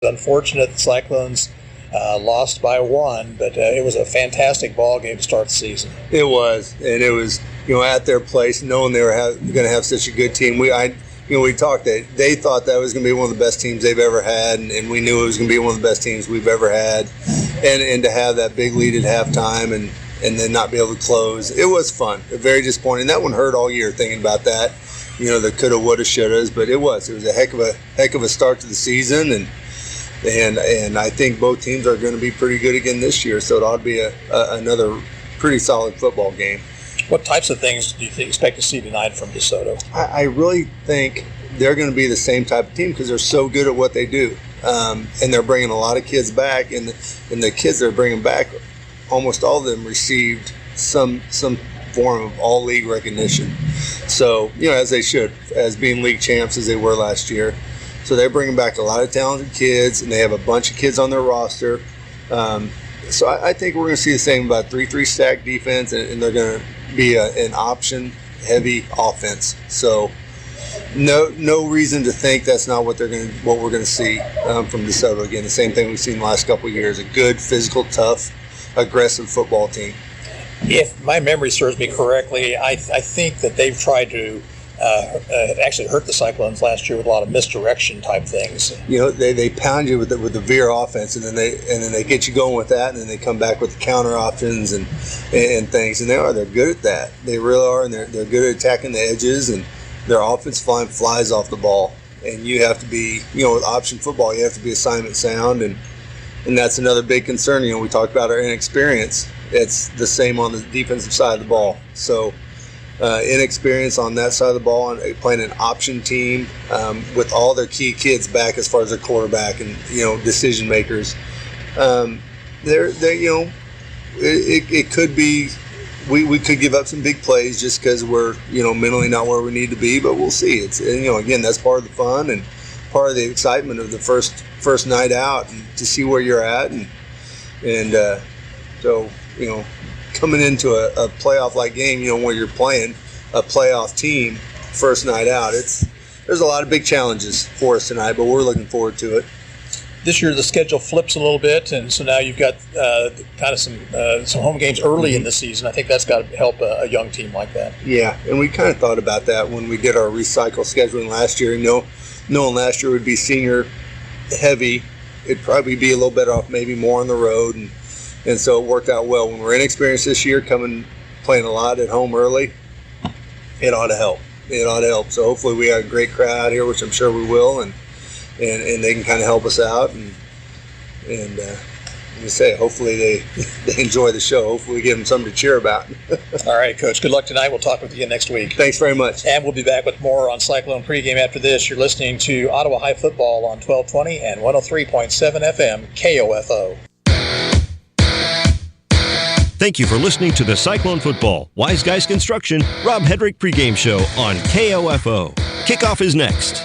Unfortunate the Cyclones lost by 1, but it was a fantastic ball game to start the season. It was, and it was, at their place, knowing they were going to have such a good team. We talked that they thought that was going to be one of the best teams they've ever had, and we knew it was going to be one of the best teams we've ever had. And to have that big lead at halftime and then not be able to close, it was fun. Very disappointing. That one hurt all year thinking about that. The coulda, woulda, shouldas, but it was a heck of a start to the season, and I think both teams are going to be pretty good again this year. So it ought to be another pretty solid football game. What types of things do you expect to see tonight from DeSoto? I really think they're going to be the same type of team because they're so good at what they do, and they're bringing a lot of kids back. And the kids they're bringing back, almost all of them received some form of all league recognition. So as they should, as being league champs as they were last year. So they're bringing back a lot of talented kids, and they have a bunch of kids on their roster. So I think we're going to see the same about 3-3 stack defense, and they're going to be an option-heavy offense. So no reason to think that's not what we're going to see from DeSoto again. The same thing we've seen the last couple of years: a good, physical, tough, aggressive football team. If my memory serves me correctly, I think that they've tried to actually hurt the Cyclones last year with a lot of misdirection type things. They pound you with the veer offense, and then they get you going with that, and then they come back with the counter options and things. And they're good at that. They really are, and they're good at attacking the edges, and their offense flies off the ball. And you have to be, with option football, you have to be assignment sound, and that's another big concern. We talked about our inexperience. It's the same on the defensive side of the ball. So inexperience on that side of the ball, and playing an option team with all their key kids back as far as their quarterback and decision makers. It could be we could give up some big plays just because we're mentally not where we need to be, but we'll see. It's again, that's part of the fun and part of the excitement of the first night out, and to see where you're at, and so coming into a playoff-like game, where you're playing a playoff team first night out, there's a lot of big challenges for us tonight, but we're looking forward to it. This year the schedule flips a little bit, and so now you've got kind of some home games early in the season. I think that's got to help a young team like that. Yeah, and we kind of thought about that when we did our recycle scheduling last year. Knowing last year would be senior heavy, it'd probably be a little better off maybe more on the road, and so it worked out well. When we're inexperienced this year, playing a lot at home early, it ought to help. So hopefully we got a great crowd out here, which I'm sure we will, and they can kind of help us out, and like I say, hopefully they enjoy the show. Hopefully we give them something to cheer about. All right, Coach. Good luck tonight. We'll talk with you again next week. Thanks very much. And we'll be back with more on Cyclone pregame after this. You're listening to Ottawa High Football on 1220 and 103.7 FM KOFO. Thank you for listening to the Cyclone Football Wise Guys Construction Rob Hedrick pregame show on KOFO. Kickoff is next.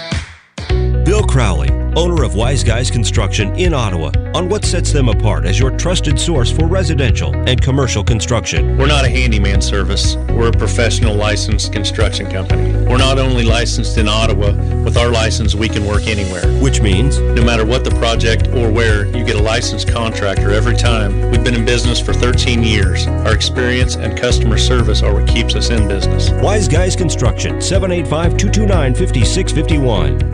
Bill Crowley, owner of Wise Guys Construction in Ottawa, on what sets them apart as your trusted source for residential and commercial construction. We're not a handyman service. We're a professional licensed construction company. We're not only licensed in Ottawa. With our license, we can work anywhere. Which means? No matter what the project or where, you get a licensed contractor every time. We've been in business for 13 years. Our experience and customer service are what keeps us in business. Wise Guys Construction, 785-229-5651.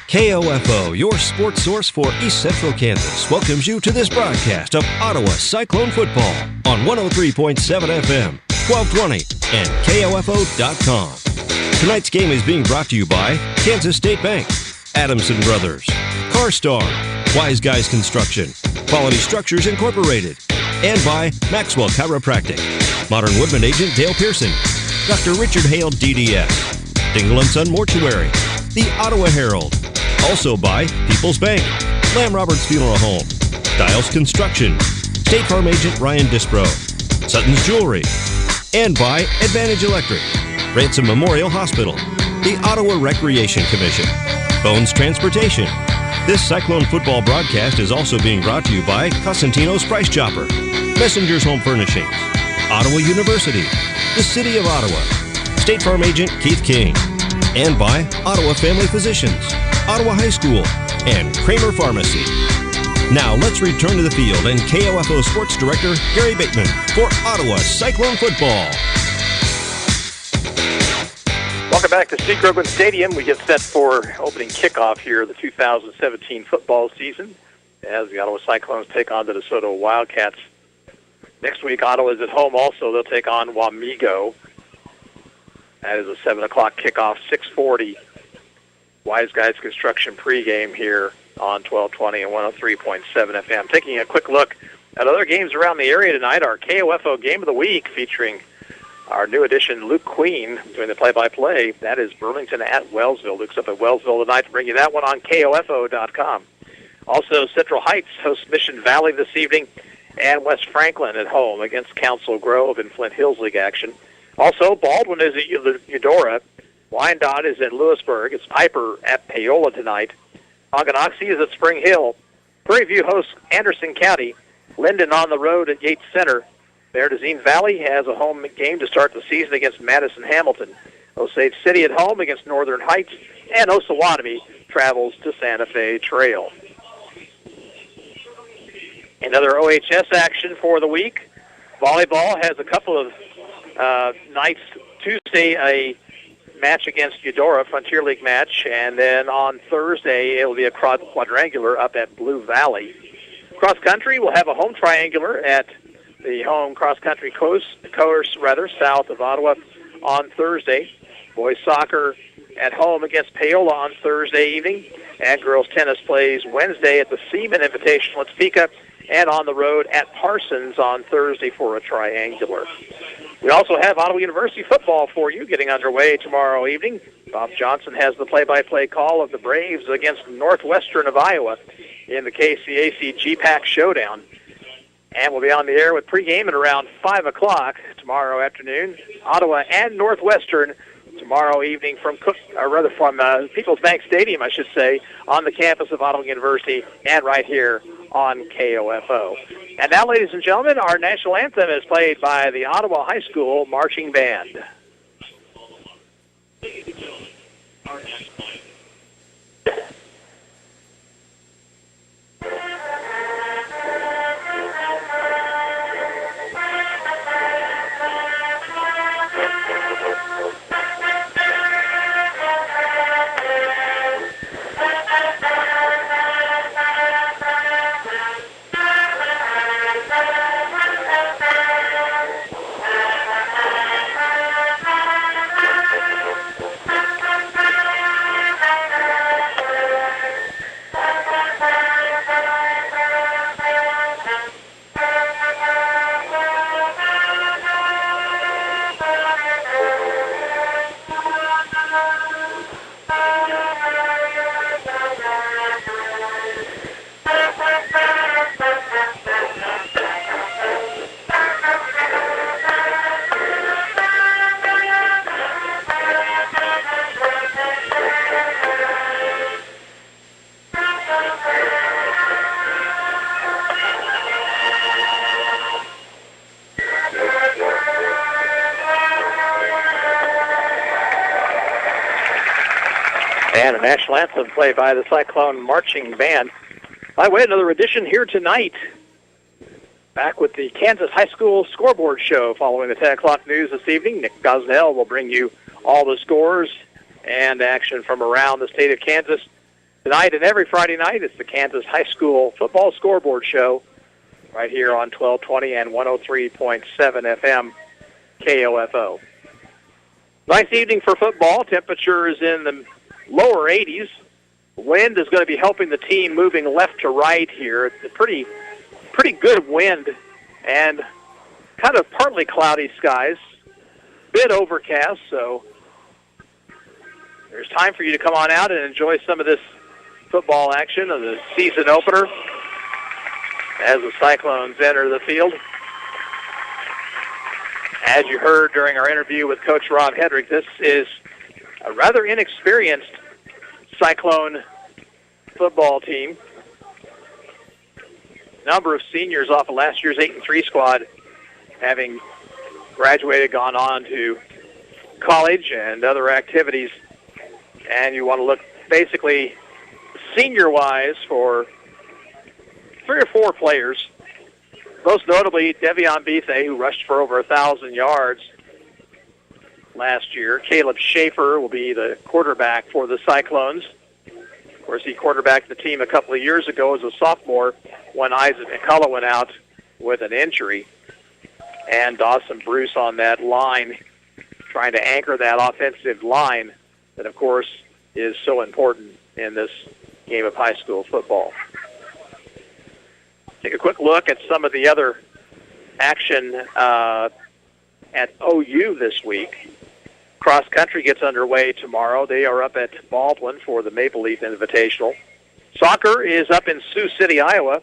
KOFO, your sports source for East Central Kansas, welcomes you to this broadcast of Ottawa Cyclone Football on 103.7 FM, 1220, and KOFO.com. Tonight's game is being brought to you by Kansas State Bank, Adamson Brothers, CarStar, Wise Guys Construction, Quality Structures Incorporated, and by Maxwell Chiropractic, Modern Woodman Agent Dale Pearson, Dr. Richard Hale DDS, Dingle & Son Mortuary, the Ottawa Herald, also by People's Bank, Lamb Roberts Funeral Home, Dials Construction, State Farm Agent Ryan Dispro, Sutton's Jewelry, and by Advantage Electric, Ransom Memorial Hospital, the Ottawa Recreation Commission, Bones Transportation. This Cyclone Football broadcast is also being brought to you by Cosentino's Price Chopper, Messenger's Home Furnishings, Ottawa University, the City of Ottawa, State Farm Agent Keith King, And by Ottawa Family Physicians, Ottawa High School, and Kramer Pharmacy. Now let's return to the field and KOFO Sports Director Gary Bateman for Ottawa Cyclone football. Welcome back to Steve Grogan Stadium. We get set for opening kickoff here of the 2017 football season as the Ottawa Cyclones take on the DeSoto Wildcats. Next week, Ottawa is at home also. They'll take on Wamego. That is a 7 o'clock kickoff, 6:40. Wise Guys Construction pregame here on 1220 and 103.7 FM. Taking a quick look at other games around the area tonight, our KOFO Game of the Week featuring our new addition, Luke Queen, doing the play-by-play. That is Burlington at Wellsville. Luke's up at Wellsville tonight to bring you that one on KOFO.com. Also, Central Heights hosts Mission Valley this evening, and West Franklin at home against Council Grove in Flint Hills League action. Also, Baldwin is at Eudora. Wyandotte is at Lewisburg. It's Piper at Paola tonight. Oganoxie is at Spring Hill. Prairie View hosts Anderson County. Linden on the road at Yates Center. Berdozine Valley has a home game to start the season against Madison Hamilton. Osage City at home against Northern Heights. And Osawatomie travels to Santa Fe Trail. Another OHS action for the week. Volleyball has a couple of nights. Tuesday, a match against Eudora, Frontier League match, and then on Thursday, it'll be a quadrangular up at Blue Valley. Cross country will have a home triangular at the home cross-country course south of Ottawa on Thursday. Boys soccer at home against Paola on Thursday evening, and girls tennis plays Wednesday at the Seaman Invitational at Topeka, and on the road at Parsons on Thursday for a triangular. We also have Ottawa University football for you getting underway tomorrow evening. Bob Johnson has the play-by-play call of the Braves against Northwestern of Iowa in the KCAC GPAC Showdown. And we'll be on the air with pregame at around 5 o'clock tomorrow afternoon. Ottawa and Northwestern tomorrow evening from People's Bank Stadium, I should say, on the campus of Ottawa University and right here on KOFO. And now, ladies and gentlemen, our national anthem is played by the Ottawa High School Marching Band. And a national anthem played by the Cyclone Marching Band. By the way, another edition here tonight. Back with the Kansas High School Scoreboard Show following the 10 o'clock news this evening. Nick Gosnell will bring you all the scores and action from around the state of Kansas. Tonight and every Friday night, it's the Kansas High School Football Scoreboard Show right here on 1220 and 103.7 FM KOFO. Nice evening for football. Temperature is in the lower 80s. Wind is going to be helping the team moving left to right here. It's a pretty good wind and kind of partly cloudy skies. Bit overcast, so there's time for you to come on out and enjoy some of this football action of the season opener as the Cyclones enter the field. As you heard during our interview with Coach Rob Hedrick, this is a rather inexperienced Cyclone football team. Number of seniors off of last year's 8-3 squad having graduated, gone on to college and other activities And you want to look basically senior-wise for 3 or 4 players. Most notably, Devion Bethe, who rushed for over 1,000 yards last year. Caleb Schaefer will be the quarterback for the Cyclones. Of course, he quarterbacked the team a couple of years ago as a sophomore when Isaac McCullough went out with an injury. And Dawson Bruce on that line, trying to anchor that offensive line that, of course, is so important in this game of high school football. Take a quick look at some of the other action at OU this week. Cross country gets underway tomorrow. They are up at Baldwin for the Maple Leaf Invitational. Soccer is up in Sioux City, Iowa.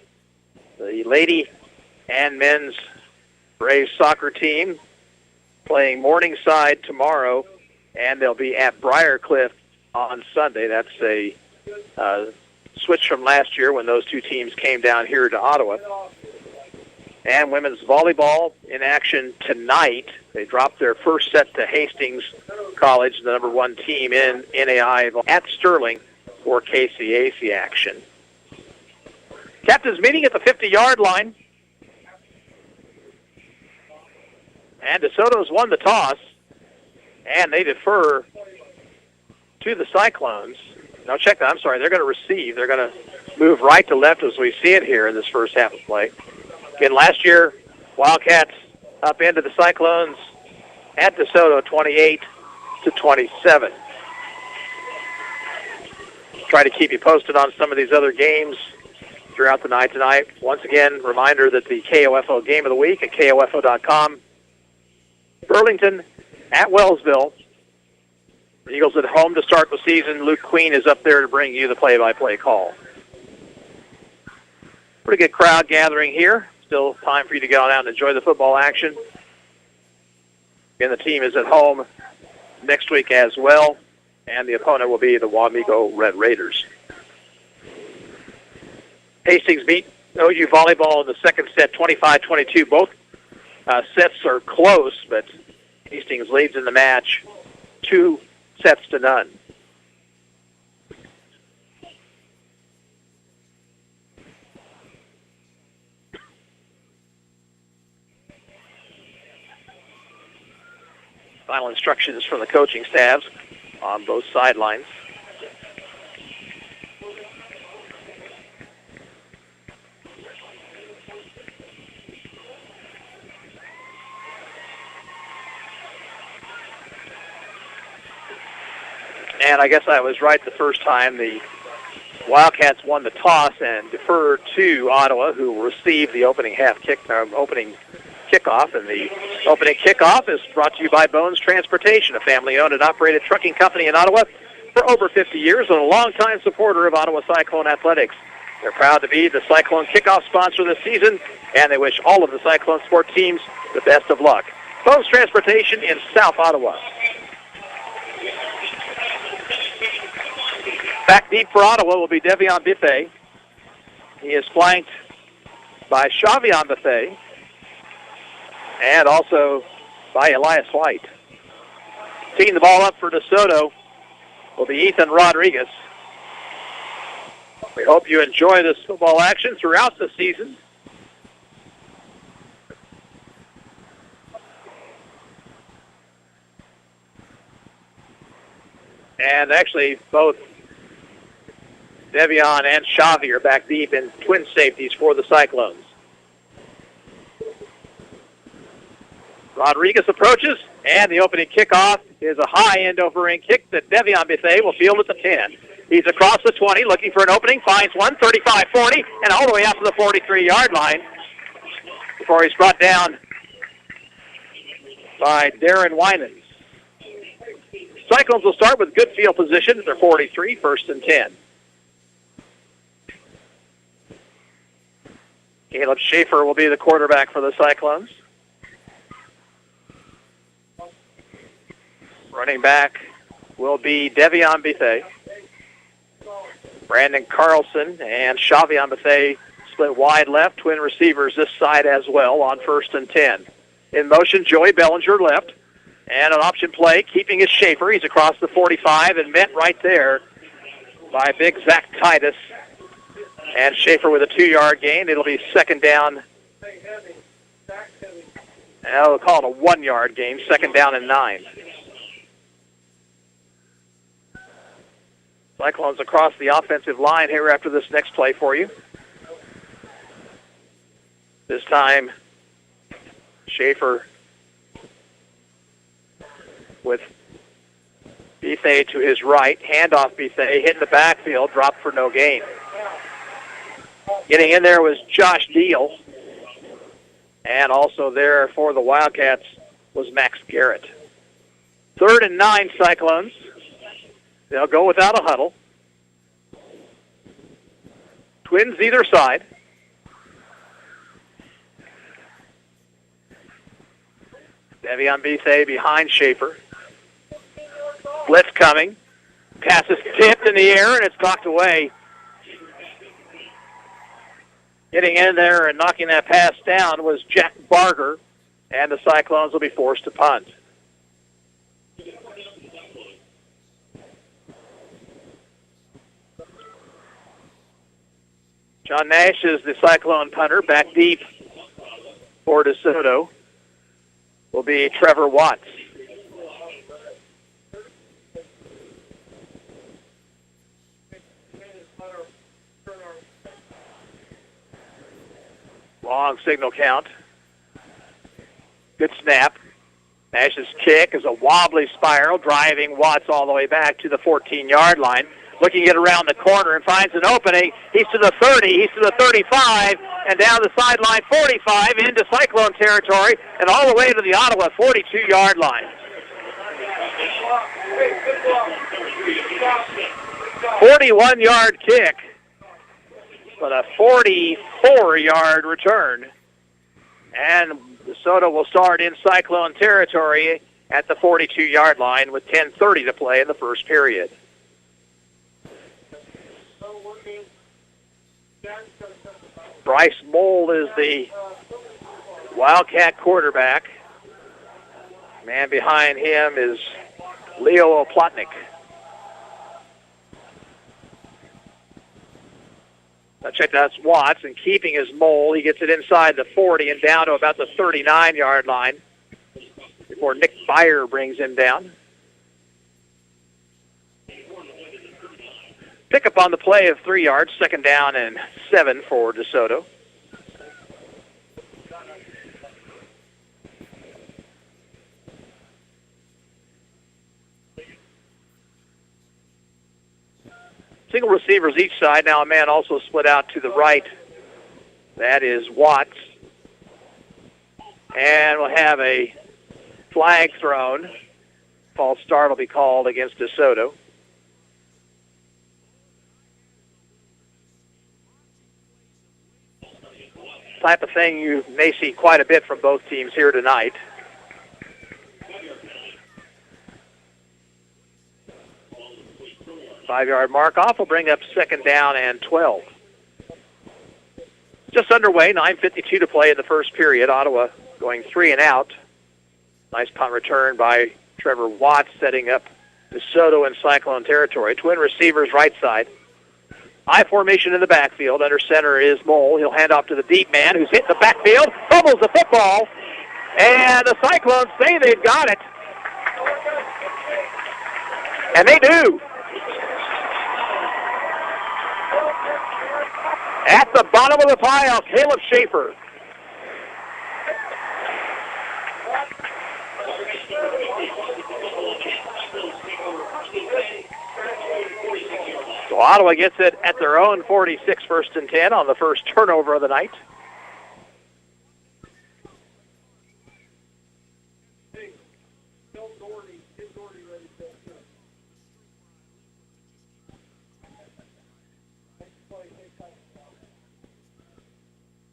The lady and men's Braves soccer team playing Morningside tomorrow, and they'll be at Briarcliff on Sunday. That's a switch from last year when those two teams came down here to Ottawa. And women's volleyball in action tonight. They dropped their first set to Hastings College, the number 1 team in NAI, at Sterling for KCAC action. Captains meeting at the 50-yard line. And DeSoto's won the toss, and they defer to the Cyclones. Now check that. I'm sorry. They're going to receive. They're going to move right to left as we see it here in this first half of play. Again, last year, Wildcats up into the Cyclones at DeSoto 28-27. Try to keep you posted on some of these other games throughout the night tonight. Once again, reminder that the KOFO game of the week at KOFO.com. Burlington at Wellsville. The Eagles at home to start the season. Luke Queen is up there to bring you the play-by-play call. Pretty good crowd gathering here. Still time for you to go out and enjoy the football action. And the team is at home next week as well, and the opponent will be the Wamego Red Raiders. Hastings beat OU volleyball in the second set, 25-22. Both sets are close, but Hastings leads in the match 2-0. Final instructions from the coaching staffs on both sidelines. And I guess I was right the first time. The Wildcats won the toss and deferred to Ottawa, who will receive the opening kickoff. And the opening kickoff is brought to you by Bones Transportation, a family-owned and operated trucking company in Ottawa for over 50 years and a longtime supporter of Ottawa Cyclone athletics. They're proud to be the Cyclone kickoff sponsor this season, and they wish all of the Cyclone sport teams the best of luck. Bones Transportation in South Ottawa. Back deep for Ottawa will be Devion Bethe. He is flanked by Shavion Bethe and also by Elias White. Teeing the ball up for DeSoto will be Ethan Rodriguez. We hope you enjoy this football action throughout the season. And actually, both Devion and Shavi are back deep in twin safeties for the Cyclones. Rodriguez approaches, and the opening kickoff is a high end-over-end kick that Devion Bethe will field at the 10. He's across the 20, looking for an opening, finds one, 35-40, and all the way out to the 43-yard line before he's brought down by Darren Winans. Cyclones will start with good field position at their 43, 1st and 10. Caleb Schaefer will be the quarterback for the Cyclones. Running back will be Devion Bethe. Brandon Carlson and Shavion Bethe split wide left. Twin receivers this side as well on 1st and 10. In motion, Joey Bellinger left. And an option play, keeping his Schaefer. He's across the 45 and met right there by big Zach Titus. And Schaefer with a 2-yard gain. It'll be second down. We'll call it a 1-yard gain, second down and 9. Cyclones across the offensive line here after this next play for you. This time, Schaefer with Bethay to his right. Handoff Bethay, hit in the backfield, dropped for no gain. Getting in there was Josh Deal. And also there for the Wildcats was Max Garrett. 3rd and 9, Cyclones. They'll go without a huddle. Twins either side. Devion Bethay behind Schaefer. Blitz coming. Pass is tipped in the air, and it's knocked away. Getting in there and knocking that pass down was Jack Barger, and the Cyclones will be forced to punt. John Nash is the Cyclone punter. Back deep for DeSoto will be Trevor Watts. Long signal count. Good snap. Nash's kick is a wobbly spiral, driving Watts all the way back to the 14-yard line. Looking to get around the corner and finds an opening. He's to the 30, he's to the 35, and down the sideline 45 into Cyclone territory and all the way to the Ottawa 42-yard line. 41-yard kick, but a 44-yard return. And DeSoto will start in Cyclone territory at the 42-yard line with 10:30 to play in the first period. Bryce Mold is the Wildcat quarterback. Man behind him is Leo Oplotnik. Now check that's Watts, and keeping his mole, he gets it inside the 40 and down to about the 39-yard line before Nick Byer brings him down. Pick up on the play of 3 yards, second down and 7 for DeSoto. Single receivers each side. Now a man also split out to the right. That is Watts. And we'll have a flag thrown. False start will be called against DeSoto. Type of thing you may see quite a bit from both teams here tonight. Five-yard mark off will bring up second down and 12. Just underway, 9:52 to play in the first period. Ottawa going 3 and out. Nice punt return by Trevor Watts, setting up DeSoto in Cyclone territory. Twin receivers right side. I formation in the backfield. Under center is Mole. He'll hand off to the deep man who's hit the backfield, fumbles the football, and the Cyclones say they've got it. And they do. At the bottom of the pile, Caleb Schaefer. So Ottawa gets it at their own 46, 1st and 10 on the first turnover of the night.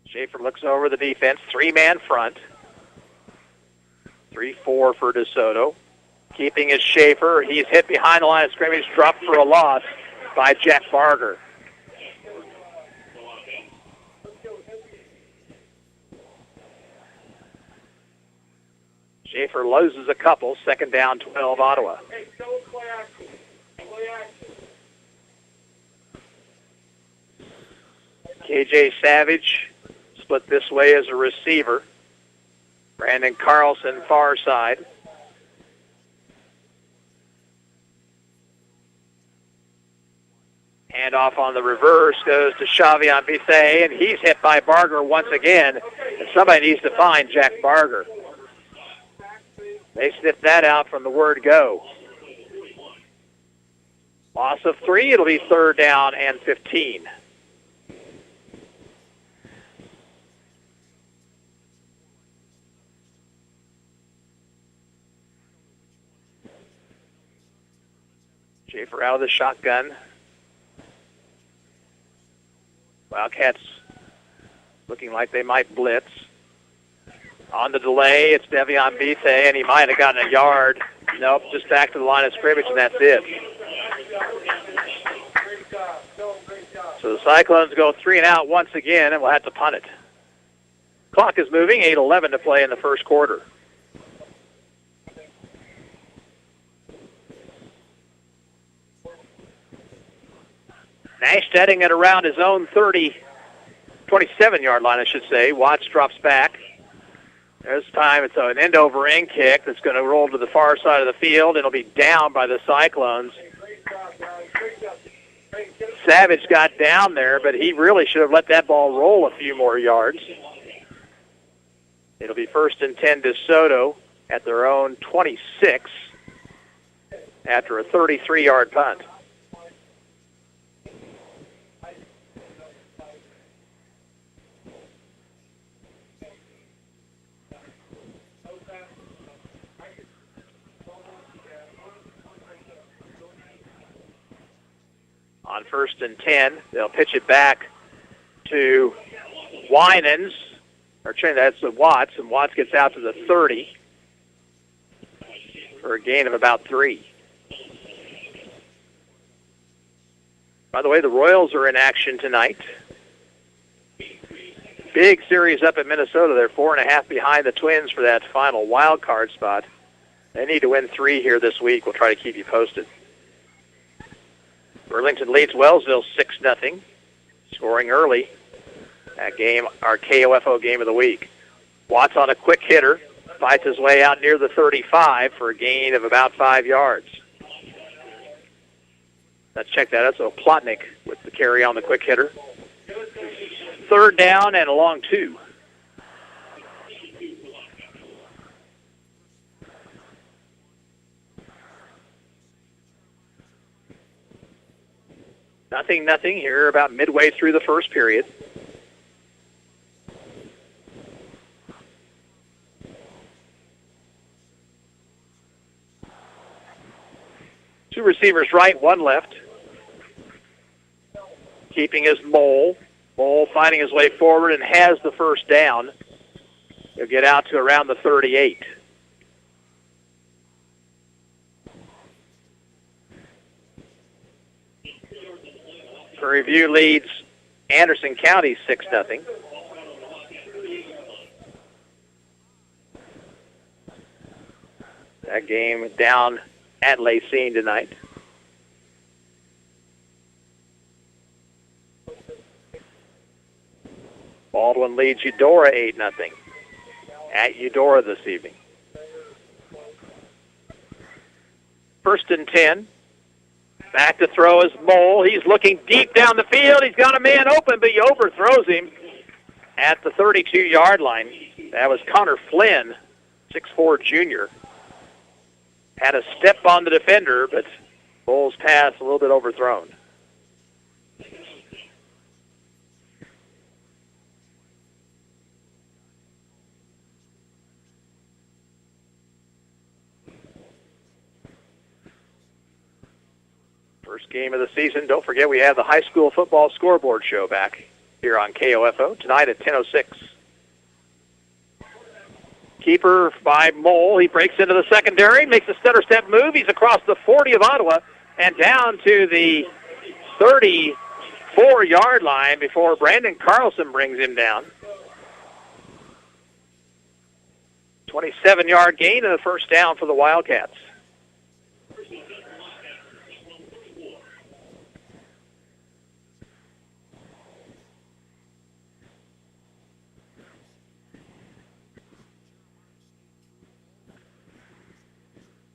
Schaefer looks over the defense, 3-man front. 3-4 for DeSoto. Keeping his Schaefer. He's hit behind the line of scrimmage, dropped for a loss by Jack Barger. Schaefer loses a couple. Second down, 12, Ottawa. KJ Savage split this way as a receiver. Brandon Carlson, far side. Handoff on the reverse goes to Xavier Bisset, and he's hit by Barger once again. And somebody needs to find Jack Barger. They sniffed that out from the word go. Loss of 3. It'll be third down and 15. Schaefer out of the shotgun. Wildcats looking like they might blitz. On the delay, it's Devion Bisset, and he might have gotten a yard. Nope, just back to the line of scrimmage, and that's it. So the Cyclones go 3 and out once again, and we'll have to punt it. Clock is moving, 8:11 to play in the first quarter. Nash setting it around his own 27-yard line, I should say. Watts drops back. This time it's an end-over-end kick that's going to roll to the far side of the field. It'll be down by the Cyclones. Savage got down there, but he really should have let that ball roll a few more yards. It'll be first and 10 DeSoto at their own 26 after a 33-yard punt. On first and 10, they'll pitch it back to Winans, or that's Watts, and Watts gets out to the 30 for a gain of about 3. By the way, the Royals are in action tonight. Big series up in Minnesota. They're 4.5 behind the Twins for that final wild card spot. They need to win 3 here this week. We'll try to keep you posted. Burlington leads Wellsville 6-0, scoring early. That game, our KOFO game of the week. Watts on a quick hitter, fights his way out near the 35 for a gain of about 5 yards. Let's check that out. So Plotnick with the carry on the quick hitter. Third down and a long 2. Nothing here about midway through the first period. Two receivers right, one left. Keeping his Mole. Mole finding his way forward and has the first down. He'll get out to around the 38. Prairie View leads Anderson County 6-0. That game down at Lacine tonight. Baldwin leads Eudora 8-0 at Eudora this evening. First and 10. Back to throw is Mole. He's looking deep down the field. He's got a man open, but he overthrows him at the 32-yard line. That was Connor Flynn, 6'4" junior. Had a step on the defender, but Mole's pass a little bit overthrown. First game of the season. Don't forget we have the high school football scoreboard show back here on KOFO tonight at 10:06. Keeper by Mole. He breaks into the secondary, makes a stutter step move. He's across the 40 of Ottawa and down to the 34-yard line before Brandon Carlson brings him down. 27-yard gain and a first down for the Wildcats.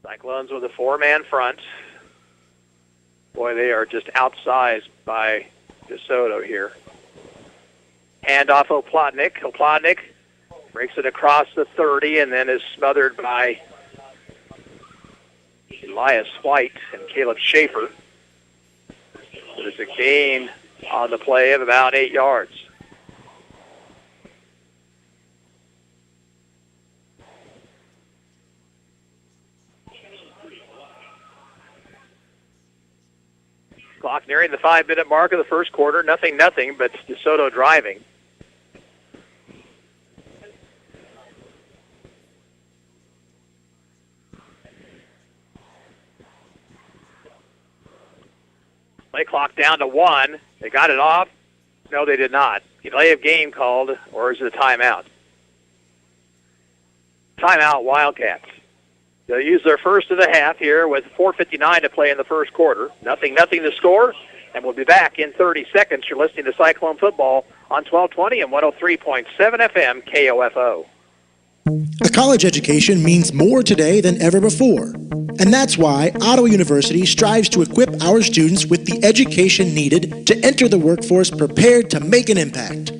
Cyclones with a 4-man front. Boy, they are just outsized by DeSoto here. Handoff Oplotnik. Oplotnik breaks it across the 30 and then is smothered by Elias White and Caleb Schaefer. There's a gain on the play of about 8 yards. Clock nearing the 5-minute mark of the first quarter. Nothing, but DeSoto driving. Play clock down to 1. They got it off. No, they did not. Delay of game called, or is it a timeout? Timeout, Wildcats. They'll use their first of the half here with 4:59 to play in the first quarter. Nothing to score, and we'll be back in 30 seconds. You're listening to Cyclone Football on 1220 and 103.7 FM KOFO. A college education means more today than ever before. And that's why Ottawa University strives to equip our students with the education needed to enter the workforce prepared to make an impact.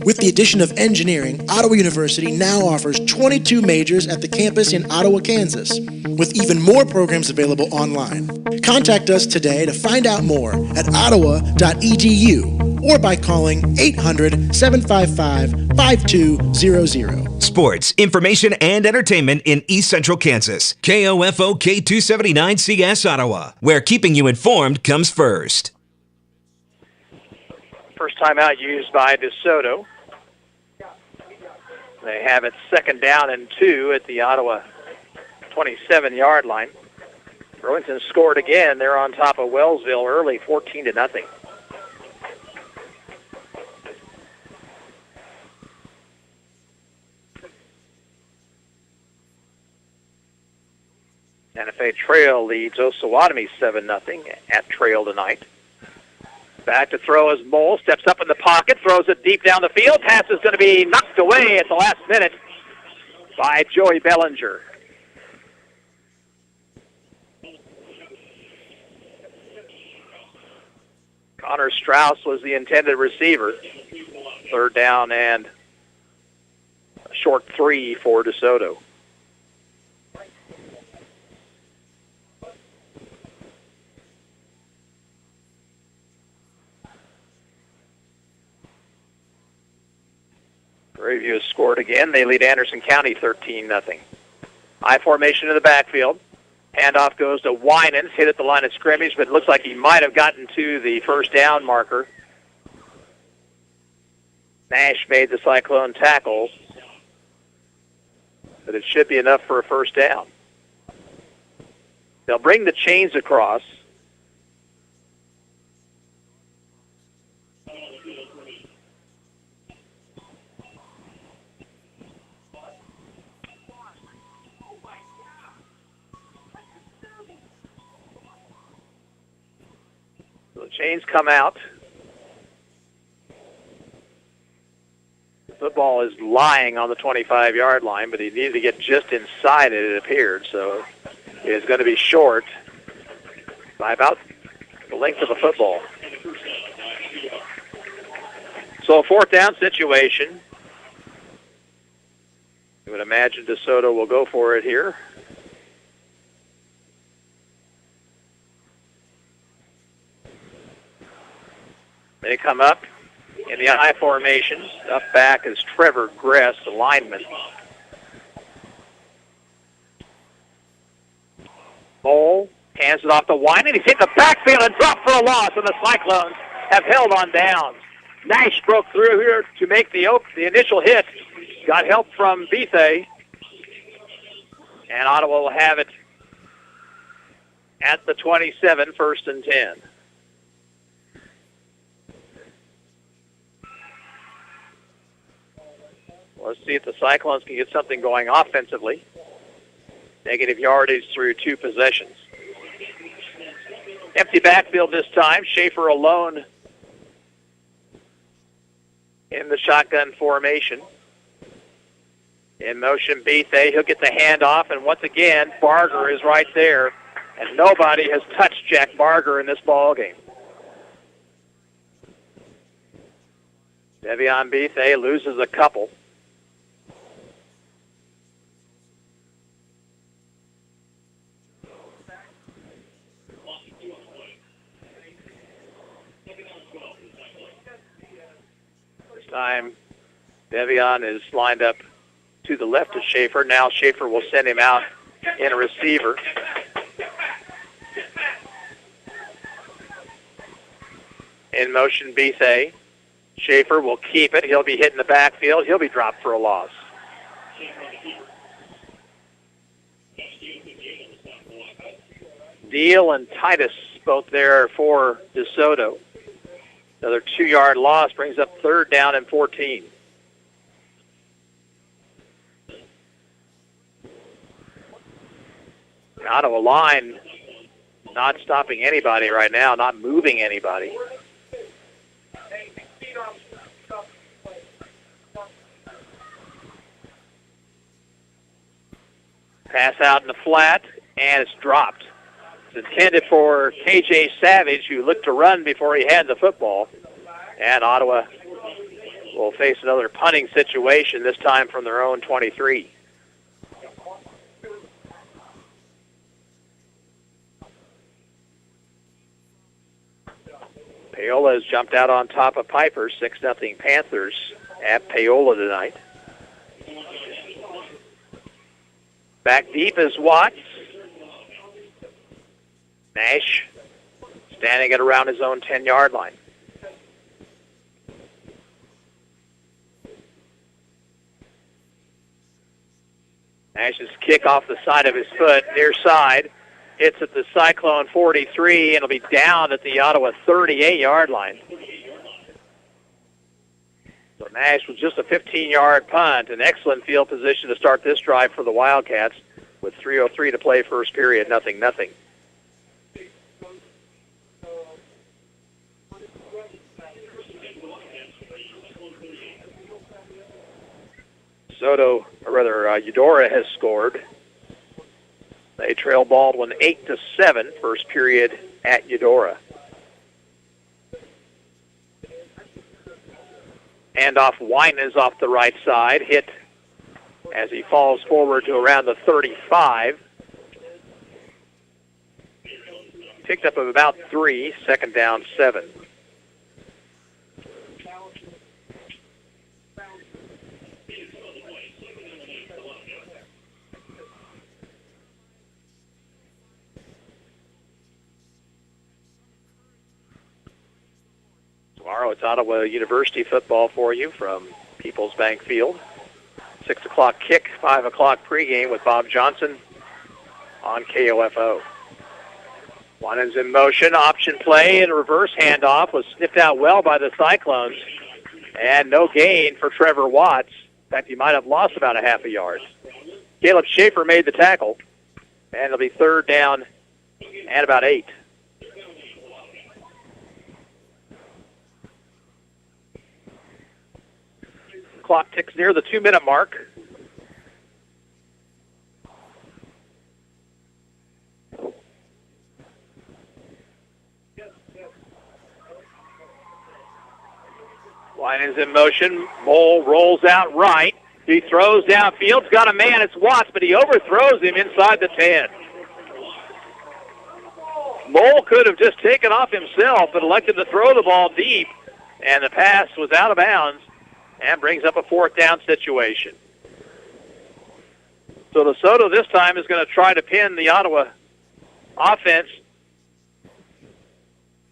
With the addition of engineering, Ottawa University now offers 22 majors at the campus in Ottawa, Kansas, with even more programs available online. Contact us today to find out more at ottawa.edu or by calling 800-755-5200. Sports, information, and entertainment in East Central Kansas. KOFO K279CS Ottawa, where keeping you informed comes first. First timeout used by DeSoto. They have it 2nd down and 2 at the Ottawa 27-yard line. Burlington scored again. They're on top of Wellsville early, 14-0. Santa Fe Trail leads Osawatomie 7-0 at Trail tonight. Back to throw as Mole steps up in the pocket, throws it deep down the field. Pass is going to be knocked away at the last minute by Joey Bellinger. Connor Strauss was the intended receiver. 3rd down and a short 3 for DeSoto. Prairie has scored again. They lead Anderson County 13-0. High formation in the backfield. Handoff goes to Winans, hit at the line of scrimmage, but it looks like he might have gotten to the first down marker. Nash made the Cyclone tackle, but it should be enough for a first down. They'll bring the chains across. The chains come out. The football is lying on the 25-yard line, but he needed to get just inside it appeared, so it is going to be short by about the length of a football. So a 4th down situation. You would imagine DeSoto will go for it here. They come up in the I formation. Up back is Trevor Gress, the lineman. Mole hands it off to Winan. He's hit the backfield and dropped for a loss, and the Cyclones have held on downs. Nash broke through here to make the initial hit. Got help from Bethe. And Ottawa will have it at the 27, 1st and 10. Let's see if the Cyclones can get something going offensively. Negative yardage through 2 possessions. Empty backfield this time. Schaefer alone in the shotgun formation. In motion, Bethay. He'll get the handoff, and once again, Barger is right there, and nobody has touched Jack Barger in this ball game. Devion Bethay loses a couple. This time, Devion is lined up to the left of Schaefer. Now Schaefer will send him out in a receiver. In motion, Bethay. Schaefer will keep it. He'll be hit in the backfield. He'll be dropped for a loss. Deal and Titus both there for DeSoto. Another 2-yard loss brings up 3rd down and 14. The Ottawa line not stopping anybody right now, not moving anybody. Pass out in the flat, and it's dropped. It's intended for K.J. Savage, who looked to run before he had the football. And Ottawa will face another punting situation, this time from their own 23. Paola has jumped out on top of Piper, 6-0 Panthers at Paola tonight. Back deep is Watts. Nash standing at around his own 10-yard line. Nash's kick off the side of his foot, near side. Hits at the Cyclone 43, and it'll be down at the Ottawa 38-yard line. So Nash was just a 15-yard punt, an excellent field position to start this drive for the Wildcats with 3:03 to play first period, 0-0. Eudora has scored. They trail Baldwin 8-7, first period at Eudora. Handoff, Winans off the right side, hit as he falls forward to around the 35. Picked up of about 3, 2nd down, 7. Tomorrow it's Ottawa University football for you from People's Bank Field. 6 o'clock kick, 5 o'clock pregame with Bob Johnson on KOFO. Winans in motion, option play, and a reverse handoff was sniffed out well by the Cyclones. And no gain for Trevor Watts. In fact, he might have lost about a half a yard. Caleb Schaefer made the tackle, and it'll be 3rd down and about 8. Clock ticks near the 2-minute mark. Winans in motion. Mole rolls out right. He throws downfield. He's got a man. It's Watts, but he overthrows him inside the 10. Mole could have just taken off himself, but elected to throw the ball deep, and the pass was out of bounds and brings up a 4th down situation. So DeSoto this time is going to try to pin the Ottawa offense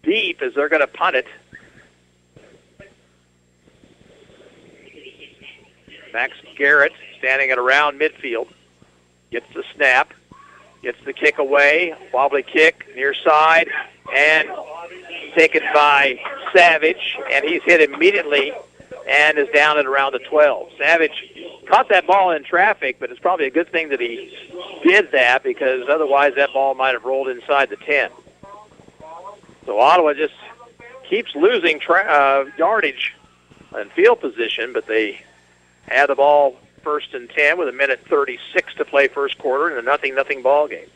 deep as they're going to punt it. Max Garrett standing at around midfield. Gets the snap. Gets the kick away. Wobbly kick near side. And taken by Savage. And he's hit immediately and is down at around the 12. Savage caught that ball in traffic, but it's probably a good thing that he did that because otherwise that ball might have rolled inside the 10. So Ottawa just keeps losing yardage and field position, but they had the ball 1st and 10 with 1:36 to play first quarter in a 0-0 ball game.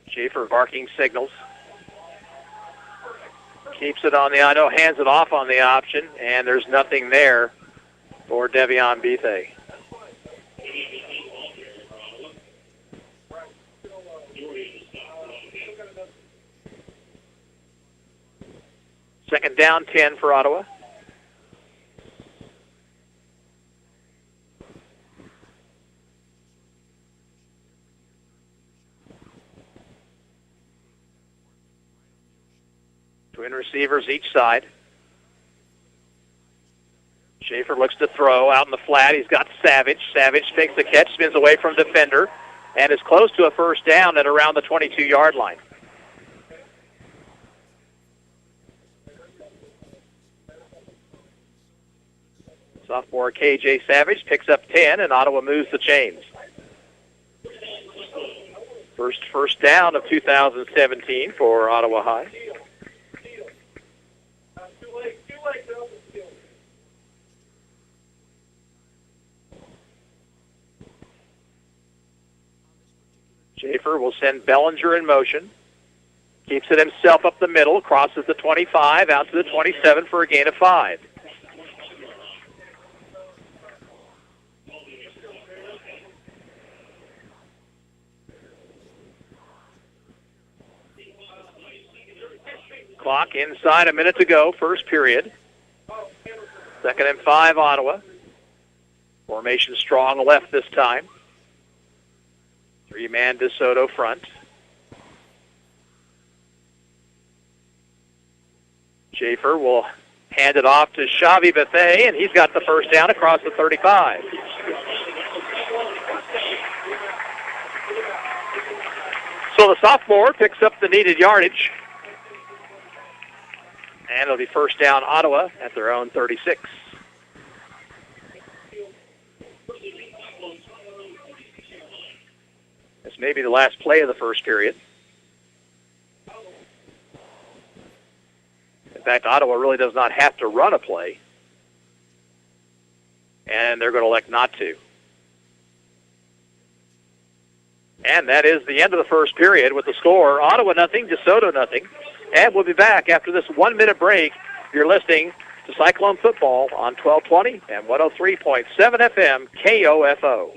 Schaefer barking signals. Keeps it on the hands it off on the option, and there's nothing there for Devion Bethe. Second down, 10 for Ottawa. Twin receivers each side. Schaefer looks to throw out in the flat. He's got Savage. Savage takes the catch, spins away from defender, and is close to a first down at around the 22-yard line. Sophomore KJ Savage picks up 10, and Ottawa moves the chains. First down of 2017 for Ottawa High. Schaefer will send Bellinger in motion. Keeps it himself up the middle, crosses the 25, out to the 27 for a gain of 5. Clock inside, a minute to go, first period. 2nd and 5, Ottawa. Formation strong left this time. 3-man DeSoto front. Schaefer will hand it off to Xavi Bethe, and he's got the first down across the 35. So the sophomore picks up the needed yardage. And it'll be first down Ottawa at their own 36. This may be the last play of the first period. In fact, Ottawa really does not have to run a play. And they're going to elect not to. And that is the end of the first period with the score, Ottawa nothing, DeSoto nothing. And we'll be back after this 1-minute break. You're listening to Cyclone Football on 1220 and 103.7 FM KOFO.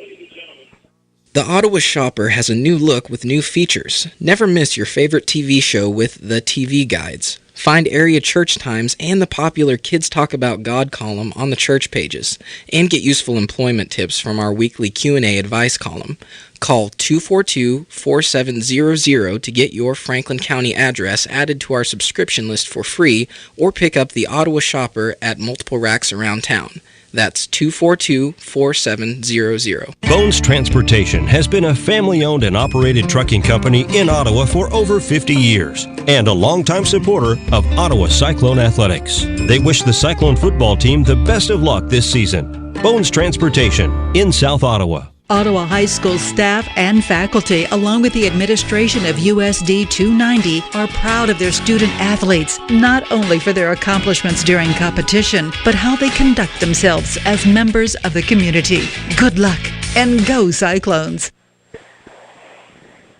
The Ottawa Shopper has a new look with new features. Never miss your favorite TV show with the TV Guides. Find area church times and the popular Kids Talk About God column on the church pages. And get useful employment tips from our weekly Q&A advice column. Call 242-4700 to get your Franklin County address added to our subscription list for free, or pick up the Ottawa Shopper at multiple racks around town. That's 242-4700. Bones Transportation has been a family-owned and operated trucking company in Ottawa for over 50 years and a longtime supporter of Ottawa Cyclone Athletics. They wish the Cyclone football team the best of luck this season. Bones Transportation in South Ottawa. Ottawa High School staff and faculty, along with the administration of USD 290, are proud of their student athletes, not only for their accomplishments during competition, but how they conduct themselves as members of the community. Good luck, and go Cyclones.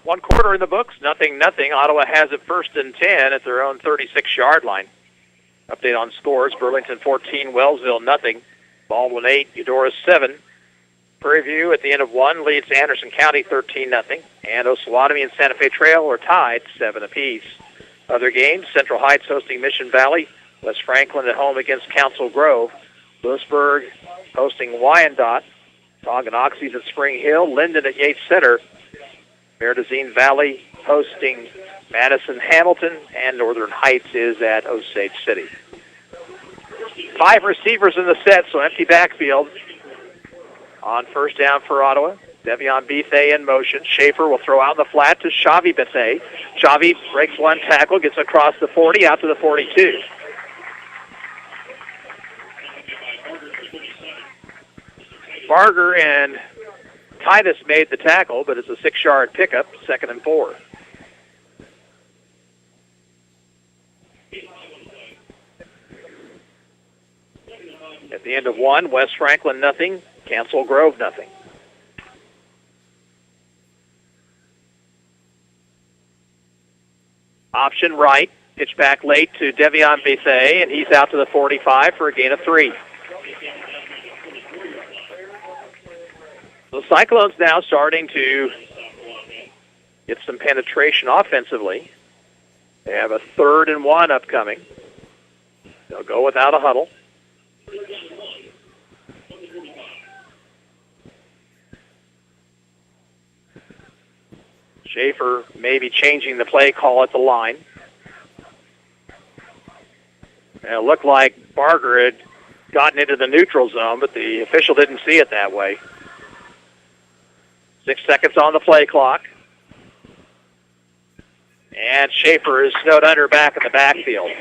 1 quarter in the books, 0-0. Ottawa has it 1st and 10 at their own 36-yard line. Update on scores, Burlington 14, Wellsville nothing. Baldwin 8, Eudora 7. Prairie View at the end of 1 leads Anderson County 13-0, and Osawatomie and Santa Fe Trail are tied 7 apiece. Other games, Central Heights hosting Mission Valley, West Franklin at home against Council Grove, Lewisburg hosting Wyandotte, Tonganoxie's at Spring Hill, Linden at Yates Center, Merdozine Valley hosting Madison Hamilton, and Northern Heights is at Osage City. 5 receivers in the set, so empty backfield. On first down for Ottawa, Devion Bethay in motion. Schaefer will throw out in the flat to Xavi Bethay. Xavi breaks one tackle, gets across the 40, out to the 42. Barger and Titus made the tackle, but it's a 6-yard pickup, 2nd and 4. At the end of one, West Franklin nothing, Cancel Grove nothing. Option right, pitch back late to Devion Bethay, and he's out to the 45 for a gain of 3. The Cyclones now starting to get some penetration offensively. They have a 3rd and 1 upcoming. They'll go without a huddle. Schaefer maybe changing the play call at the line. And it looked like Barger had gotten into the neutral zone, but the official didn't see it that way. 6 seconds on the play clock. And Schaefer is snowed under back in the backfield.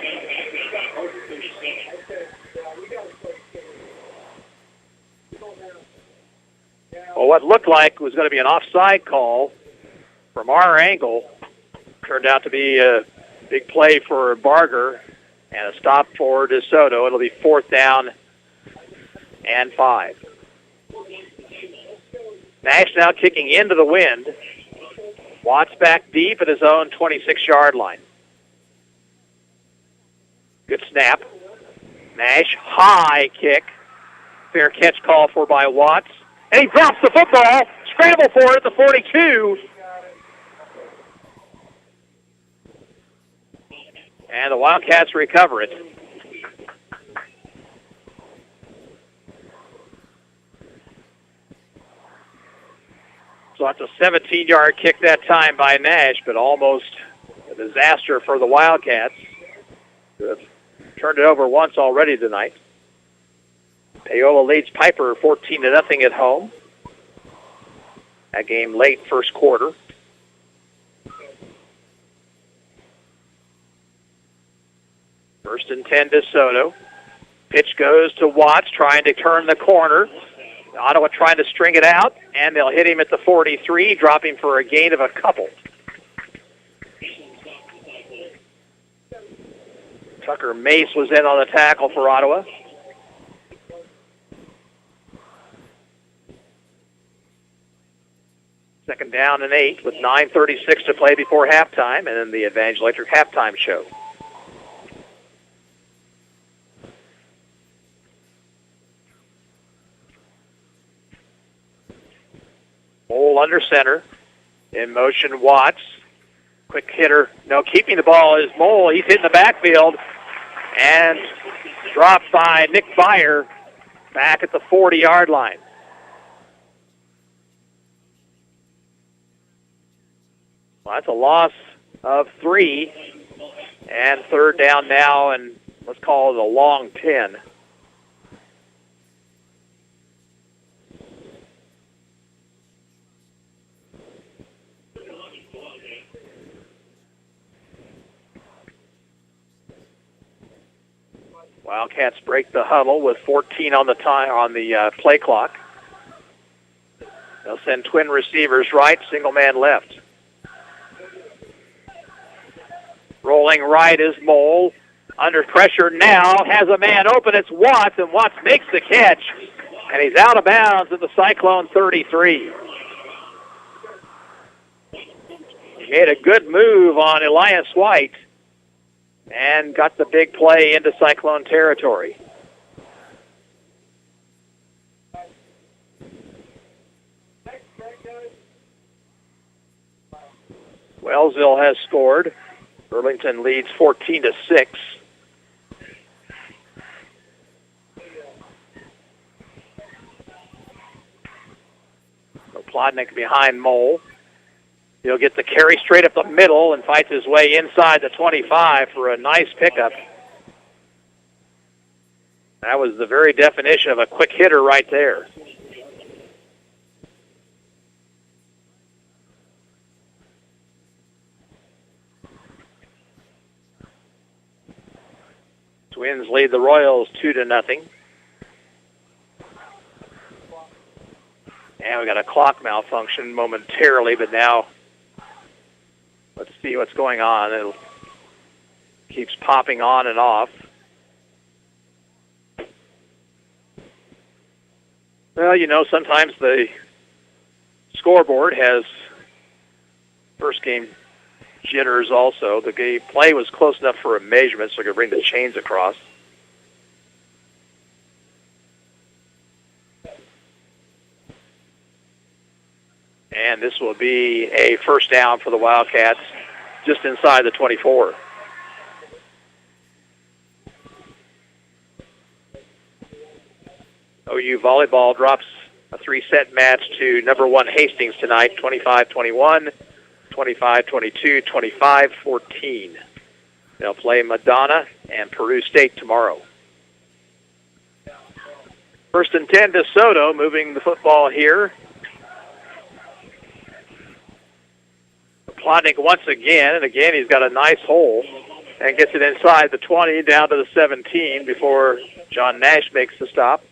Well, what looked like was going to be an offside call from our angle turned out to be a big play for Barger and a stop for DeSoto. It'll be 4th down and 5. Nash now kicking into the wind. Watts back deep at his own 26-yard line. Good snap. Nash, high kick. Fair catch call for by Watts. And he drops the football. Scramble for it at the 42. And the Wildcats recover it. So it's a 17-yard kick that time by Nash, but almost a disaster for the Wildcats. They've turned it over once already tonight. Paola leads Piper 14-0 at home. That game late first quarter. First and 10 DeSoto. Pitch goes to Watts, trying to turn the corner. Ottawa trying to string it out, and they'll hit him at the 43, dropping for a gain of a couple. Tucker Mace was in on the tackle for Ottawa. Second down and 8 with 9:36 to play before halftime, and then the Advantage Electric halftime show. Mole under center. In motion, Watts. Quick hitter. No, keeping the ball is Mole. He's hitting the backfield and dropped by Nick Byer back at the 40-yard line. Well, that's a loss of 3, and 3rd down now, and let's call it a long 10. Wildcats break the huddle with 14 on the play clock. They'll send twin receivers right, single man left. Rolling right is Mole. Under pressure now, has a man open. It's Watts, and Watts makes the catch, and he's out of bounds at the Cyclone 33. He made a good move on Elias White and got the big play into Cyclone territory. Wellsville has scored. Burlington leads 14-6. Plotnick behind Mole. He'll get the carry straight up the middle and fights his way inside the 25 for a nice pickup. That was the very definition of a quick hitter right there. Twins lead the Royals 2-0. And we got a clock malfunction momentarily, but now let's see what's going on. It keeps popping on and off. Well, you know, sometimes the scoreboard has first game jitters also. The game play was close enough for a measurement, so I could bring the chains across. And this will be a first down for the Wildcats just inside the 24. OU volleyball drops a 3-set match to number 1 Hastings tonight, 25-21, 25-22, 25-14. They'll play Madonna and Peru State tomorrow. First and 10 DeSoto, moving the football here. Plotnik once again, and again he's got a nice hole and gets it inside the 20 down to the 17 before John Nash makes the stop.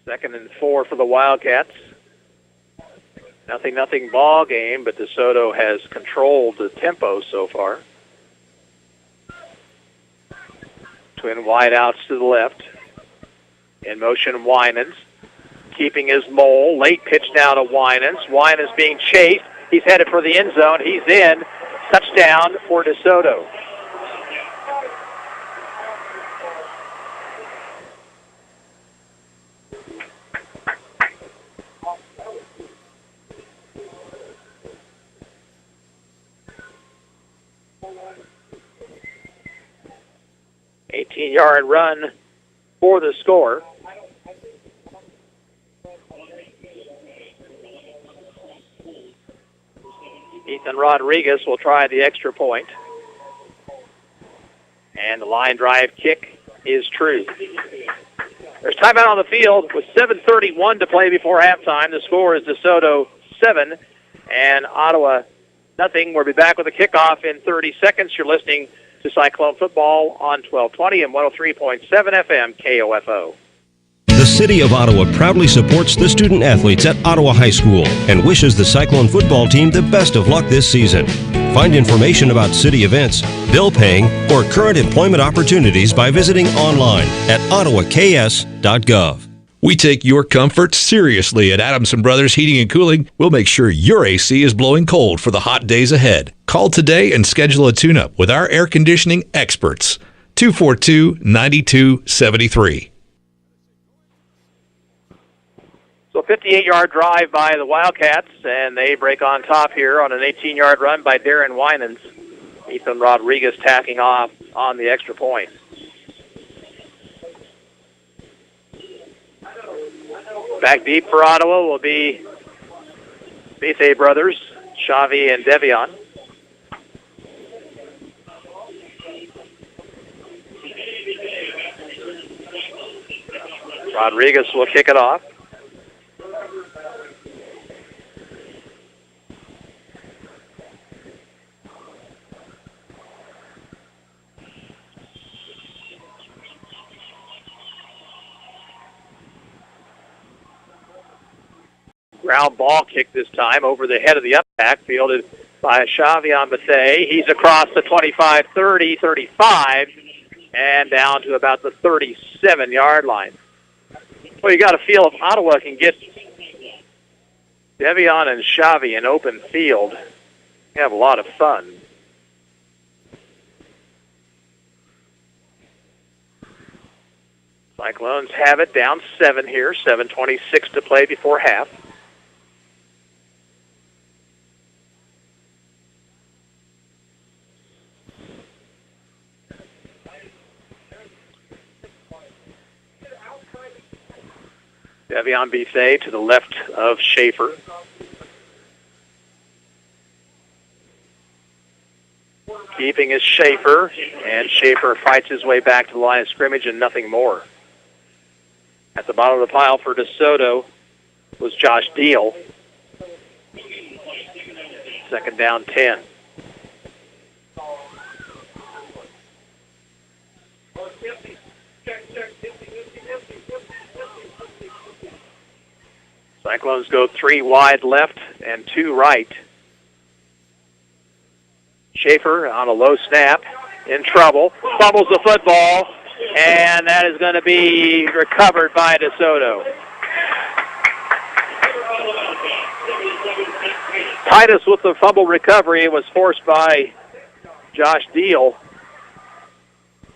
Second and 4 for the Wildcats. Nothing ball game, but DeSoto has controlled the tempo so far. Twin wideouts to the left. In motion, Winans. Keeping his mole. Late pitch now to Winans. Winans being chased. He's headed for the end zone. He's in. Touchdown for DeSoto. Yard run for the score. Ethan Rodriguez will try the extra point. And the line drive kick is true. There's timeout on the field with 7:31 to play before halftime. The score is DeSoto 7 and Ottawa nothing. We'll be back with a kickoff in 30 seconds. You're listening to Cyclone Football on 1220 and 103.7 FM KOFO. The City of Ottawa proudly supports the student athletes at Ottawa High School and wishes the Cyclone football team the best of luck this season. Find information about city events, bill paying, or current employment opportunities by visiting online at ottawaks.gov. We take your comfort seriously at Adamson Brothers Heating and Cooling. We'll make sure your AC is blowing cold for the hot days ahead. Call today and schedule a tune-up with our air conditioning experts. 242-9273. So 58-yard drive by the Wildcats, and they break on top here on an 18-yard run by Darren Winans. Ethan Rodriguez tacking off on the extra point. Back deep for Ottawa will be Bethe brothers, Xavi and Devion. Rodriguez will kick it off. Ground ball kick this time over the head of the up back, fielded by Xavier Bethe. He's across the 25, 30, 35, and down to about the 37-yard line. Well, you got to feel if Ottawa can get Devion and Xavi in open field, you have a lot of fun. Cyclones have it down 7 here, 7:26 to play before half. Devion Bethe to the left of Schaefer. Keeping is Schaefer, and Schaefer fights his way back to the line of scrimmage and nothing more. At the bottom of the pile for DeSoto was Josh Deal. Second down 10. Cyclones go 3 wide left and 2 right. Schaefer on a low snap, in trouble, fumbles the football, and that is going to be recovered by DeSoto. Titus with the fumble recovery was forced by Josh Deal.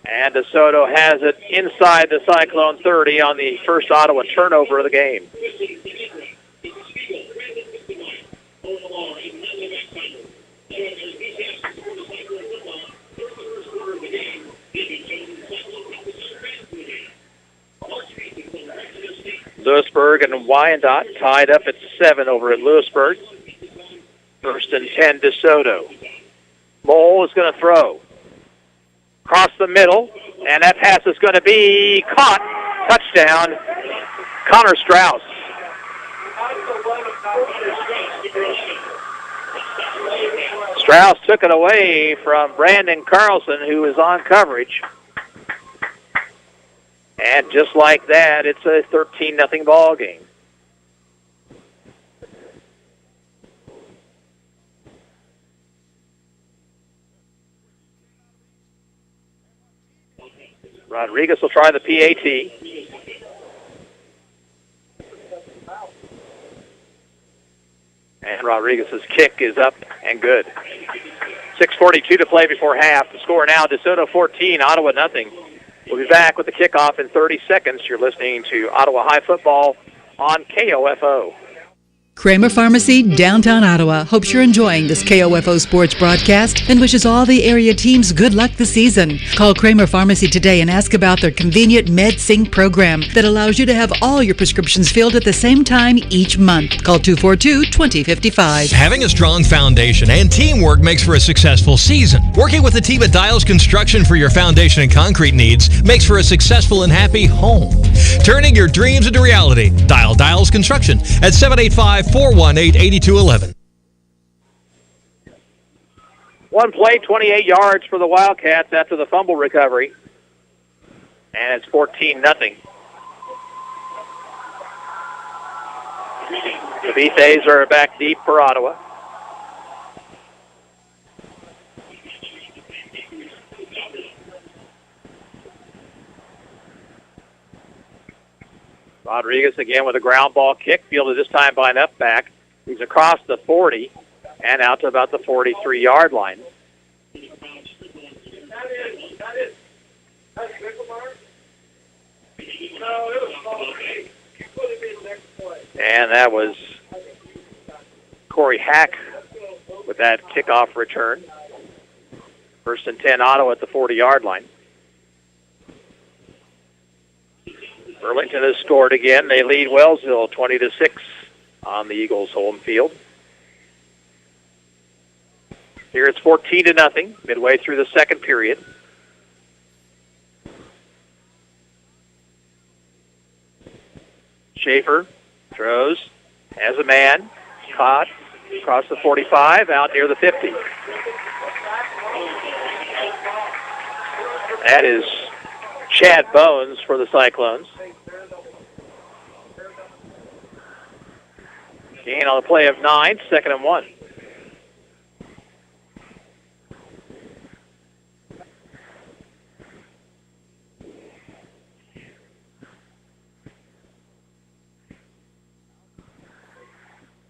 And DeSoto has it inside the Cyclone 30 on the first Ottawa turnover of the game. Lewisburg and Wyandotte tied up at 7 over at Lewisburg. First and 10, DeSoto. Mole is going to throw. Across the middle, and that pass is going to be caught. Touchdown, Connor Strauss. Strauss took it away from Brandon Carlson, who was on coverage. And just like that, it's a 13-0 ball game. Rodriguez will try the PAT. And Rodriguez's kick is up and good. 6:42 to play before half. The score now, DeSoto 14, Ottawa nothing. We'll be back with the kickoff in 30 seconds. You're listening to Ottawa High Football on KOFO. Kramer Pharmacy, downtown Ottawa, hopes you're enjoying this KOFO sports broadcast and wishes all the area teams good luck this season. Call Kramer Pharmacy today and ask about their convenient MedSync program that allows you to have all your prescriptions filled at the same time each month. Call 242-2055. Having a strong foundation and teamwork makes for a successful season. Working with a team at Dials Construction for your foundation and concrete needs makes for a successful and happy home. Turning your dreams into reality. Dial Dials Construction at 785-418-8211. One play, 28 yards for the Wildcats after the fumble recovery. And it's 14-0. The Vithes are back deep for Ottawa. Rodriguez again with a ground ball kick, fielded this time by an up back. He's across the 40 and out to about the 43-yard line. And that was Corey Hack with that kickoff return. First and 10, Ottawa at the 40-yard line. Burlington has scored again. They lead Wellsville 20-6 on the Eagles' home field. Here it's 14-0, midway through the second period. Schaefer throws, has a man, caught, across the 45, out near the 50. That is Chad Bones for the Cyclones. Gain on the play of 9, 2nd and 1.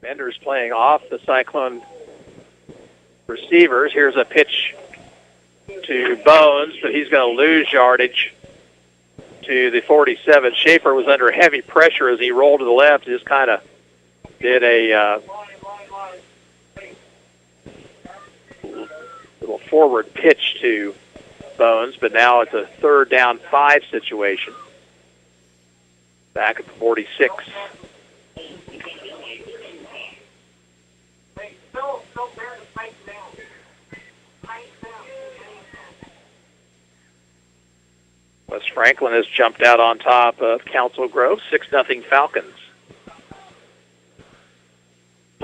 Bender's playing off the Cyclone receivers. Here's a pitch to Bones, but he's going to lose yardage to the 47. Schaefer was under heavy pressure as he rolled to the left. Just kind of did a little forward pitch to Bones, but now it's a 3rd down 5 situation. Back at the 46. West Franklin has jumped out on top of Council Grove, 6-0 Falcons.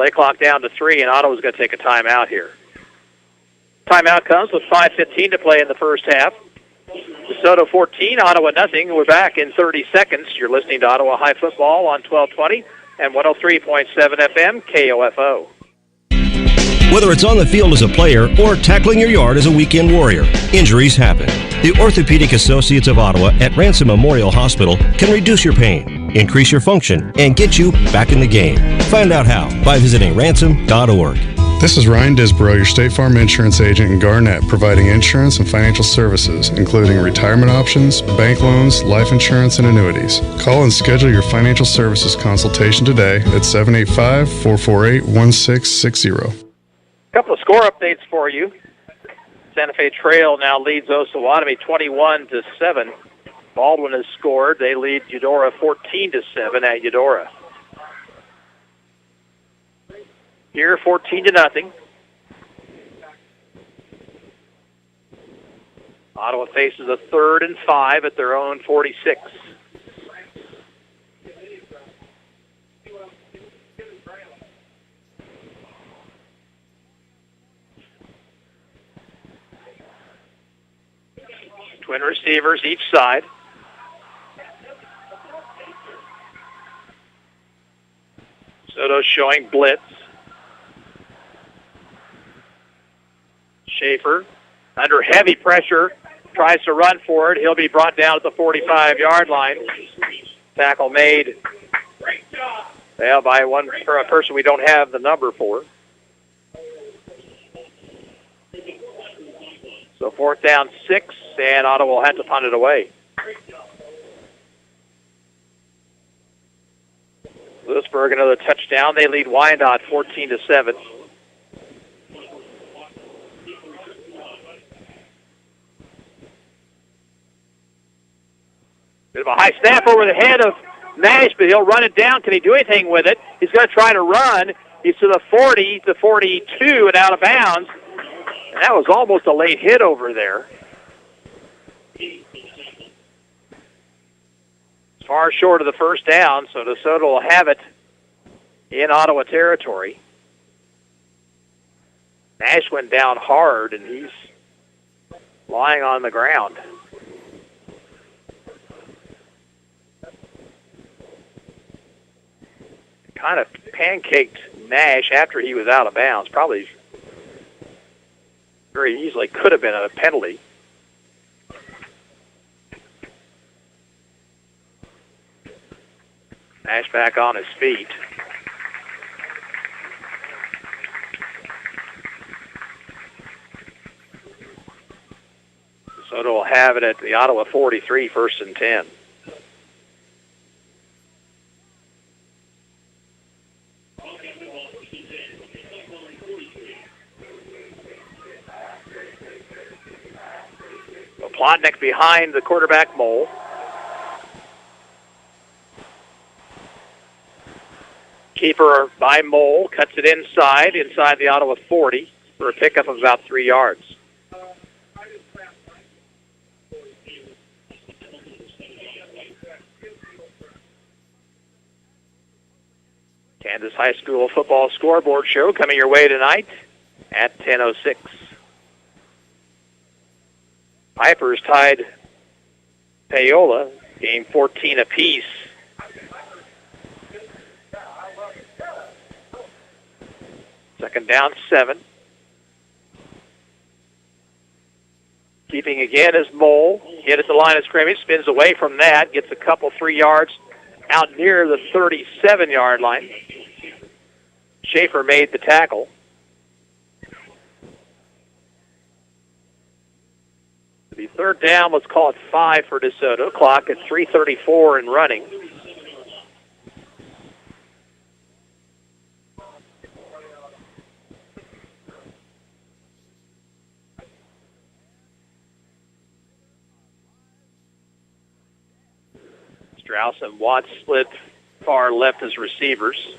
Play clock down to 3, and Ottawa's going to take a timeout here. Timeout comes with 5:15 to play in the first half. DeSoto 14, Ottawa nothing. We're back in 30 seconds. You're listening to Ottawa High Football on 1220 and 103.7 FM KOFO. Whether it's on the field as a player or tackling your yard as a weekend warrior, injuries happen. The Orthopedic Associates of Ottawa at Ransom Memorial Hospital can reduce your pain, increase your function, and get you back in the game. Find out how by visiting ransom.org. This is Ryan Disborough, your State Farm insurance agent in Garnett, providing insurance and financial services, including retirement options, bank loans, life insurance, and annuities. Call and schedule your financial services consultation today at 785-448-1660. A couple of score updates for you. Santa Fe Trail now leads Osawatomie 21-7. Baldwin has scored. They lead Eudora 14-7 at Eudora. Here, 14-0. Ottawa faces a 3rd and 5 at their own 46. Twin receivers each side. Soto showing blitz. Schaefer, under heavy pressure, tries to run for it. He'll be brought down at the 45-yard line. Tackle made by a person we don't have the number for. So 4th down 6, and Ottawa will have to punt it away. Lewisburg another touchdown. They lead Wyandotte 14-7. Bit of a high snap over the head of Nash, but he'll run it down. Can he do anything with it? He's going to try to run. He's to the 40, the 42, and out of bounds. And that was almost a late hit over there. Far short of the first down, so DeSoto will have it in Ottawa territory. Nash went down hard, and he's lying on the ground. Kind of pancaked Nash after he was out of bounds. Probably very easily could have been a penalty. Nash back on his feet. DeSoto will have it at the Ottawa 43, 1st and 10. Plotnick behind the quarterback Mole. Keeper by Mole, cuts it inside the Ottawa 40 for a pickup of about 3 yards. Kansas High School football scoreboard show coming your way tonight at 10:06. Pipers tied Paola, game 14 apiece. Second down 7. Keeping again is Mole. Hit at the line of scrimmage, spins away from that, gets a couple 3 yards out near the 37-yard line. Schaefer made the tackle. The third down, let's call it 5 for DeSoto. Clock at 3:34 and running. Strauss and Watts split far left as receivers.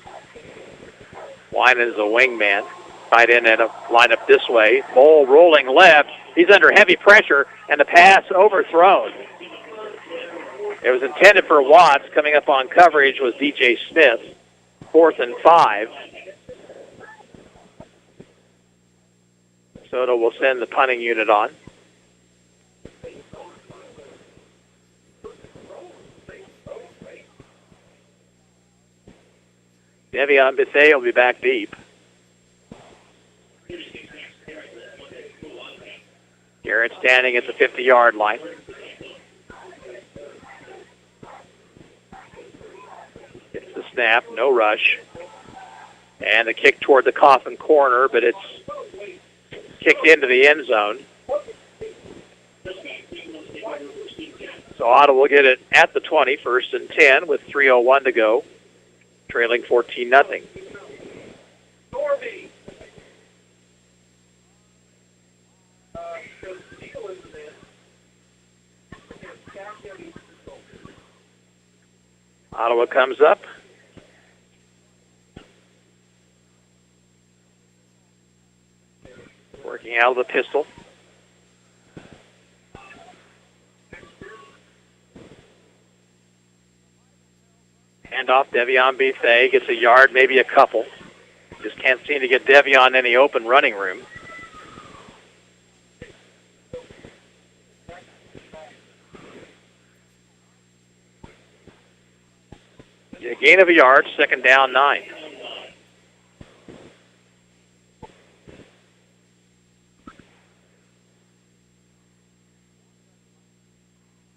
Wine is a wingman. Tight end and a lineup this way. Mole rolling left. He's under heavy pressure, and the pass overthrown. It was intended for Watts. Coming up on coverage was DJ Smith. 4th and 5. DeSoto will send the punting unit on. Devion Bethea will be back deep. Garrett standing at the 50-yard line. Gets the snap, no rush. And a kick toward the Coffin corner, but it's kicked into the end zone. So Ottawa will get it at the 20, 1st and 10 with 3:01 to go, trailing 14-0. Ottawa comes up. Working out of the pistol. Handoff, Devion Bethea gets a yard, maybe a couple. Just can't seem to get Devion any open running room. A gain of a yard, 2nd down, 9.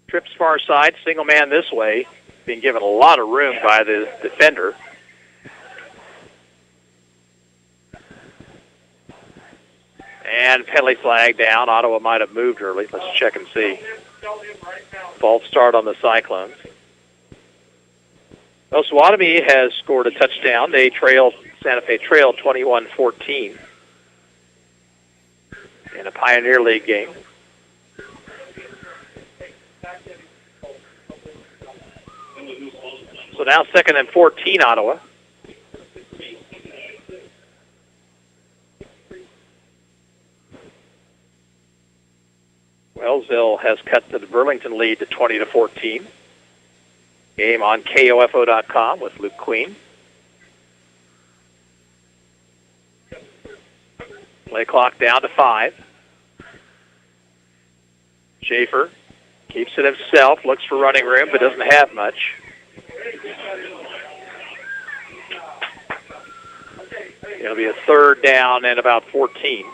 Trips far side, single man this way, being given a lot of room by the defender. And penalty flag down. Ottawa might have moved early. Let's check and see. False start on the Cyclones. Well, Swanamy has scored a touchdown. Santa Fe trailed 21-14 in a Pioneer League game. So now 2nd and 14, Ottawa. Wellsville has cut the Burlington lead to 20-14. Game on KOFO.com with Luke Queen. Play clock down to 5. Schaefer keeps it himself, looks for running room, but doesn't have much. It'll be a 3rd down and about 14.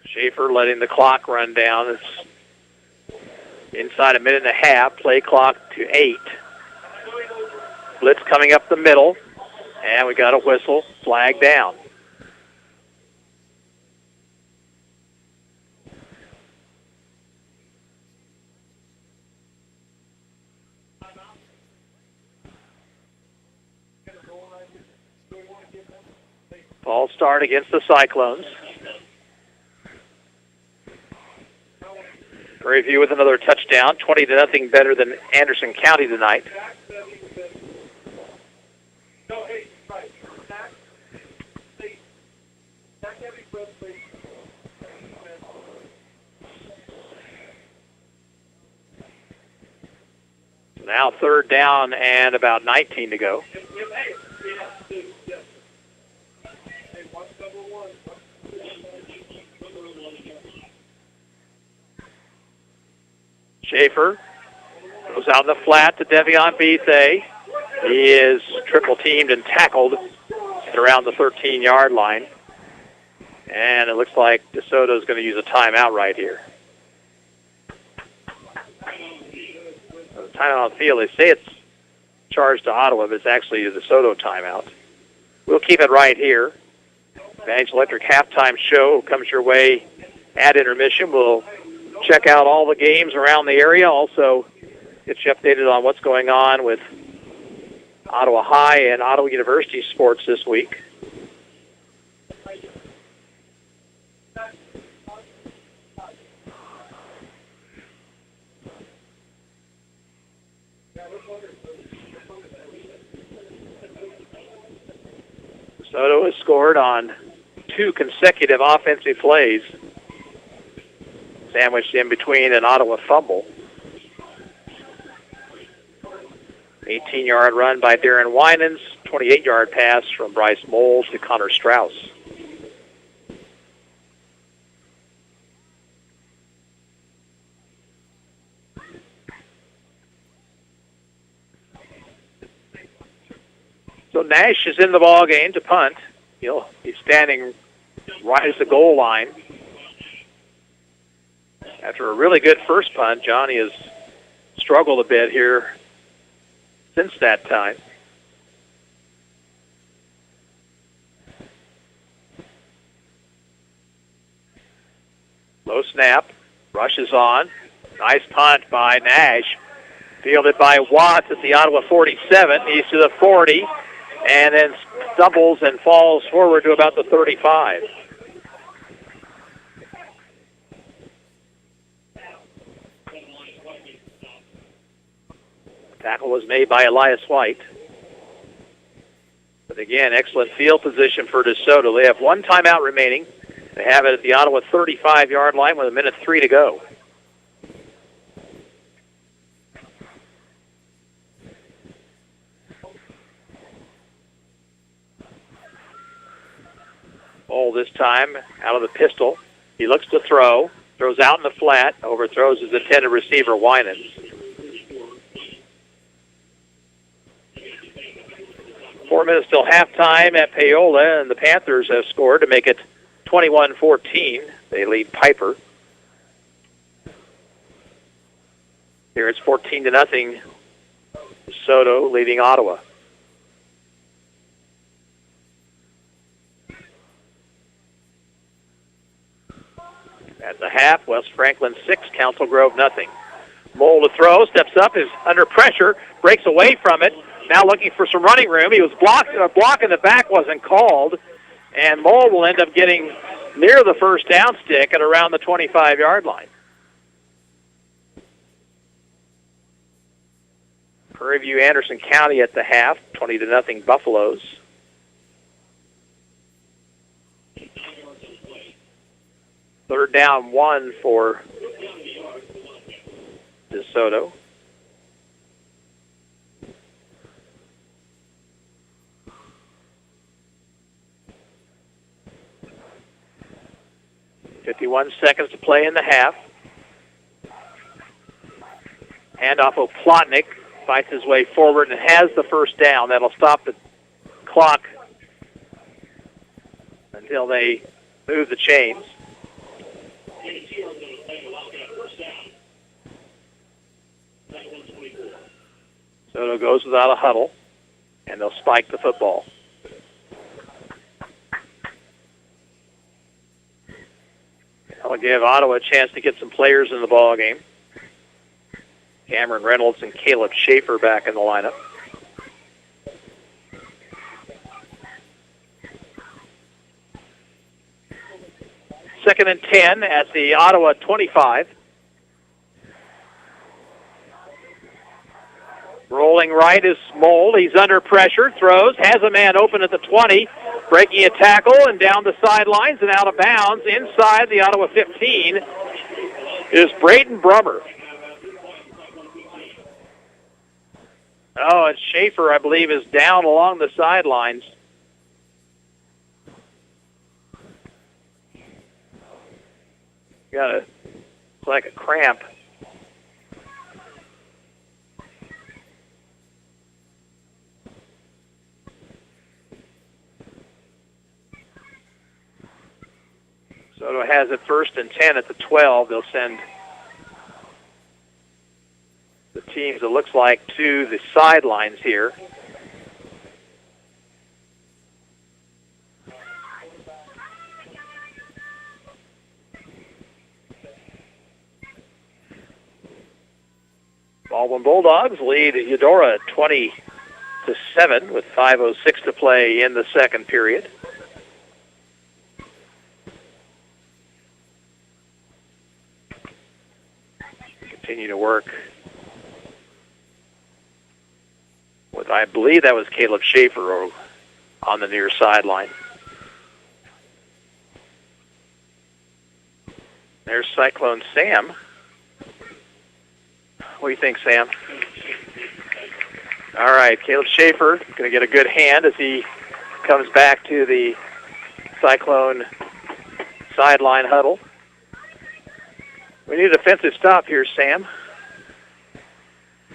Schaefer letting the clock run down. It's inside a minute and a half. Play clock to 8. Blitz coming up the middle. And we got a whistle. Flag down. Ball start against the Cyclones. Prairie View with another touchdown, 20-0 better than Anderson County tonight. Now 3rd down and about 19 to go. Schaefer goes out in the flat to Devion Bethea. He is triple teamed and tackled at around the 13-yard line. And it looks like DeSoto is going to use a timeout right here. The timeout on the field, they say it's charged to Ottawa, but it's actually a DeSoto timeout. We'll keep it right here. Vantage Electric halftime show comes your way at intermission. We'll check out all the games around the area. Also, get you updated on what's going on with Ottawa High and Ottawa University sports this week. DeSoto has scored on 2 consecutive offensive plays sandwiched in between an Ottawa fumble. 18-yard run by Darren Winans, 28-yard pass from Bryce Moles to Connor Strauss. So Nash is in the ball game to punt. He's standing right at the goal line. After a really good first punt, Johnny has struggled a bit here since that time. Low snap, rushes on. Nice punt by Nash. Fielded by Watts at the Ottawa 47. He's to the 40. And then stumbles and falls forward to about the 35. Tackle was made by Elias White. But again, excellent field position for DeSoto. They have one timeout remaining. They have it at the Ottawa 35-yard line with 1:03 to go. Ball this time out of the pistol. He looks to throw. Throws out in the flat. Overthrows his intended receiver, Winans. Four minutes till halftime at Paola, and the Panthers have scored to make it 21-14. They lead Piper. Here it's 14-0. DeSoto leading Ottawa. At the half, West Franklin 6, Council Grove 0. Mole to throw, steps up, is under pressure, breaks away from it. Now looking for some running room. He was blocked. A block in the back wasn't called, and Mole will end up getting near the first down stick at around the 25-yard line. Prairie View Anderson County at the half, 20-0 Buffaloes. Third down 1 for DeSoto. .51 seconds to play in the half. Handoff of Plotnick, fights his way forward and has the first down. That'll stop the clock until they move the chains. DeSoto goes without a huddle, and they'll spike the football. That'll give Ottawa a chance to get some players in the ball game. Cameron Reynolds and Caleb Schaefer back in the lineup. Second and 10 at the Ottawa 25. Rolling right is Mold. He's under pressure, throws, has a man open at the 20, breaking a tackle and down the sidelines and out of bounds. Inside the Ottawa 15 is Braden Brummer. Oh, and Schaefer, I believe, is down along the sidelines. It's like a cramp. Soto has it first and 10 at the 12. They'll send the teams, it looks like, to the sidelines here. Baldwin Bulldogs lead Eudora 20-7 with 5:06 to play in the second period. Continue to work with, I believe that was Caleb Schaefer on the near sideline. There's Cyclone Sam. What do you think, Sam? All right, Caleb Schaefer going to get a good hand as he comes back to the Cyclone sideline huddle. We need a defensive stop here, Sam.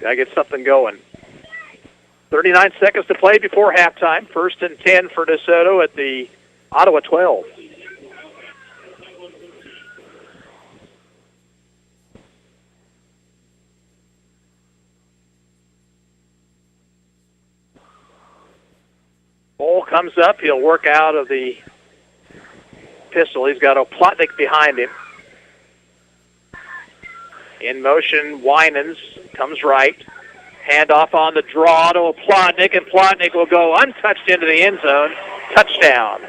Got to get something going. 39 seconds to play before halftime. 1st and 10 for DeSoto at the Ottawa 12. Ball comes up. He'll work out of the pistol. He's got Oplotnik behind him. In motion, Winans comes right. Handoff on the draw to Oplotnik, and Oplotnik will go untouched into the end zone. Touchdown.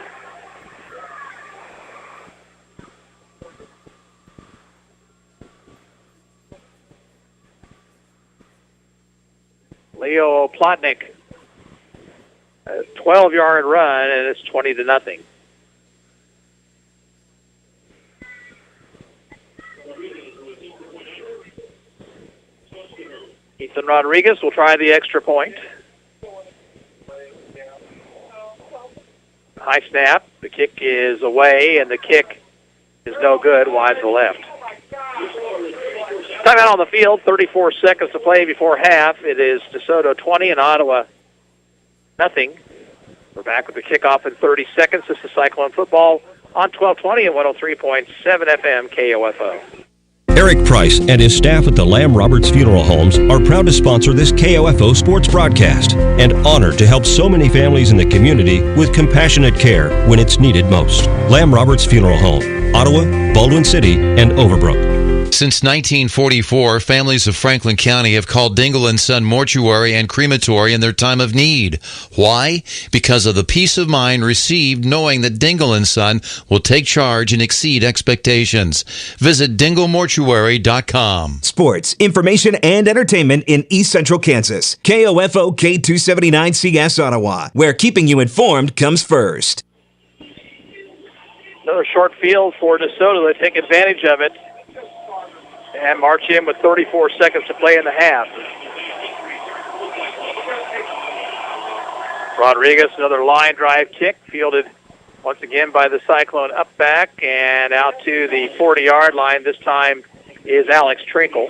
Leo Oplotnik. A 12-yard run, and it's 20-0. Ethan Rodriguez will try the extra point. High snap. The kick is away, and the kick is no good, wide to the left. Timeout on the field, 34 seconds to play before half. It is DeSoto 20 and Ottawa nothing. We're back with the kickoff in 30 seconds. This is Cyclone Football on 1220 and 103.7 FM KOFO. Eric Price and his staff at the Lamb Roberts Funeral Homes are proud to sponsor this KOFO sports broadcast and honored to help so many families in the community with compassionate care when it's needed most. Lamb Roberts Funeral Home, Ottawa, Baldwin City, and Overbrook. Since 1944, families of Franklin County have called Dingle & Son Mortuary and Crematory in their time of need. Why? Because of the peace of mind received knowing that Dingle & Son will take charge and exceed expectations. Visit dinglemortuary.com. Sports, information, and entertainment in East Central Kansas. KOFO K279CS Ottawa, where keeping you informed comes first. Another short field for DeSoto. They take advantage of it and march in with 34 seconds to play in the half. Rodriguez, another line drive kick, fielded once again by the Cyclone up back and out to the 40-yard line. This time is Alex Trinkle.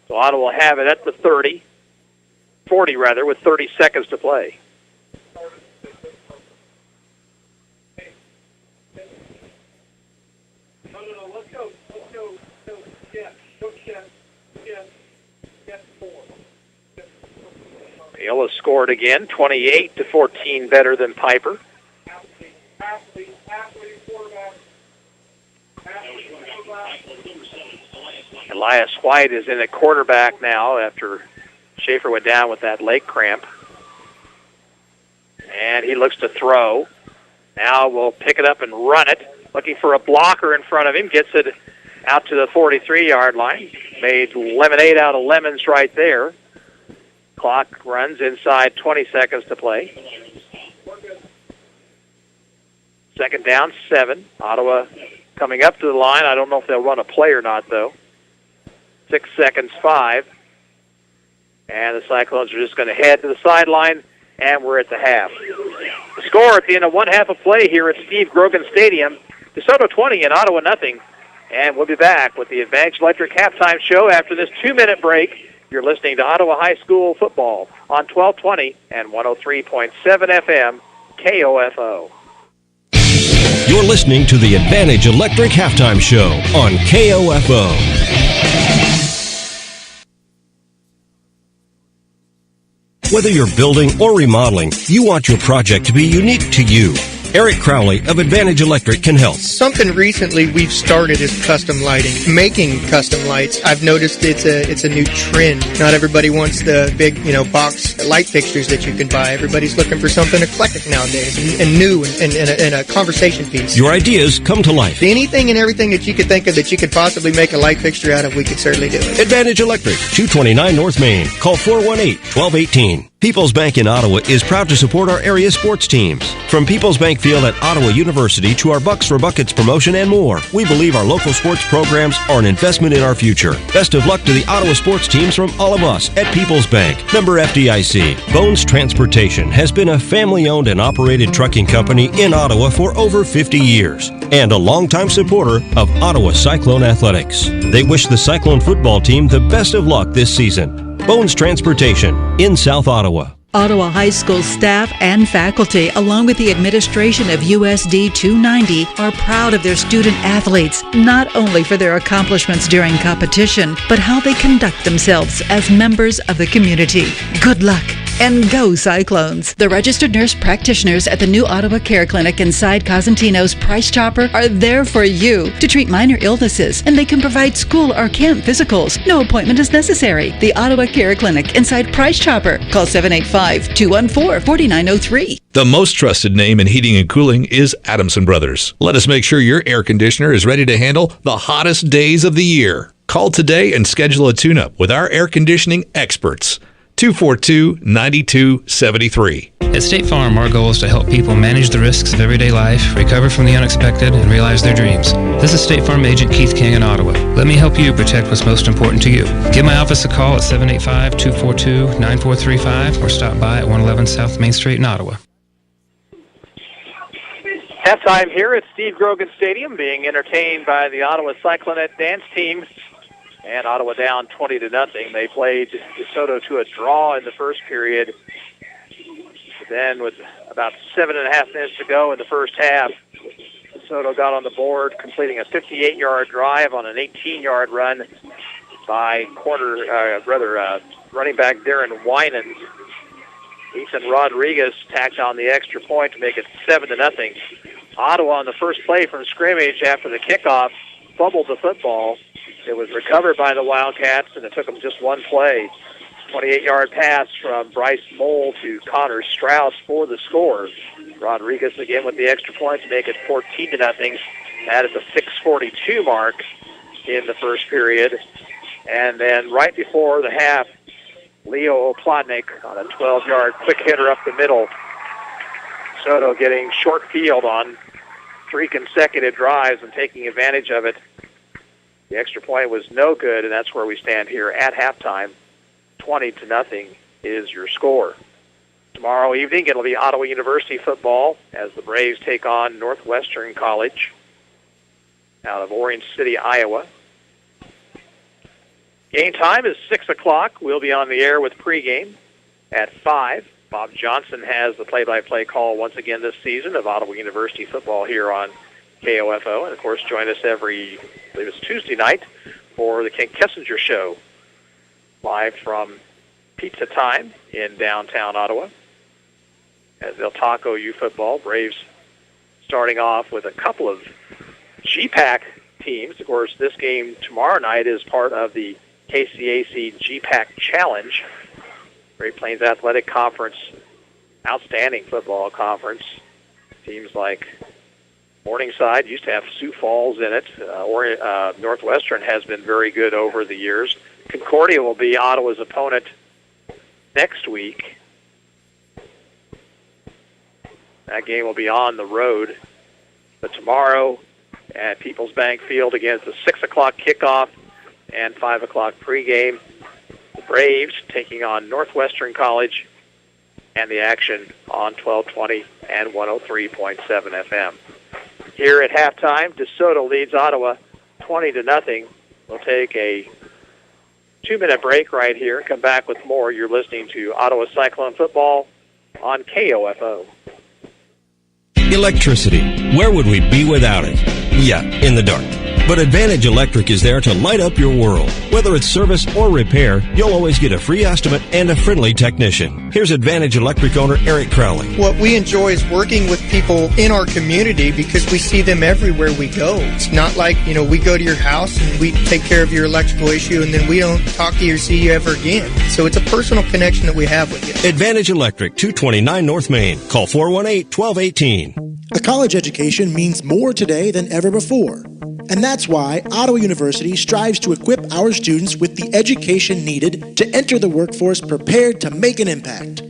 So Ottawa will have it at the 40 with 30 seconds to play. Viola scored again, 28-14, better than Piper. Elias White is in at quarterback now after Schaefer went down with that leg cramp. And he looks to throw. Now we'll pick it up and run it. Looking for a blocker in front of him. Gets it out to the 43-yard line. Made lemonade out of lemons right there. Clock runs inside 20 seconds to play. 2nd down, 7. Ottawa coming up to the line. I don't know if they'll run a play or not, though. 6 seconds, 5. And the Cyclones are just going to head to the sideline, and we're at the half. The score at the end of one half of play here at Steve Grogan Stadium, DeSoto 20 and Ottawa nothing. And we'll be back with the Advantage Electric halftime show after this 2-minute break. You're listening to Ottawa High School football on 1220 and 103.7 FM KOFO. You're listening to the Advantage Electric Halftime Show on KOFO. Whether you're building or remodeling, you want your project to be unique to you. Eric Crowley of Advantage Electric can help. Something recently we've started is custom lighting. Making custom lights, I've noticed it's a new trend. Not everybody wants the big, box light fixtures that you can buy. Everybody's looking for something eclectic nowadays and new and a conversation piece. Your ideas come to life. Anything and everything that you could think of that you could possibly make a light fixture out of, we could certainly do it. Advantage Electric, 229 North Main. Call 418-1218. People's Bank in Ottawa is proud to support our area sports teams. From People's Bank Field at Ottawa University to our Bucks for Buckets promotion and more, we believe our local sports programs are an investment in our future. Best of luck to the Ottawa sports teams from all of us at People's Bank. Member FDIC. Bones Transportation has been a family-owned and operated trucking company in Ottawa for over 50 years and a longtime supporter of Ottawa Cyclone athletics. They wish the Cyclone football team the best of luck this season. Bones Transportation in South Ottawa. Ottawa High School staff and faculty, along with the administration of USD 290, are proud of their student athletes, not only for their accomplishments during competition, but how they conduct themselves as members of the community. Good luck and go Cyclones. The registered nurse practitioners at the new Ottawa Care Clinic inside Cosentino's Price Chopper are there for you to treat minor illnesses, and they can provide school or camp physicals. No appointment is necessary. The Ottawa Care Clinic inside Price Chopper. Call 785-214-4903. The most trusted name in heating and cooling is Adamson Brothers. Let us make sure your air conditioner is ready to handle the hottest days of the year. Call today and schedule a tune-up with our air conditioning experts. 242-9273. At State Farm, our goal is to help people manage the risks of everyday life, recover from the unexpected, and realize their dreams. This is State Farm Agent Keith King in Ottawa. Let me help you protect what's most important to you. Give my office a call at 785-242-9435 or stop by at 111 South Main Street in Ottawa. Halftime here at Steve Grogan Stadium, being entertained by the Ottawa Cyclonette dance team. And Ottawa down 20-0. They played DeSoto to a draw in the first period. Then with about 7.5 minutes to go in the first half, DeSoto got on the board, completing a 58-yard drive on an 18-yard run by running back Darren Winans. Ethan Rodriguez tacked on the extra point to make it 7-0. Ottawa on the first play from scrimmage after the kickoff fumbled the football. It was recovered by the Wildcats, and it took them just one play. 28-yard pass from Bryce Mole to Connor Strauss for the score. Rodriguez again with the extra point to make it 14-0. That is the 6:42 mark in the first period. And then right before the half, Leo Oplotnik on a 12-yard quick hitter up the middle. Soto getting short field on 3 consecutive drives and taking advantage of it. The extra point was no good, and that's where we stand here at halftime. 20-0 is your score. Tomorrow evening, it'll be Ottawa University football as the Braves take on Northwestern College out of Orange City, Iowa. Game time is 6 o'clock. We'll be on the air with pregame at 5. Bob Johnson has the play-by-play call once again this season of Ottawa University football here on KOFO. And, of course, join us every, I believe it's Tuesday night, for the Ken Kessinger Show, live from Pizza Time in downtown Ottawa. As they'll talk OU football, Braves starting off with a couple of GPAC teams. Of course, this game tomorrow night is part of the KCAC GPAC Challenge. Great Plains Athletic Conference, outstanding football conference. Teams like Morningside used to have Sioux Falls in it. Northwestern has been very good over the years. Concordia will be Ottawa's opponent next week. That game will be on the road. But tomorrow at People's Bank Field, again, it's a 6 o'clock kickoff and 5 o'clock pregame. The Braves taking on Northwestern College, and the action on 1220 and 103.7 FM. Here at halftime, DeSoto leads Ottawa 20-0. We'll take a 2-minute break right here. Come back with more. You're listening to Ottawa Cyclone football on KOFO. Electricity. Where would we be without it? Yeah, in the dark. But Advantage Electric is there to light up your world. Whether it's service or repair, you'll always get a free estimate and a friendly technician. Here's Advantage Electric owner Eric Crowley. What we enjoy is working with people in our community because we see them everywhere we go. It's not like, we go to your house and we take care of your electrical issue and then we don't talk to you or see you ever again. So it's a personal connection that we have with you. Advantage Electric, 229 North Main. Call 418-1218. A college education means more today than ever before. And that's why Ottawa University strives to equip our students with the education needed to enter the workforce prepared to make an impact.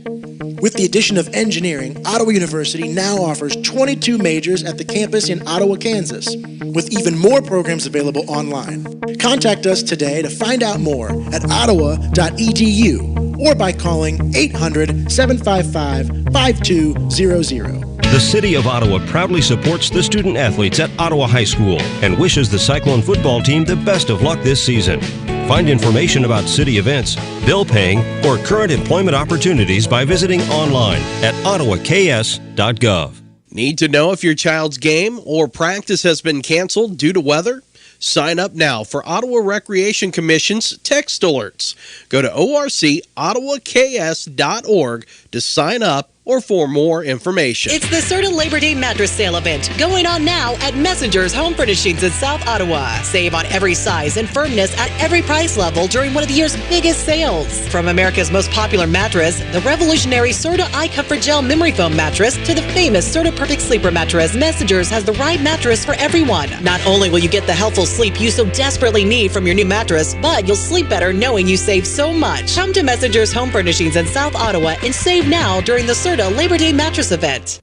With the addition of engineering, Ottawa University now offers 22 majors at the campus in Ottawa, Kansas, with even more programs available online. Contact us today to find out more at ottawa.edu or by calling 800-755-5200. The City of Ottawa proudly supports the student athletes at Ottawa High School and wishes the Cyclone football team the best of luck this season. Find information about city events, bill paying, or current employment opportunities by visiting online at ottawaks.gov. Need to know if your child's game or practice has been canceled due to weather? Sign up now for Ottawa Recreation Commission's text alerts. Go to orcottawaks.org to sign up or for more information. It's the DeSoto Labor Day mattress sale event going on now at Messenger's Home Furnishings in South Ottawa. Save on every size and firmness at every price level during one of the year's biggest sales. From America's most popular mattress, the revolutionary Serta iComfort Gel Memory Foam mattress, to the famous Serta Perfect Sleeper mattress, Messenger's has the right mattress for everyone. Not only will you get the helpful sleep you so desperately need from your new mattress, but you'll sleep better knowing you saved so much. Come to Messenger's Home Furnishings in South Ottawa and save now during the Serta Labor Day mattress event.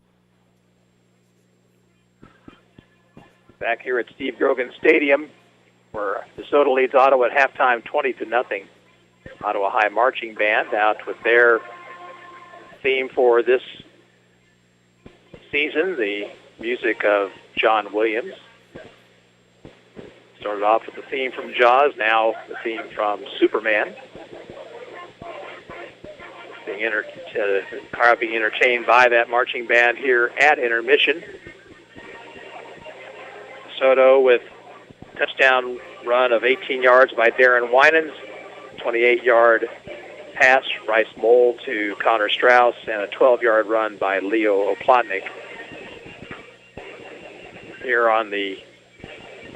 Back here at Steve Grogan Stadium, where DeSoto leads Ottawa at halftime 20-0. Ottawa High Marching Band out with their theme for this season, the music of John Williams. Started off with the theme from Jaws, now the theme from Superman. Being entertained by that marching band here at intermission. DeSoto with a touchdown run of 18 yards by Darren Winans, 28-yard pass, Bryce Moll to Connor Strauss, and a 12-yard run by Leo Oplotnik. Here on the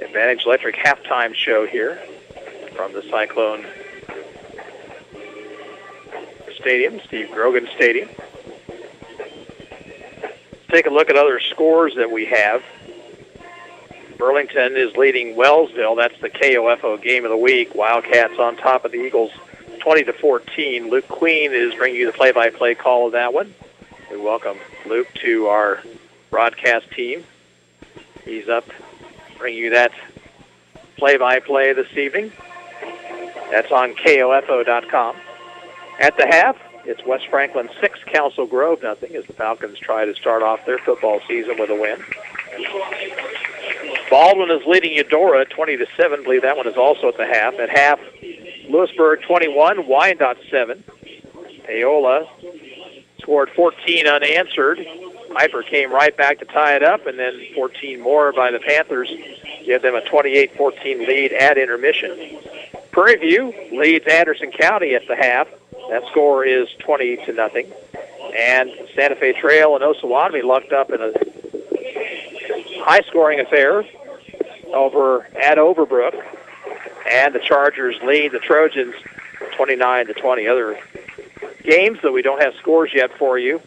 Advantage Electric halftime show here from the Cyclone Stadium, Steve Grogan Stadium. Take a look at other scores that we have. Burlington is leading Wellsville. That's the KOFO game of the week. Wildcats on top of the Eagles, 20-14. Luke Queen is bringing you the play-by-play call of that one. We welcome Luke to our broadcast team. He's up bringing you that play-by-play this evening. That's on KOFO.com. At the half, it's West Franklin 6, Council Grove 0, as the Falcons try to start off their football season with a win. Baldwin is leading Eudora 20-7. I believe that one is also at the half. At half, Lewisburg 21, Wyandotte 7. Paola scored 14 unanswered. Piper came right back to tie it up, and then 14 more by the Panthers give them a 28-14 lead at intermission. Prairie View leads Anderson County at the half. That score is 20-0. And Santa Fe Trail and Osawatomie lucked up in a high-scoring affair over at Overbrook. And the Chargers lead the Trojans 29-20. Other games that we don't have scores yet for you.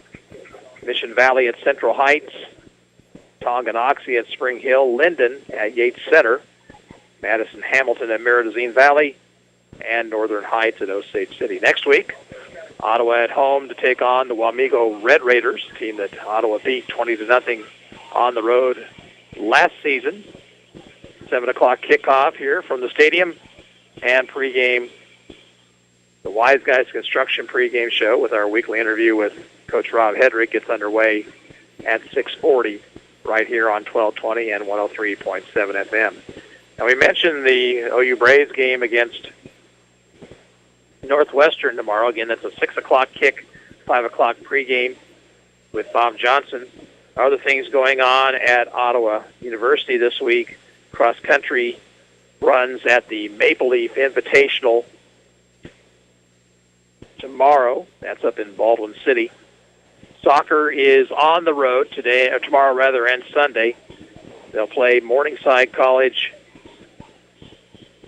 Mission Valley at Central Heights. Tonganoxie at Spring Hill. Linden at Yates Center. Madison Hamilton at Meridazine Valley. And Northern Heights at Osage City. Next week, Ottawa at home to take on the Wamego Red Raiders, a team that Ottawa beat 20-0 on the road last season. 7 o'clock kickoff here from the stadium, and pregame, the Wise Guys Construction pregame show with our weekly interview with Coach Rob Hedrick gets underway at 6:40 right here on 1220 and 103.7 FM. Now, we mentioned the OU Braves game against Northwestern tomorrow. Again, that's a 6 o'clock kick, 5 o'clock pregame with Bob Johnson. Other things going on at Ottawa University this week. Cross-country runs at the Maple Leaf Invitational tomorrow. That's up in Baldwin City. Soccer is on the road today, or tomorrow rather, and Sunday. They'll play Morningside College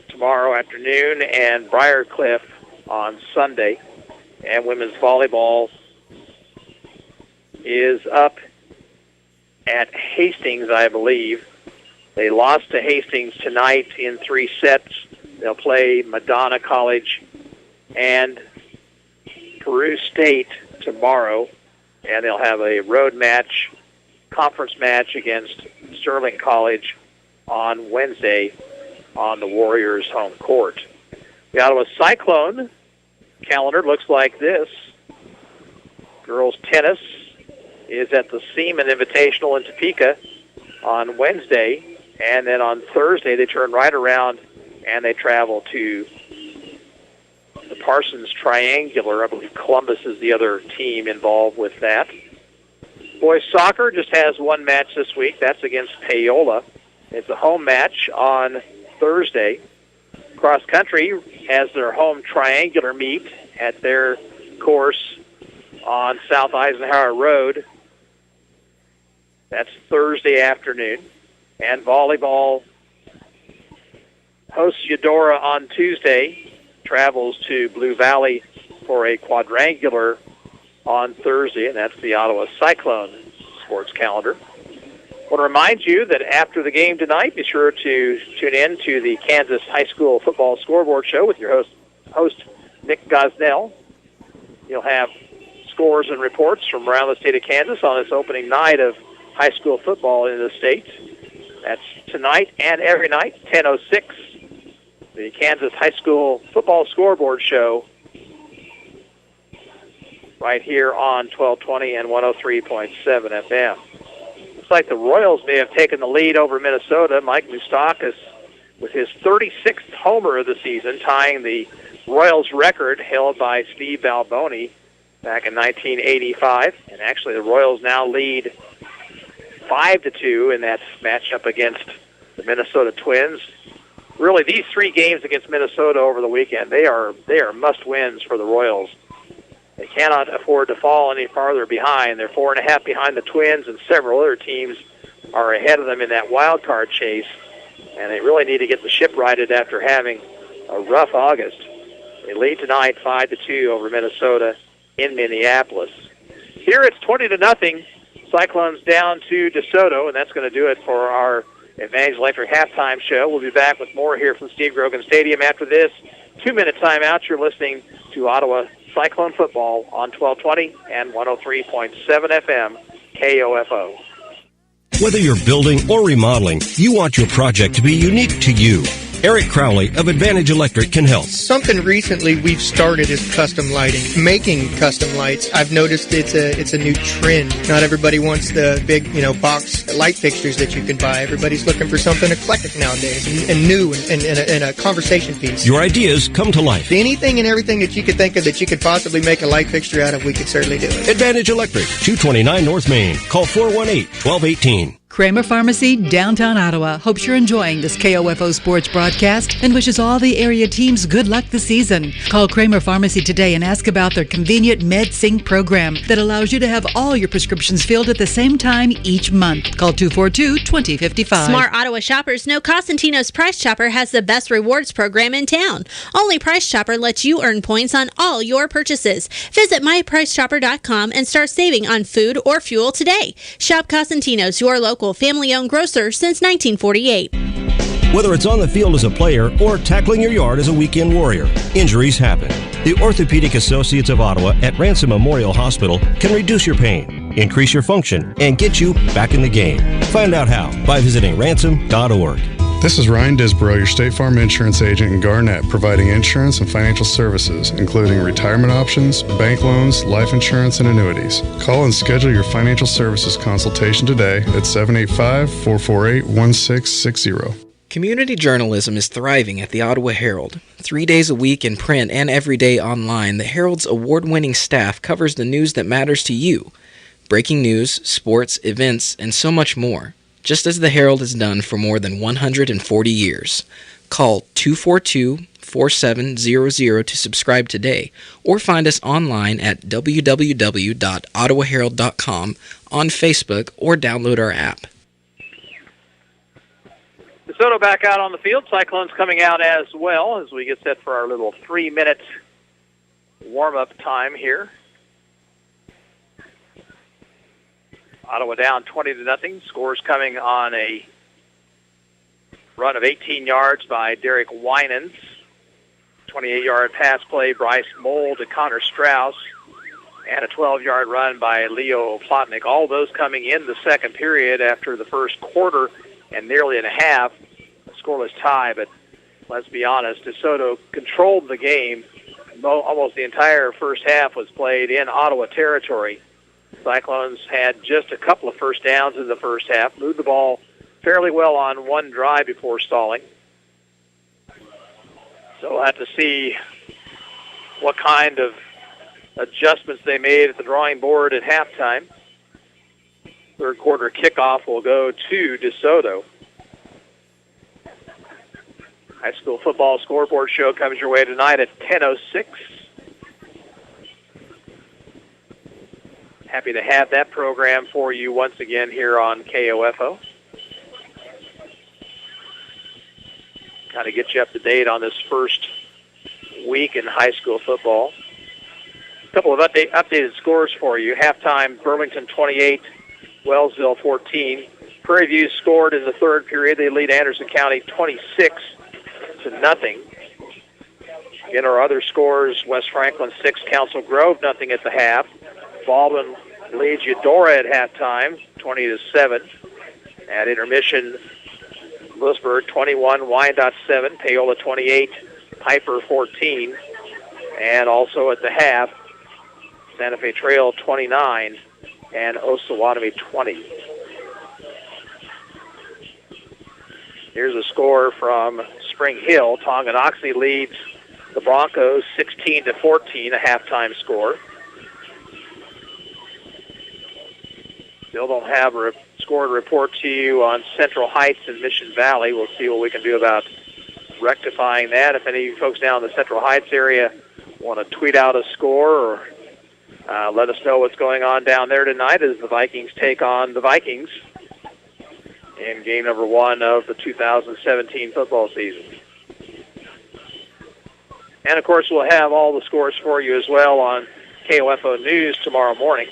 tomorrow afternoon and Briarcliff on Sunday. And women's volleyball is up at Hastings, I believe. They lost to Hastings tonight in 3 sets. They'll play Madonna College and Peru State tomorrow and they'll have a road match, conference match against Sterling College on Wednesday on the Warriors' home court. The Ottawa Cyclone calendar looks like this. Girls tennis is at the Seaman Invitational in Topeka on Wednesday, and then on Thursday they turn right around and they travel to the Parsons Triangular. I believe Columbus is the other team involved with that. Boys soccer just has one match this week. That's against Paola. It's a home match on Thursday. Cross country has their home triangular meet at their course on South Eisenhower Road. That's Thursday afternoon. And volleyball hosts Eudora on Tuesday, travels to Blue Valley for a quadrangular on Thursday, and that's the Ottawa Cyclone sports calendar. I want to remind you that after the game tonight, be sure to tune in to the Kansas High School Football Scoreboard Show with your host Nick Gosnell. You'll have scores and reports from around the state of Kansas on this opening night of high school football in the state. That's tonight and every night, 10:06. The Kansas High School Football Scoreboard Show right here on 1220 and 103.7 FM. Looks like the Royals may have taken the lead over Minnesota. Mike Moustakis with his 36th homer of the season, tying the Royals record held by Steve Balboni back in 1985. And actually the Royals now lead 5-2 in that matchup against the Minnesota Twins. Really, these three games against Minnesota over the weekend, they are must-wins for the Royals. They cannot afford to fall any farther behind. They're 4.5 behind the Twins, and several other teams are ahead of them in that wild card chase. And they really need to get the ship righted after having a rough August. They lead tonight 5-2 over Minnesota in Minneapolis. Here it's 20-0. Cyclones down to DeSoto, and that's going to do it for our Evangel Electric halftime show. We'll be back with more here from Steve Grogan Stadium after this 2-minute timeout. You're listening to Ottawa Cyclone football on 1220 and 103.7 FM KOFO. Whether you're building or remodeling, you want your project to be unique to you. Eric Crowley of Advantage Electric can help. Something recently we've started is custom lighting. Making custom lights, I've noticed it's a new trend. Not everybody wants the big, box light fixtures that you can buy. Everybody's looking for something eclectic nowadays and new and a conversation piece. Your ideas come to life. Anything and everything that you could think of that you could possibly make a light fixture out of, we could certainly do it. Advantage Electric, 229 North Main. Call 418-1218. Kramer Pharmacy, downtown Ottawa, hopes you're enjoying this KOFO sports broadcast and wishes all the area teams good luck this season. Call Kramer Pharmacy today and ask about their convenient MedSync program that allows you to have all your prescriptions filled at the same time each month. Call 242-2055. Smart Ottawa shoppers know Costantino's Price Chopper has the best rewards program in town. Only Price Chopper lets you earn points on all your purchases. Visit mypricechopper.com and start saving on food or fuel today. Shop Costantino's, your local family-owned grocer since 1948. Whether it's on the field as a player or tackling your yard as a weekend warrior, injuries happen. The Orthopedic Associates of Ottawa at Ransom Memorial Hospital can reduce your pain, increase your function, and get you back in the game. Find out how by visiting ransom.org. This is Ryan Disborough, your State Farm insurance agent in Garnett, providing insurance and financial services, including retirement options, bank loans, life insurance, and annuities. Call and schedule your financial services consultation today at 785-448-1660. Community journalism is thriving at the Ottawa Herald. 3 days a week in print and every day online, the Herald's award-winning staff covers the news that matters to you. Breaking news, sports, events, and so much more. Just as the Herald has done for more than 140 years. Call 242-4700 to subscribe today, or find us online at www.ottawaherald.com, on Facebook, or download our app. DeSoto back out on the field. Cyclones coming out as well as we get set for our little 3-minute warm-up time here. Ottawa down 20-0. Scores coming on a run of 18 yards by Derek Winans. 28-yard pass play, Bryce Moll to Connor Strauss. and a 12-yard run by Leo Plotnick. All those coming in the second period after the first quarter and nearly and a half. A scoreless tie, but let's be honest, DeSoto controlled the game. Almost the entire first half was played in Ottawa territory. Cyclones had just a couple of first downs in the first half, moved the ball fairly well on one drive before stalling. So we'll have to see what kind of adjustments they made at the drawing board at halftime. Third quarter kickoff will go to DeSoto. High school football scoreboard show comes your way tonight at 10:06. Happy to have that program for you once again here on KOFO. Kind of get you up to date on this first week in high school football. A couple of updated scores for you. Halftime, Burlington 28, Wellsville 14. Prairie View scored in the third period. They lead Anderson County 26-0. In our other scores, West Franklin 6, Council Grove nothing at the half. Baldwin leads Eudora at halftime, 20-7. At intermission, Lewisburg 21, Wyandotte 7, Paola 28, Piper 14. And also at the half, Santa Fe Trail 29 and Osawatomie 20. Here's a score from Spring Hill. Tonganoxie leads the Broncos 16-14, a halftime score. Still don't have a score to report to you on Central Heights and Mission Valley. We'll see what we can do about rectifying that. If any of you folks down in the Central Heights area want to tweet out a score or let us know what's going on down there tonight as the Vikings take on the Vikings in game number 1 of the 2017 football season. And, of course, we'll have all the scores for you as well on KOFO News tomorrow morning.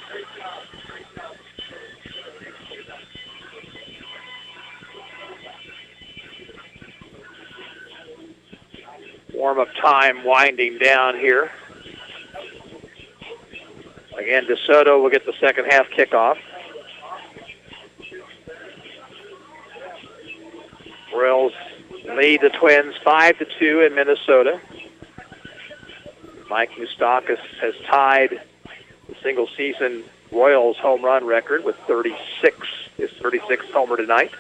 Warm-up time winding down here. Again, DeSoto will get the second half kickoff. Royals lead the Twins 5-2 in Minnesota. Mike Moustakis has tied the single-season Royals home run record with 36. His 36th homer tonight.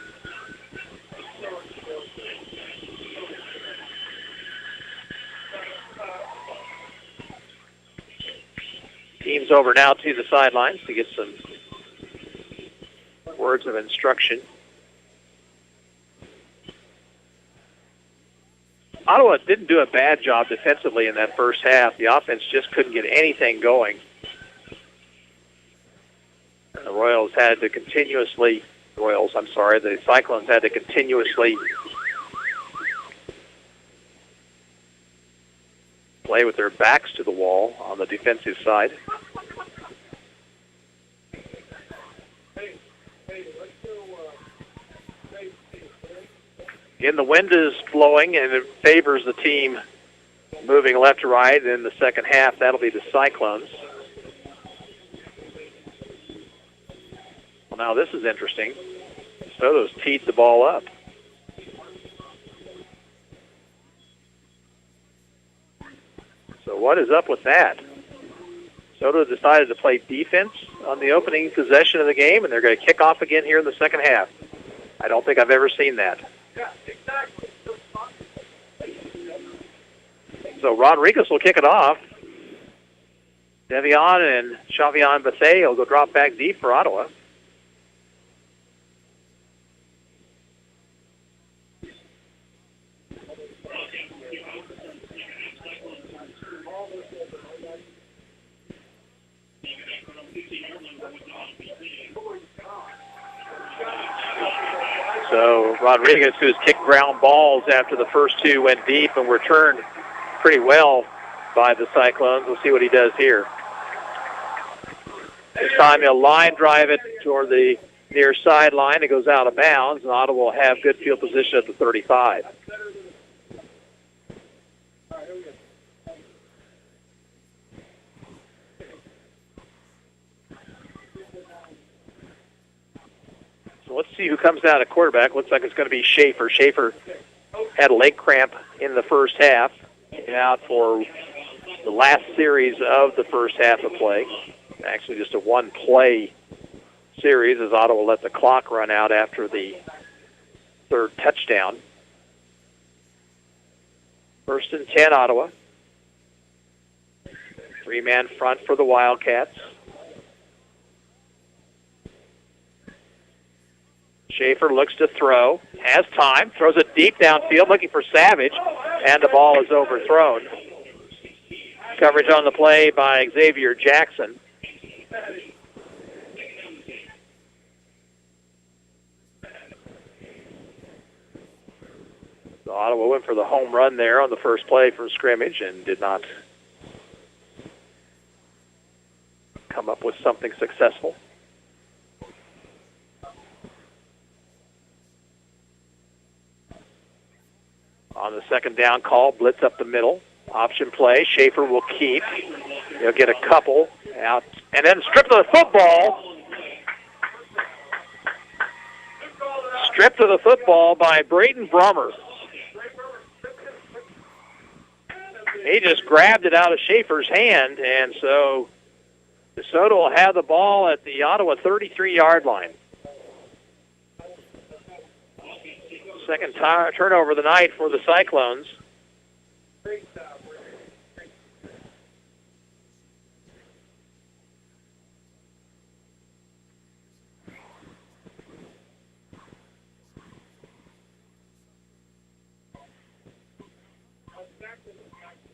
Team's over now to the sidelines to get some words of instruction. Ottawa didn't do a bad job defensively in that first half. The offense just couldn't get anything going. And the Cyclones had to continuously play with their backs to the wall on the defensive side. Again, the wind is blowing, and it favors the team moving left to right. In the second half, that'll be the Cyclones. Well, now this is interesting. Soto's teed the ball up. So what is up with that? Soto decided to play defense on the opening possession of the game, and they're going to kick off again here in the second half. I don't think I've ever seen that. So Rodriguez will kick it off. Devion and Chavion Bethea will go drop back deep for Ottawa. So Rodriguez, who's kicked ground balls after the first two went deep and were turned pretty well by the Cyclones. We'll see what he does here. This time he'll line drive it toward the near sideline. It goes out of bounds, and Ottawa will have good field position at the 35. So let's see who comes out at quarterback. Looks like it's going to be Schaefer. Schaefer had a leg cramp in the first half. Out for the last series of the first half of play. Actually, just a one-play series as Ottawa let the clock run out after the third touchdown. 1st and 10, Ottawa. 3-man front for the Wildcats. Schaefer looks to throw, has time, throws it deep downfield, looking for Savage, and the ball is overthrown. Coverage on the play by Xavier Jackson. So Ottawa went for the home run there on the first play from scrimmage and did not come up with something successful. On the second down call, blitz up the middle. Option play. Schaefer will keep. He'll get a couple out. And then stripped of the football. Stripped of the football by Braden Brummer. He just grabbed it out of Schaefer's hand, and so DeSoto will have the ball at the Ottawa 33-yard line. Second turnover of the night for the Cyclones.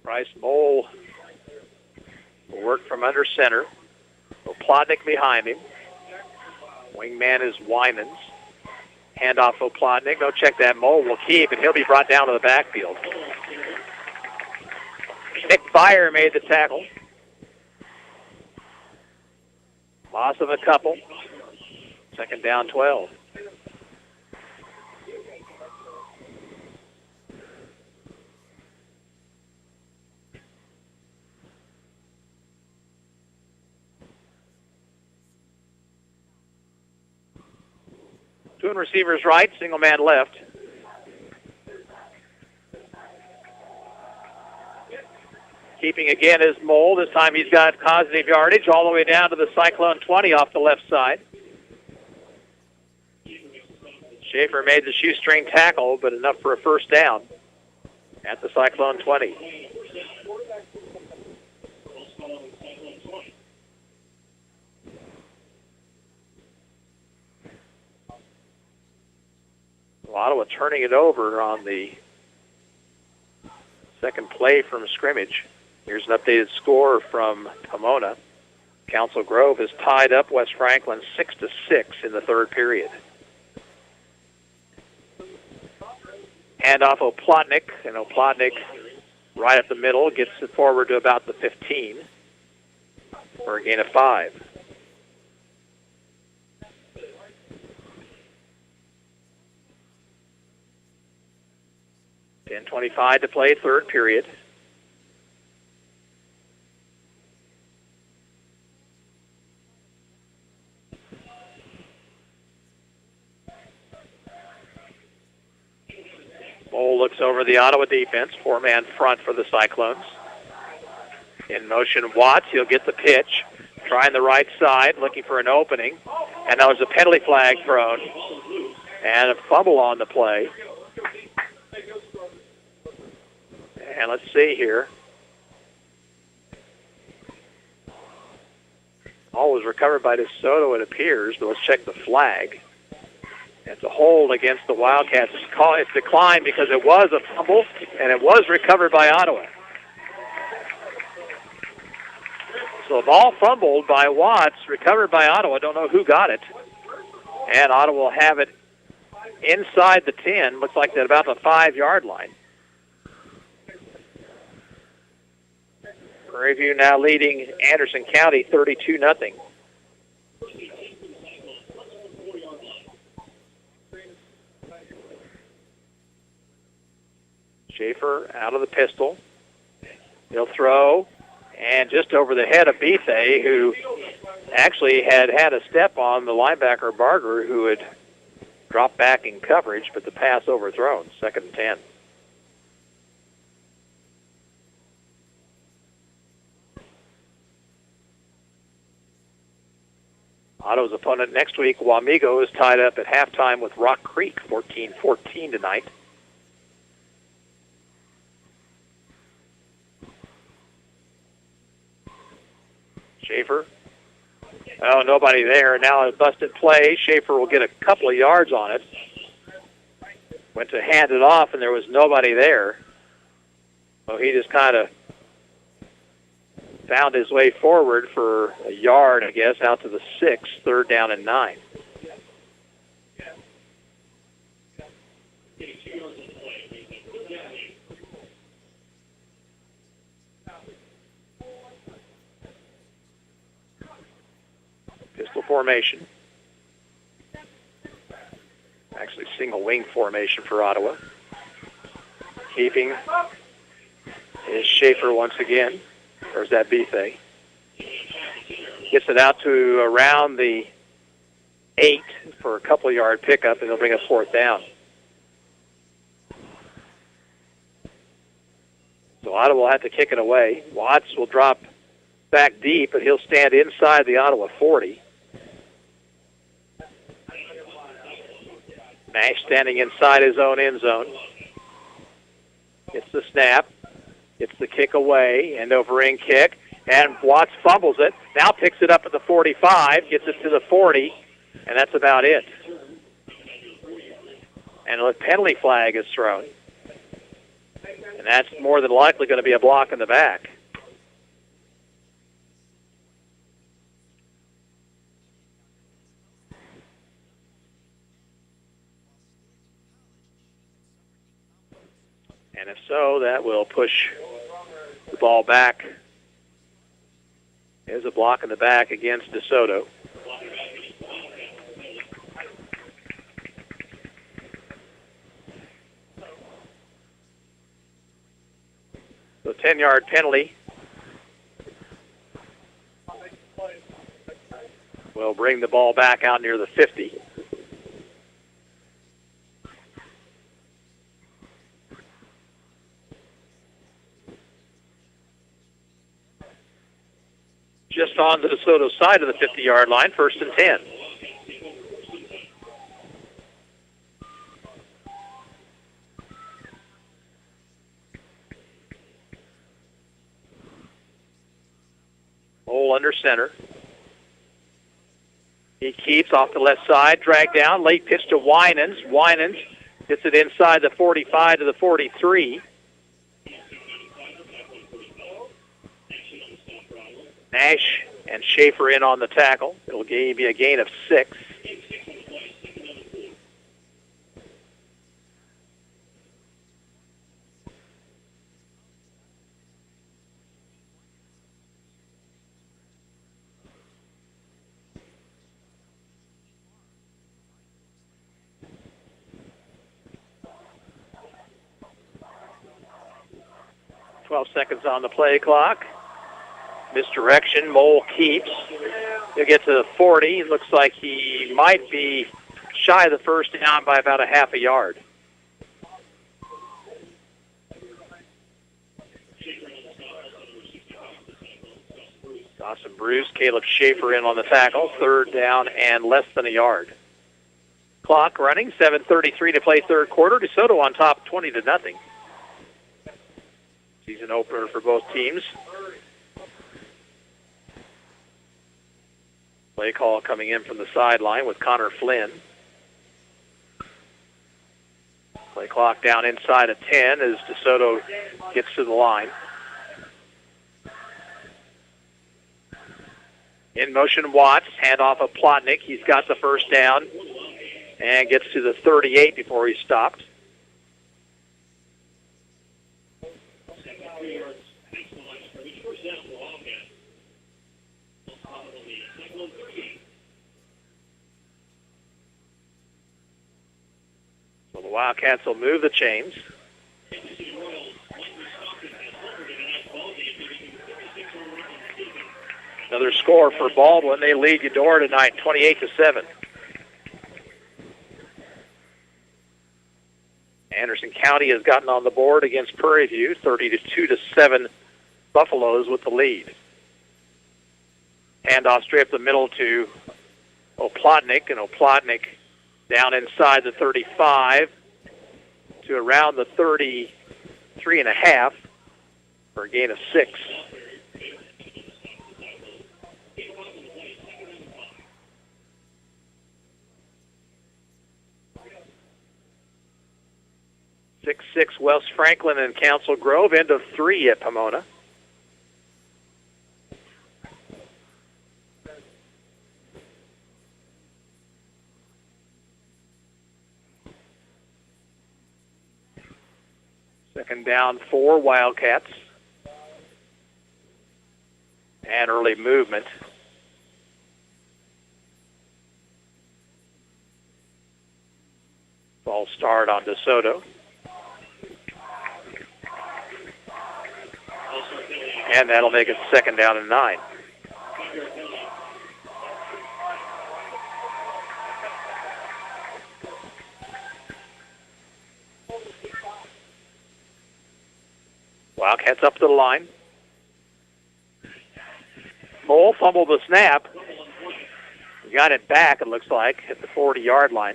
Bryce Mole will work from under center. Oplotnik behind him. Wingman is Winans. Handoff Oplotnik. Go check that. Mole will keep, and he'll be brought down to the backfield. Nick Byer made the tackle. Loss of a couple. Second down, 12. Two receivers right, single man left. Keeping again is Mole. This time he's got positive yardage all the way down to the Cyclone 20 off the left side. Schaefer made the shoestring tackle, but enough for a first down at the Cyclone 20. Ottawa turning it over on the second play from scrimmage. Here's an updated score from Pomona. Council Grove has tied up West Franklin 6-6 in the third period. Handoff Oplotnik, and Oplotnik right up the middle gets it forward to about the 15 for a gain of 5. 10:25 to play, third period. Mole looks over the Ottawa defense, four-man front for the Cyclones. In motion, Watts, he'll get the pitch, trying the right side, looking for an opening, and now there's a penalty flag thrown, and a fumble on the play. And let's see here. Ball was recovered by DeSoto, it appears, but let's check the flag. It's a hold against the Wildcats. It's declined because it was a fumble, and it was recovered by Ottawa. So the ball fumbled by Watts, recovered by Ottawa. Don't know who got it. And Ottawa will have it inside the 10. Looks like at about the 5-yard line. Prairie View now leading Anderson County 32-0. Schaefer out of the pistol. He'll throw, and just over the head of Bethe, who actually had a step on the linebacker Barger, who had Drop back in coverage, but the pass overthrown. 2nd and 10. Otto's opponent next week, Wamego, is tied up at halftime with Rock Creek, 14-14 tonight. Schaefer. Oh, nobody there. Now a busted play. Schaefer will get a couple of yards on it. Went to hand it off, and there was nobody there. So he just kind of found his way forward for a yard, I guess, out to the 6, 3rd down and 9. Pistol formation. Actually, single wing formation for Ottawa. Keeping is Schaefer once again. Or is that Bethay? Gets it out to around the 8 for a couple yard pickup, and they'll bring a 4th down. So Ottawa will have to kick it away. Watts will drop back deep, but he'll stand inside the Ottawa 40. Nash standing inside his own end zone. Gets the snap. Gets the kick away, end over end kick, and Watts fumbles it. Now picks it up at the 45, gets it to the 40, and that's about it. And a penalty flag is thrown. And that's more than likely going to be a block in the back. And if so, that will push the ball back. There's a block in the back against DeSoto. So 10-yard penalty will bring the ball back out near the 50. Just on the DeSoto side of the 50-yard line, 1st and 10. Mole under center. He keeps off the left side, dragged down, late pitch to Winans. Winans gets it inside the 45 to the 43. Nash and Schaefer in on the tackle. It'll be a gain of 6. Seconds on the play clock. Misdirection. Mole keeps. He'll get to the 40. It looks like he might be shy of the 1st down by about a half a yard. Dawson Bruce, Caleb Schaefer in on the tackle. 3rd down and less than a yard. Clock running. 7:33 to play 3rd quarter. DeSoto on top 20-0. Season opener for both teams. Play call coming in from the sideline with Connor Flynn. Play clock down inside of 10 as DeSoto gets to the line. In motion, Watts. Handoff of Plotnick. He's got the 1st down and gets to the 38 before he's stopped. So the Wildcats will move the chains. Another score for Baldwin. They lead Eudora tonight, 28-7. Anderson County has gotten on the board against Prairie View, 32-7 Buffaloes with the lead. Handoff straight up the middle to Oplotnik, and Oplotnik down inside the 35 to around the 33.5 for a gain of 6. Six West Franklin and Council Grove, end of 3 at Pomona. Second down 4 Wildcats. And early movement. Ball start on DeSoto. And that'll make it second down and 9. Wildcats up to the line. Mole fumbled the snap. He got it back, it looks like, at the 40-yard line.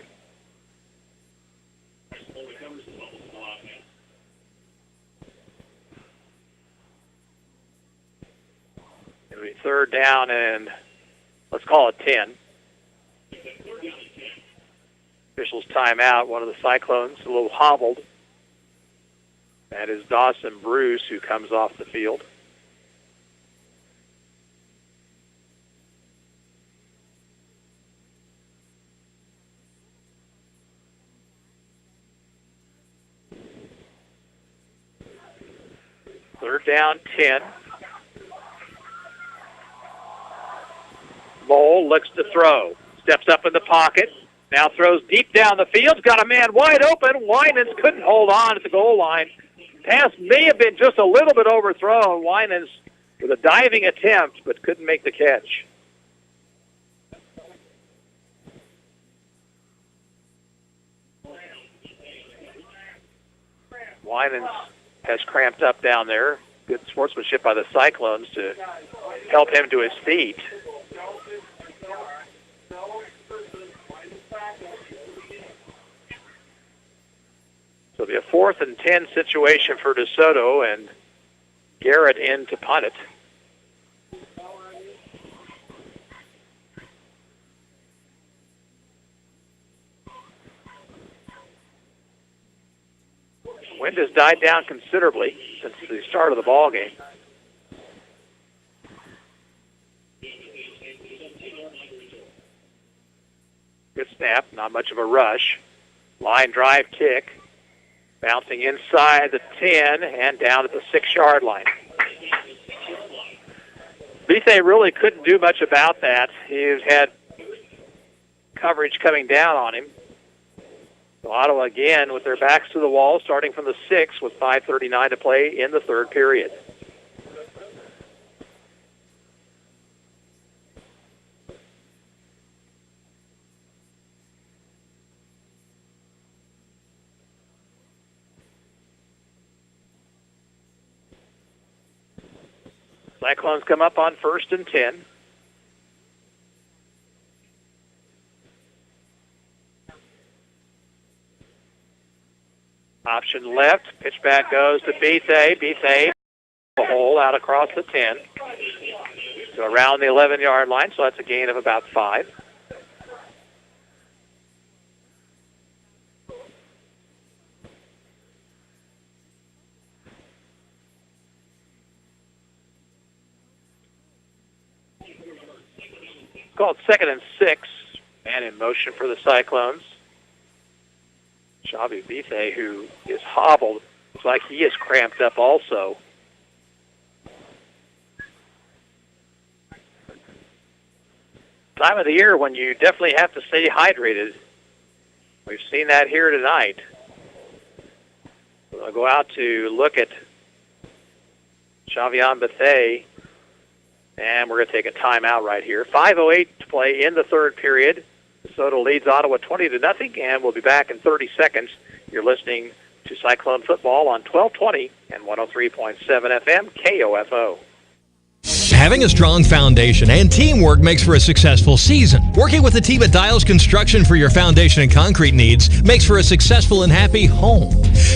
It'll be third down and let's call it 10. Officials timeout. One of the Cyclones a little hobbled. That is Dawson Bruce, who comes off the field. Third down, 10. Mole looks to throw. Steps up in the pocket. Now throws deep down the field. Got a man wide open. Winans couldn't hold on at the goal line. Pass may have been just a little bit overthrown. Winans with a diving attempt, but couldn't make the catch. Winans has cramped up down there. Good sportsmanship by the Cyclones to help him to his feet. So it'll be a 4th and 10 situation for DeSoto, and Garrett in to punt it. Wind has died down considerably since the start of the ball game. Good snap, not much of a rush. Line drive kick. Bouncing inside the 10 and down at the 6-yard line. Bethe really couldn't do much about that. He's had coverage coming down on him. So Ottawa again with their backs to the wall, starting from the 6 with 5:39 to play in the third period. Cyclones come up on 1st and 10. Option left. Pitch back goes to Bethe. Bethe, a hole out across the 10. So around the 11-yard line, so that's a gain of about 5. Called 2nd and 6, man in motion for the Cyclones. Xavi Bethe, who is hobbled, looks like he is cramped up also. Time of the year when you definitely have to stay hydrated. We've seen that here tonight. I'll go out to look at Xavier Bethe. And we're going to take a timeout right here. 5:08 to play in the third period. DeSoto leads Ottawa 20-0, and we'll be back in 30 seconds. You're listening to Cyclone football on 1220 and 103.7 FM KOFO. Having a strong foundation and teamwork makes for a successful season. Working with a team at Dials Construction for your foundation and concrete needs makes for a successful and happy home.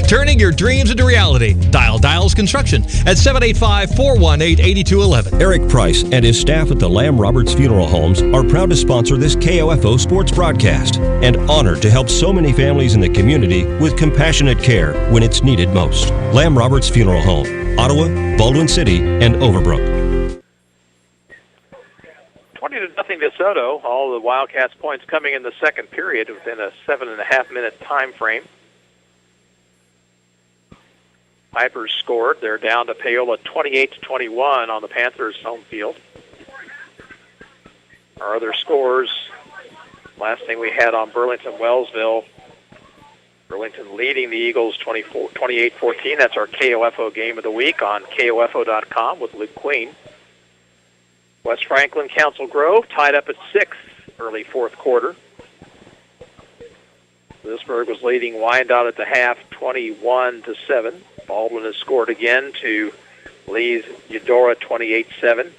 Turning your dreams into reality. Dial Dials Construction at 785-418-8211. Eric Price and his staff at the Lamb Roberts Funeral Homes are proud to sponsor this KOFO sports broadcast and honored to help so many families in the community with compassionate care when it's needed most. Lamb Roberts Funeral Home, Ottawa, Baldwin City, and Overbrook. 20-0 DeSoto. All the Wildcats points coming in the second period within a 7.5-minute time frame. Pipers scored. They're down to Paola 28-21 on the Panthers' home field. Our other scores, last thing we had on Burlington-Wellsville, Burlington leading the Eagles 28-14. That's our KOFO game of the week on KOFO.com with Luke Queen. West Franklin, Council Grove tied up at 6 early fourth quarter. Lewisburg was leading Wyandotte at the half 21-7. Baldwin has scored again to lead Eudora 28-7.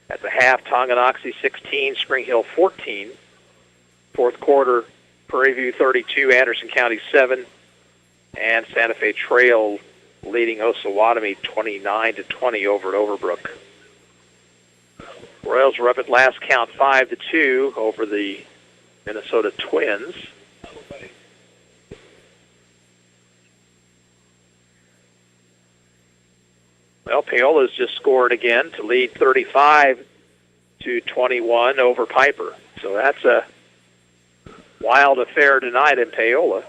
At the half, Tonganoxie 16, Spring Hill 14. Fourth quarter, Prairie View 32, Anderson County 7. And Santa Fe Trail leading Osawatomie 29-20 over at Overbrook. Royals were up at last count 5-2 over the Minnesota Twins. Well, Paola's just scored again to lead 35-21 over Piper. So that's a wild affair tonight in Paola.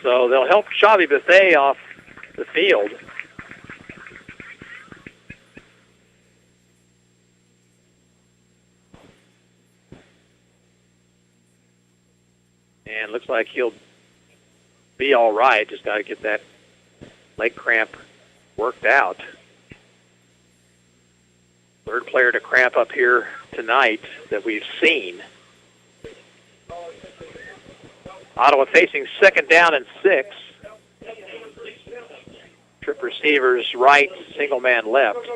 So they'll help Xavi Buffet off the field. And looks like he'll be all right. Just got to get that leg cramp worked out. Third player to cramp up here tonight that we've seen. Ottawa facing second down and 6. Trip receivers right, single man left.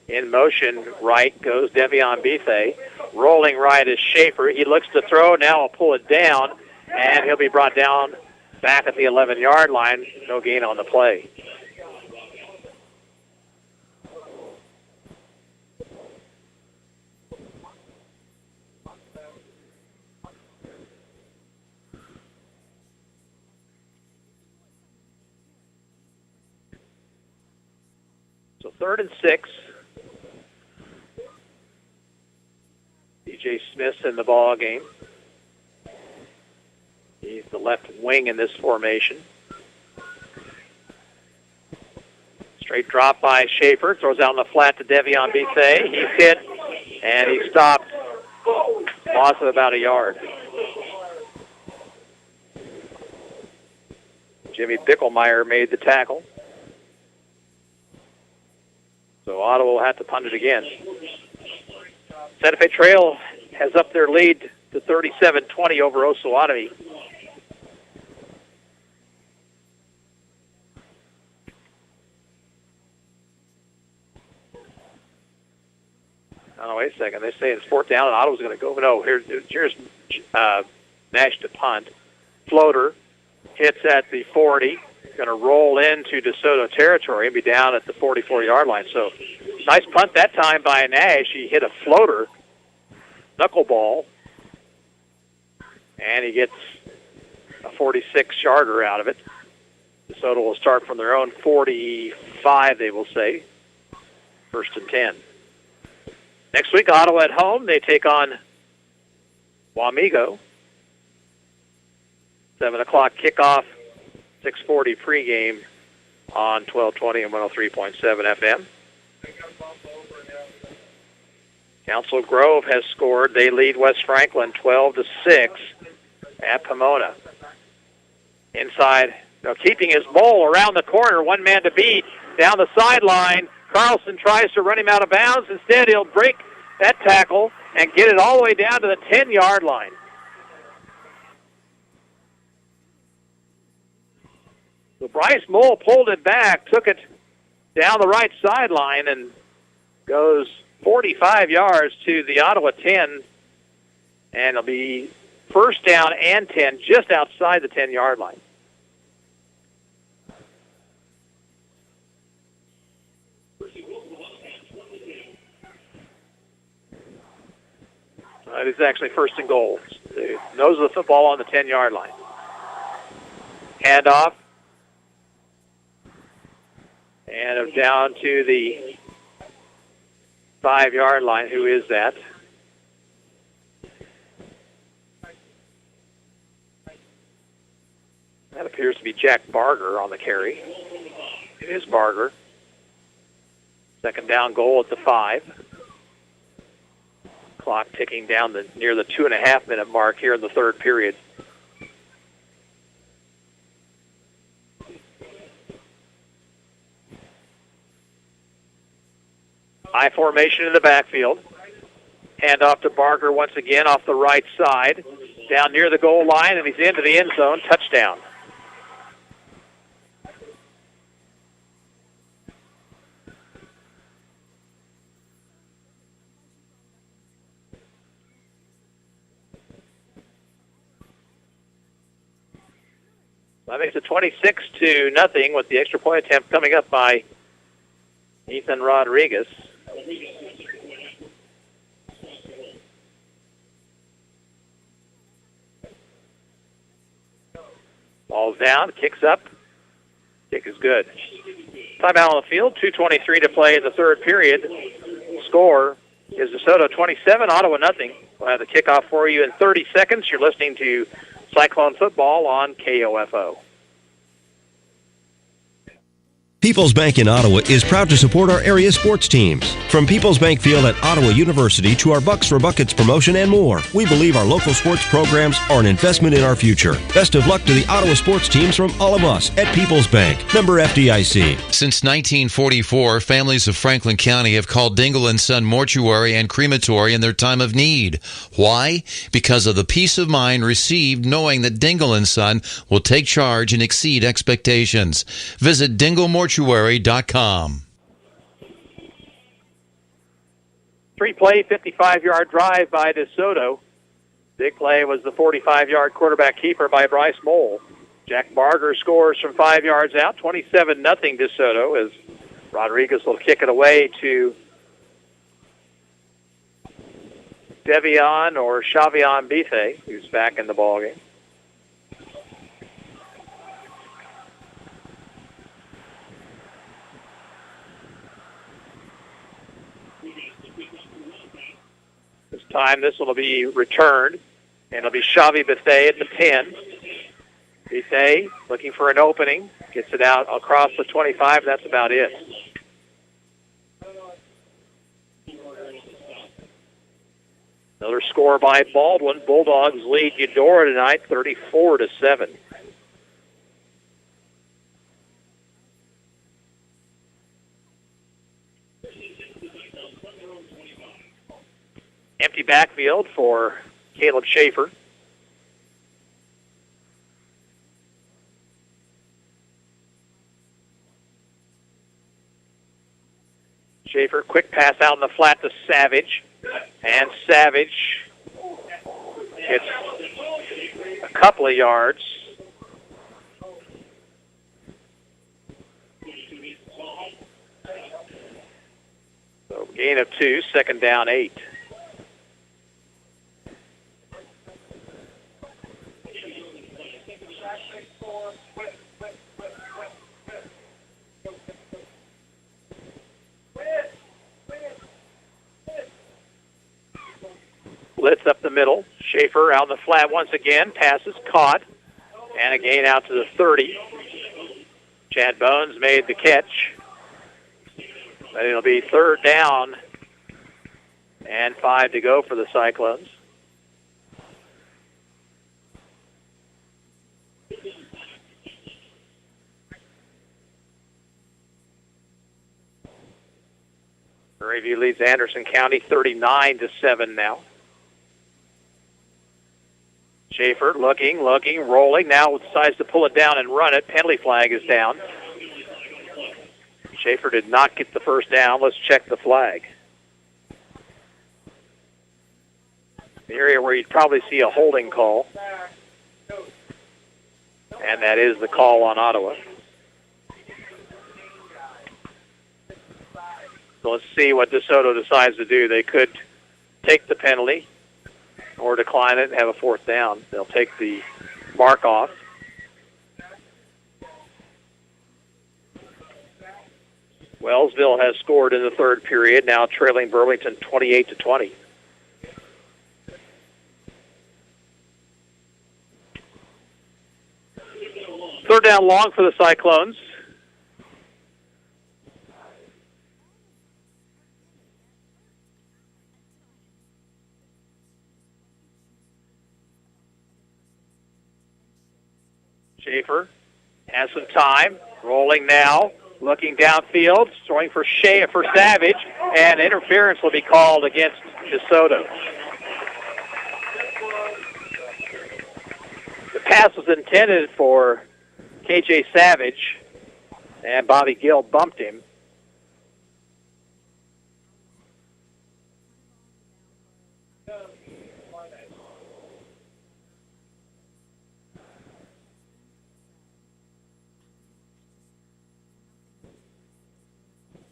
In motion right goes Devion Bethe. Rolling right is Schaefer. He looks to throw. Now he'll pull it down, and he'll be brought down back at the 11-yard line. No gain on the play. So 3rd and 6. DJ Smith's in the ball game. He's the left wing in this formation. Straight drop by Schaefer. Throws out on the flat to Devion Bethe. He's hit, and he stopped. Loss of about a yard. Jimmy Bickelmeyer made the tackle. So Ottawa will have to punt it again. Santa Fe Trail has up their lead to 37-20 over Osawatomie. Oh, wait a second. They say it's 4th down, and Ottawa's going to go. No, here's Nash to punt. Floater hits at the 40. Going to roll into DeSoto territory and be down at the 44-yard line. So nice punt that time by Nash. He hit a floater, knuckleball, and he gets a 46-yarder out of it. DeSoto will start from their own 45, they will say. 1st and 10. Next week, Ottawa at home. They take on Wamego. 7 o'clock kickoff. 6:40 pregame on 1220 and 103.7 FM. Council Grove has scored. They lead West Franklin 12-6 at Pomona. Inside, keeping his mole around the corner, one man to beat. Down the sideline, Carlson tries to run him out of bounds. Instead, he'll break that tackle and get it all the way down to the 10-yard line. So Bryce Moll pulled it back, took it down the right sideline, and goes 45 yards to the Ottawa 10, and it'll be first down and 10 just outside the 10-yard line. It is actually first and goal. The nose of the football on the 10-yard line. Handoff. And down to the 5-yard line. Who is that? That appears to be Jack Barger on the carry. It is Barger. Second down goal at the 5. Clock ticking down near the 2.5-minute mark here in the third period. High formation in the backfield. Hand off to Barker once again off the right side. Down near the goal line, and he's into the end zone. Touchdown. That makes it 26-0 with the extra point attempt coming up by Ethan Rodriguez. Ball's down, kicks up. Kick is good. Timeout on the field, 2:23 to play in the third period. Score is DeSoto 27, Ottawa nothing. We'll have the kickoff for you in 30 seconds. You're listening to Cyclone Football on KOFO. People's Bank in Ottawa is proud to support our area sports teams. From People's Bank Field at Ottawa University to our Bucks for Buckets promotion and more, we believe our local sports programs are an investment in our future. Best of luck to the Ottawa sports teams from all of us at People's Bank. Member FDIC. Since 1944, families of Franklin County have called Dingle & Son Mortuary and Crematory in their time of need. Why? Because of the peace of mind received knowing that Dingle & Son will take charge and exceed expectations. Visit dinglemortuary.com. Three-play, 55-yard drive by DeSoto. Big play was the 45-yard quarterback keeper by Bryce Moll. Jack Barger scores from 5 yards out, 27-0 DeSoto, as Rodriguez will kick it away to Devion or Shavion Bethe, who's back in the ballgame. This time this will be returned, and it'll be Shavi Bethe at the 10. Bethe looking for an opening, gets it out across the 25. That's about it. Another score by Baldwin. Bulldogs lead Eudora tonight, 34-7. Empty backfield for Caleb Schaefer. Schaefer, quick pass out in the flat to Savage. And Savage gets a couple of yards. So gain of 2, second down 8. Blitz up the middle. Schaefer out in the flat once again. Pass is caught. And a gain out to the 30. Chad Bones made the catch. But it'll be third down and 5 to go for the Cyclones. Ready Prairie View leads Anderson County 39-7 now. Schaefer looking, rolling. Now decides to pull it down and run it. Penalty flag is down. Schaefer did not get the first down. Let's check the flag. The area where you'd probably see a holding call. And that is the call on Ottawa. So let's see what DeSoto decides to do. They could take the penalty or decline it and have a fourth down. They'll take the mark off. Wellsville has scored in the third period, now trailing Burlington 28-20. Third down long for the Cyclones. Schaefer has some time, rolling now, looking downfield, throwing for Savage, and interference will be called against DeSoto. The pass was intended for KJ Savage, and Bobby Gill bumped him.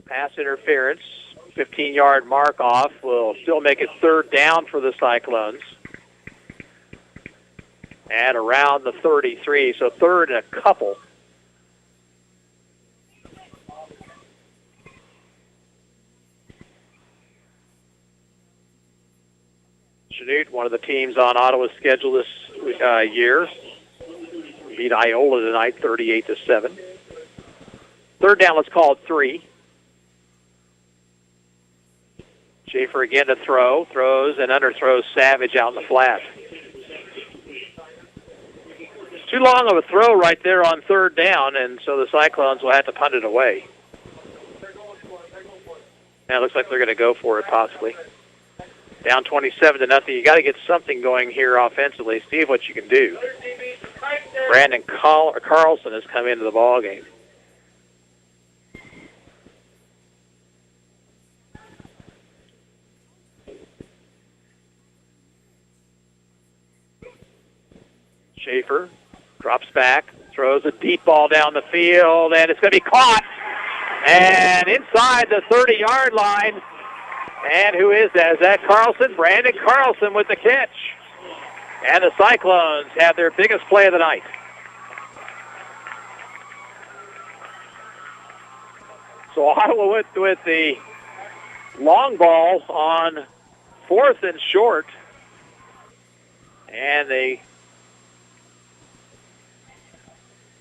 Pass interference, 15-yard mark off will still make it third down for the Cyclones. At around the 33, so third and a couple. Chanute, one of the teams on Ottawa's schedule this year, beat Iola tonight, 38-7. Third down, let's call it 3. Schaefer again to throw, throws and underthrows Savage out in the flat. Too long of a throw right there on third down, and so the Cyclones will have to punt it away. Now it looks like they're going to go for it possibly. Down 27-0. You got to get something going here offensively. See what you can do. Brandon Carlson has come into the ball game. Schaefer drops back, throws a deep ball down the field, and it's going to be caught. And inside the 30-yard line. And who is that? Is that Carlson? Brandon Carlson with the catch. And the Cyclones have their biggest play of the night. So Ottawa went with the long ball on 4th and short. And they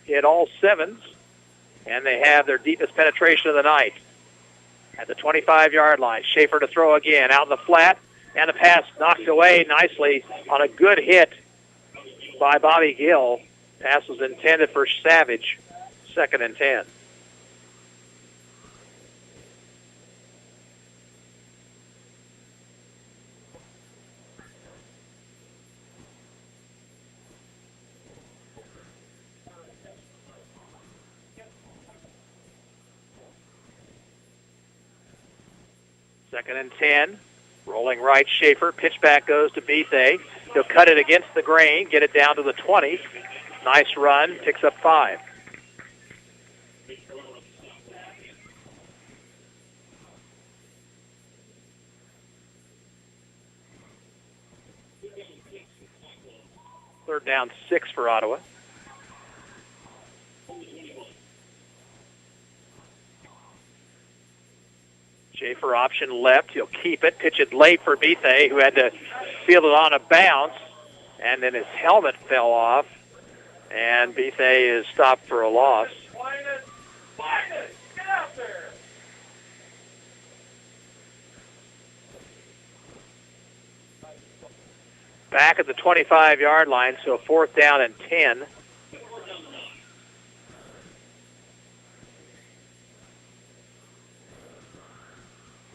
hit all 7s. And they have their deepest penetration of the night. At the 25-yard line, Schaefer to throw again, out in the flat, and the pass knocked away nicely on a good hit by Bobby Gill. Pass was intended for Savage, 2nd and 10. Second and 10. Rolling right, Schaefer. Pitch back goes to Bethay. He'll cut it against the grain, get it down to the 20. Nice run, picks up 5. Third down, 6 for Ottawa. Schaefer option left. He'll keep it. Pitch it late for Bethay, who had to field it on a bounce. And then his helmet fell off. And Bethay is stopped for a loss. Back at the 25-yard line, so 4th down and 10.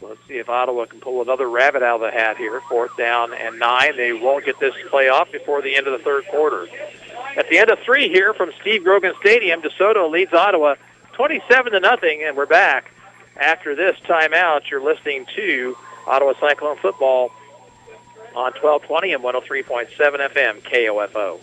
Let's See if Ottawa can pull another rabbit out of the hat here. 4th down and 9. They won't get this play off before the end of the third quarter. At the end of 3 here from Steve Grogan Stadium, DeSoto leads Ottawa 27-0, and we're back. After this timeout, you're listening to Ottawa Cyclone football on 1220 and 103.7 FM KOFO.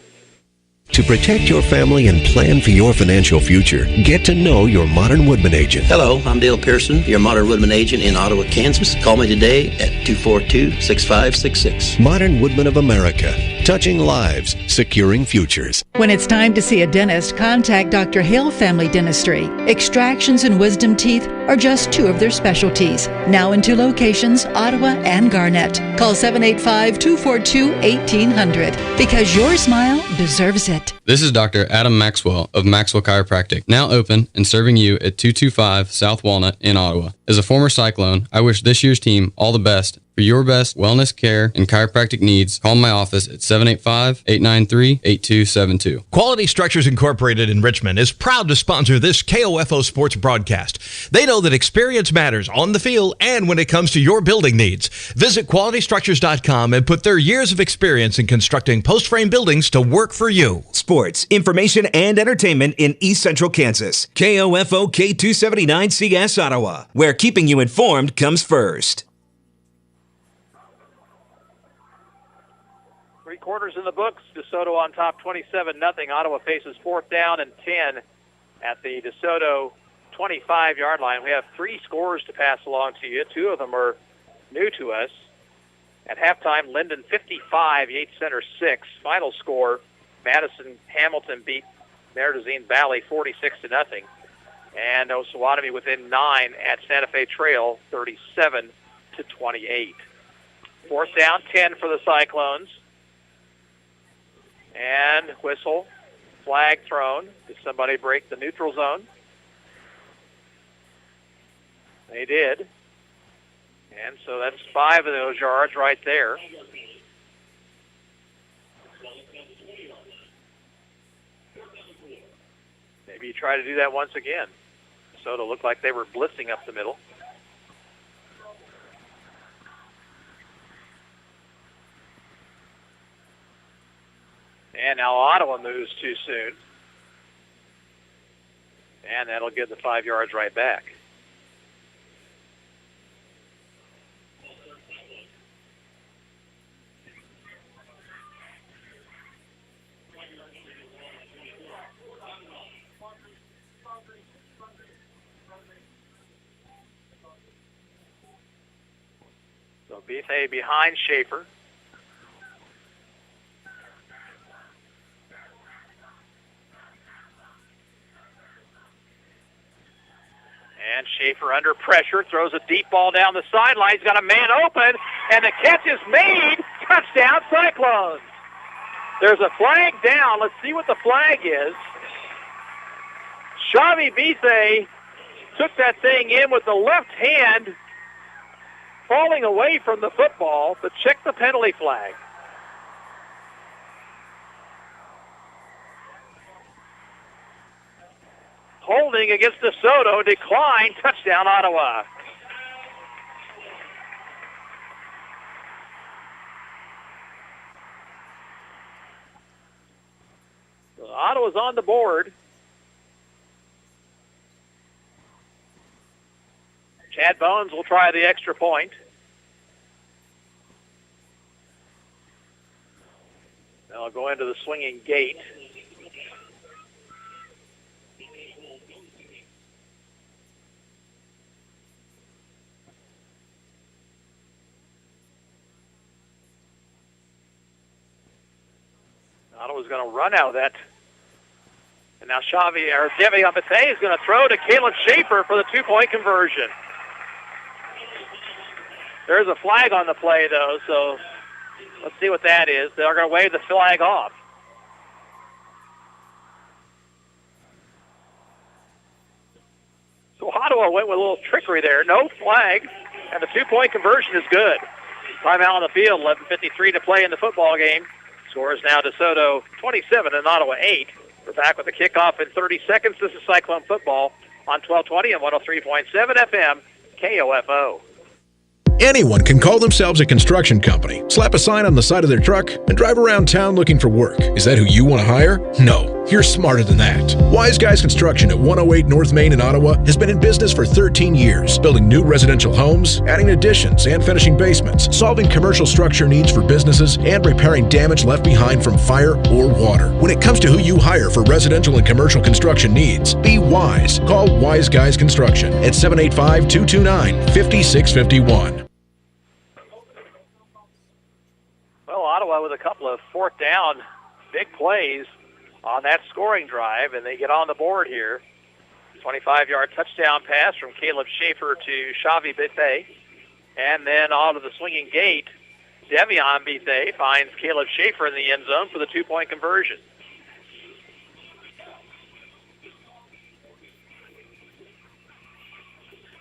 To protect your family and plan for your financial future, get to know your Modern Woodman agent. Hello, I'm Dale Pearson, your Modern Woodman agent in Ottawa, Kansas. Call me today at 242-6566. Modern Woodman of America. Touching lives, securing futures. When it's time to see a dentist, contact Dr. Hale Family Dentistry. Extractions and wisdom teeth are just 2 of their specialties. Now in 2 locations, Ottawa and Garnett. Call 785-242-1800 because your smile deserves it. This is Dr. Adam Maxwell of Maxwell Chiropractic, now open and serving you at 225 South Walnut in Ottawa. As a former Cyclone, I wish this year's team all the best. For your best wellness care and chiropractic needs, call my office at 785-893-8272. Quality Structures Incorporated in Richmond is proud to sponsor this KOFO sports broadcast. They know that experience matters on the field and when it comes to your building needs. Visit qualitystructures.com and put their years of experience in constructing post-frame buildings to work for you. Sports, information, and entertainment in East Central Kansas. KOFO K279CS Ottawa, where keeping you informed comes first. 3 quarters in the books. DeSoto on top 27-0. Ottawa faces 4th down and 10 at the DeSoto 25-yard line. We have 3 scores to pass along to you. 2 of them are new to us. At halftime, Linden 55, Yates Center 6. Final score, Madison Hamilton beat Meredazine Valley 46-0. And Osawatomie within 9 at Santa Fe Trail 37-28. 4th down, 10 for the Cyclones. And whistle, flag thrown. Did somebody break the neutral zone? They did. And so that's 5 of those yards right there. Maybe you try to do that once again. So it looked like they were blitzing up the middle. And now Ottawa moves too soon. And that'll get the 5 yards right back. So Bethay behind Schaefer. And Schaefer under pressure, throws a deep ball down the sideline. He's got a man open, and the catch is made. Touchdown, Cyclones. There's a flag down. Let's see what the flag is. Xavi Bethay took that thing in with the left hand, falling away from the football, but check the penalty flag. Holding against DeSoto, decline, touchdown, Ottawa. So Ottawa's on the board. Chad Bones will try the extra point. They'll go into the swinging gate. Ottawa's going to run out of that. And now Devion Bethay is going to throw to Caleb Schaefer for the 2-point conversion. There's a flag on the play, though, so let's see what that is. They're going to wave the flag off. So Ottawa went with a little trickery there. No flag, and the 2-point conversion is good. Timeout on the field, 11:53 to play in the football game. Score is now DeSoto 27 and Ottawa 8. We're back with the kickoff in 30 seconds. This is Cyclone football on 1220 and 103.7 FM KOFO. Anyone can call themselves a construction company, slap a sign on the side of their truck, and drive around town looking for work. Is that who you want to hire? No, you're smarter than that. Wise Guys Construction at 108 North Main in Ottawa has been in business for 13 years, building new residential homes, adding additions and finishing basements, solving commercial structure needs for businesses, and repairing damage left behind from fire or water. When it comes to who you hire for residential and commercial construction needs, be wise. Call Wise Guys Construction at 785-229-5651. Well, Ottawa with a couple of fourth down big plays on that scoring drive, and they get on the board here. 25-yard touchdown pass from Caleb Schaefer to Xavi Bethea. And then on to the swinging gate, Devion Bethea finds Caleb Schaefer in the end zone for the two-point conversion.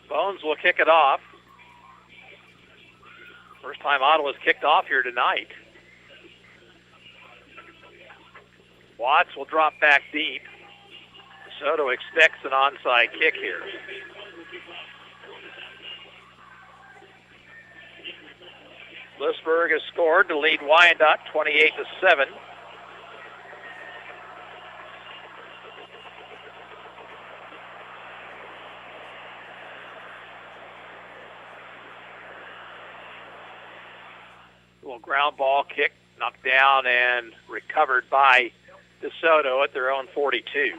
Bones will kick it off. First time Ottawa's kicked off here tonight. Watts will drop back deep. DeSoto expects an onside kick here. Lewisburg has scored to lead Wyandotte 28-7. Little ground ball kick, knocked down and recovered by DeSoto at their own 42.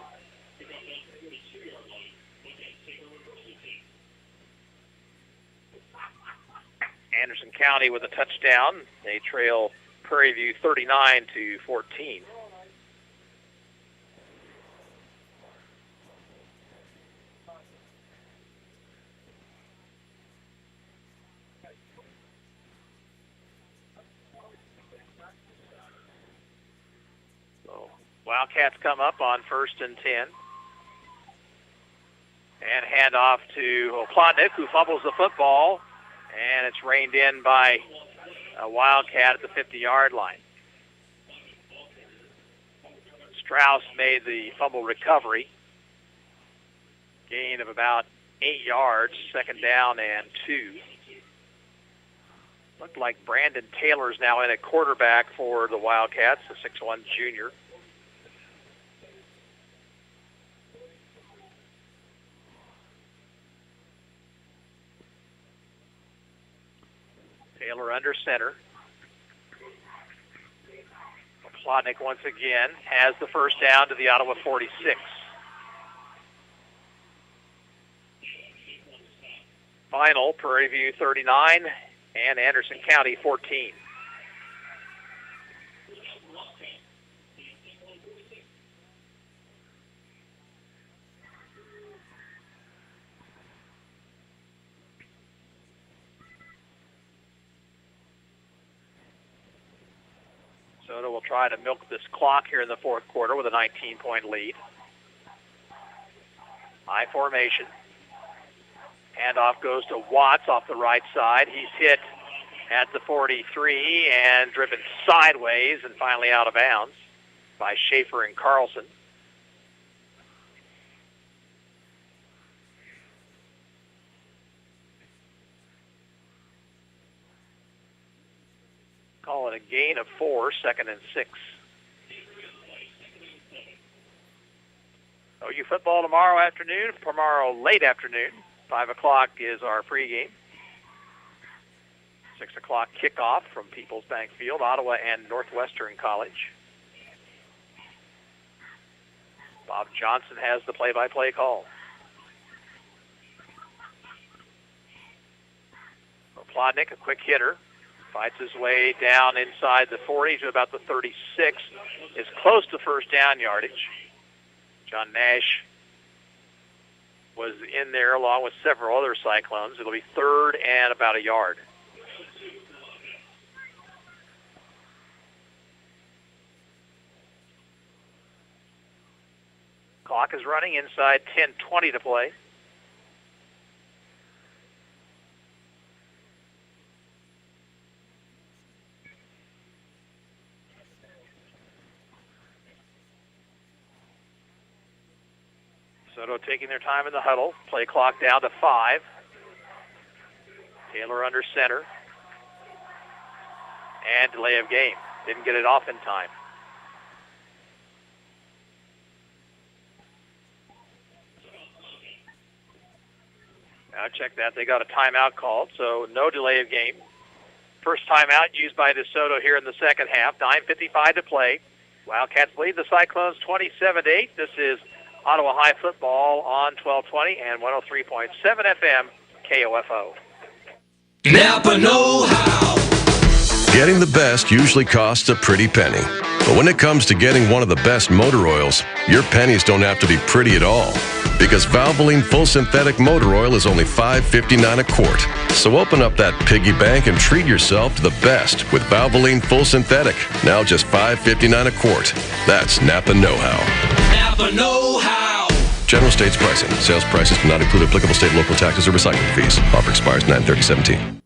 Anderson County with a touchdown. They trail Prairie View 39-14. Wildcats come up on 1st and 10. And hand off to Plotnick, who fumbles the football. And it's reined in by a Wildcat at the 50-yard line. Strauss made the fumble recovery. Gain of about 8 yards, 2nd down and 2. Looked like Brandon Taylor's now in at quarterback for the Wildcats, the 6'1 junior. Taylor under center. Plotnick once again has the first down to the Ottawa 46. Final, Prairie View 39 and Anderson County 14. DeSoto will try to milk this clock here in the fourth quarter with a 19-point lead. High formation. Handoff goes to Watts off the right side. He's hit at the 43 and driven sideways and finally out of bounds by Schaefer and Carlson. Call it a gain of 4, 2nd and 6. OU football tomorrow late afternoon. 5 o'clock is our pregame. 6 o'clock kickoff from Peoples Bank Field, Ottawa and Northwestern College. Bob Johnson has the play-by-play call. Plotnick, a quick hitter. Fights his way down inside the 40 to about the 36. Is close to first down yardage. John Nash was in there along with several other Cyclones. It'll be 3rd and about a yard. Clock is running inside 10:20 to play. DeSoto taking their time in the huddle. Play clock down to 5. Taylor under center. And delay of game. Didn't get it off in time. Now check that. They got a timeout called, so no delay of game. First timeout used by DeSoto here in the second half. 9:55 to play. Wildcats lead the Cyclones 27-8. This is Ottawa High football on 1220 and 103.7 FM KOFO. Napa know-how. Getting the best usually costs a pretty penny. But when it comes to getting one of the best motor oils, your pennies don't have to be pretty at all. Because Valvoline Full Synthetic Motor Oil is only $5.59 a quart. So open up that piggy bank and treat yourself to the best with Valvoline Full Synthetic. Now just $5.59 a quart. That's Napa know-how. Napa know-how. General States pricing. Sales prices do not include applicable state and local taxes or recycling fees. Offer expires 9/30/17.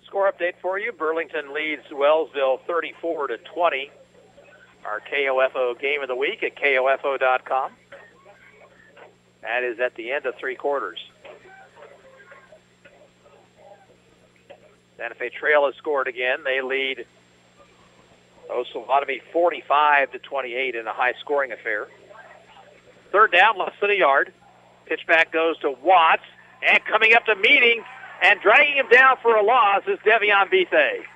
Score update for you. Burlington leads Wellsville 34-20. Our KOFO game of the week at KOFO.com. That is at the end of three quarters. Santa Fe Trail has scored again. They lead Osawatomie 45-28 in a high-scoring affair. Third down, less than a yard. Pitch back goes to Watts, and coming up to Meaning, and dragging him down for a loss is Devion Bethe.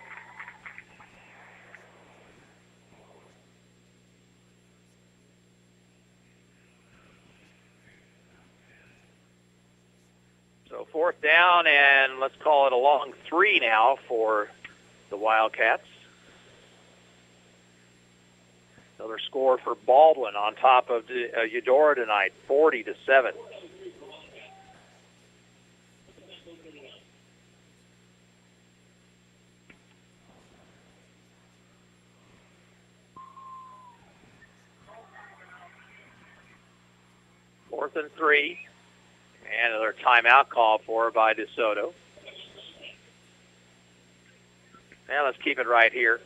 So fourth down, and let's call it a long three now for the Wildcats. Another score for Baldwin on top of Eudora tonight, 40-7. Fourth and 3. And another timeout call for by DeSoto. Now let's keep it right here.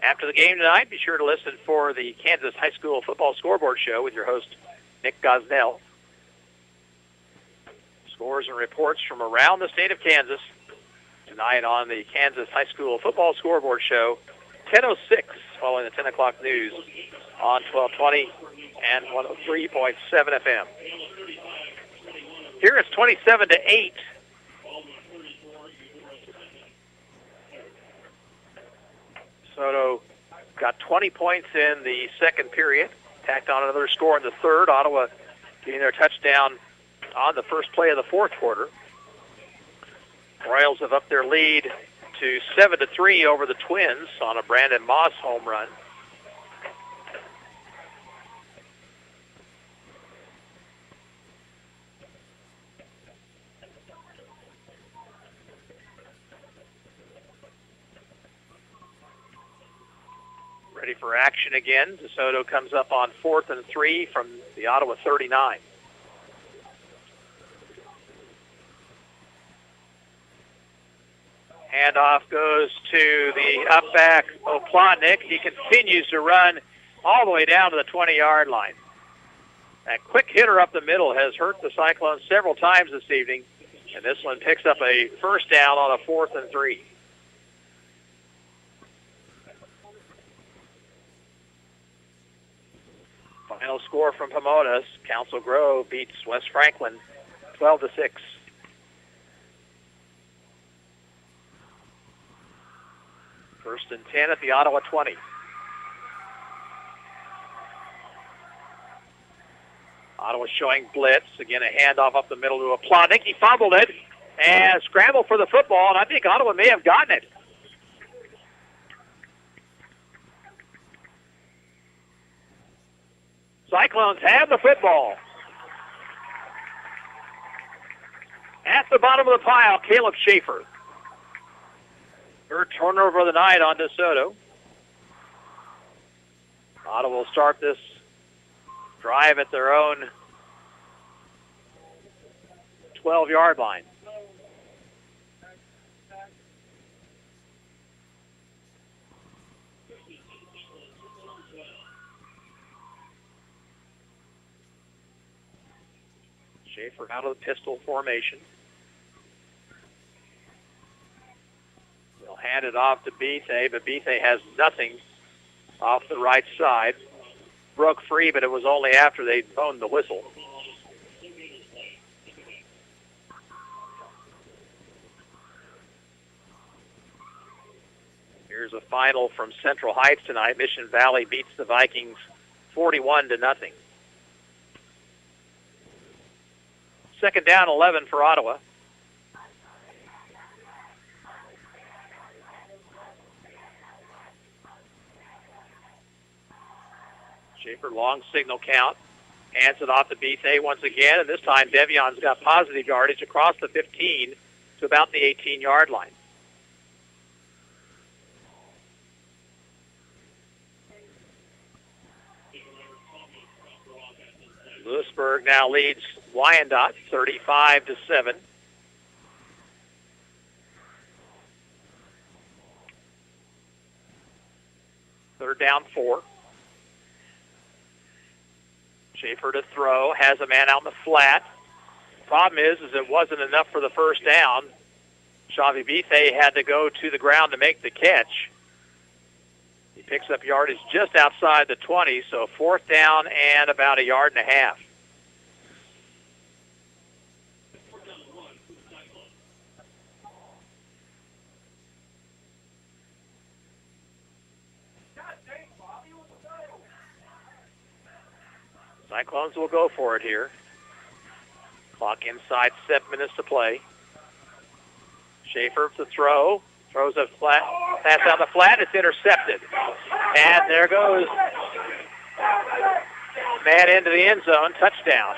After the game tonight, be sure to listen for the Kansas High School Football Scoreboard Show with your host, Nick Gosnell. Scores and reports from around the state of Kansas tonight on the Kansas High School Football Scoreboard Show, 10:06, following the 10 o'clock news on 1220 and 103.7 FM. Here it's 27-8. DeSoto got 20 points in the second period, tacked on another score in the third. Ottawa getting their touchdown on the first play of the fourth quarter. Royals have upped their lead to 7-3 over the Twins on a Brandon Moss home run. Ready for action again. DeSoto comes up on 4th and 3 from the Ottawa 39. Handoff goes to the up back Oplotnik. He continues to run all the way down to the 20-yard line. That quick hitter up the middle has hurt the Cyclones several times this evening, and this one picks up a first down on a 4th and 3. Final score from Pomona's. Council Grove beats West Franklin 12-6. First and 10 at the Ottawa 20. Ottawa showing blitz. Again, a handoff up the middle to Oplotnik. He fumbled it and scrambled for the football, and I think Ottawa may have gotten it. Cyclones have the football. At the bottom of the pile, Caleb Schaefer. Third turnover of the night on DeSoto. Ottawa will start this drive at their own 12-yard line. Schaefer out of the pistol formation. They'll hand it off to Bethe, but Bethe has nothing off the right side. Broke free, but it was only after they'd blown the whistle. Here's a final from Central Heights tonight. Mission Valley beats the Vikings 41-0. Second down, 11 for Ottawa. Schaefer, long signal count. Hands it off to Bethe once again, and this time Devion's got positive yardage across the 15 to about the 18-yard line. Lewisburg now leads Wyandotte 35-7. Third down, 4. Schaefer to throw, has a man out in the flat. Problem is it wasn't enough for the first down. Xavi Bethe had to go to the ground to make the catch. He picks up yardage just outside the 20, so fourth down and about a yard and a half. Cyclones will go for it here. Clock inside, 7 minutes to play. Schaefer to throw. Throws a flat, pass out the flat. It's intercepted. And there goes man into the end zone. Touchdown.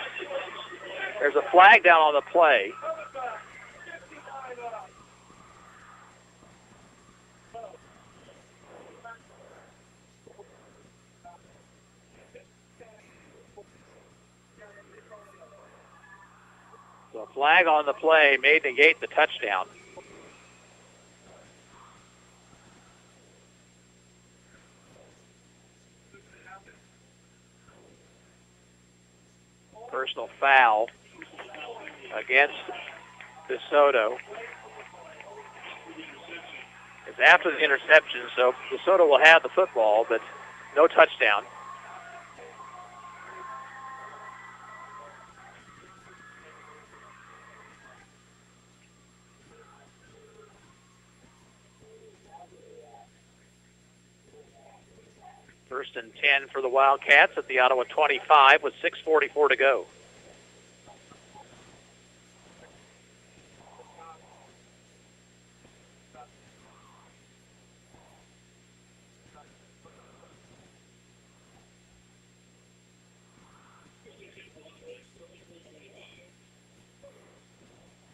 There's a flag down on the play. So a flag on the play may negate the touchdown. Personal foul against DeSoto. It's after the interception, so DeSoto will have the football, but no touchdown. First and 10 for the Wildcats at the Ottawa 25 with 6:44 to go.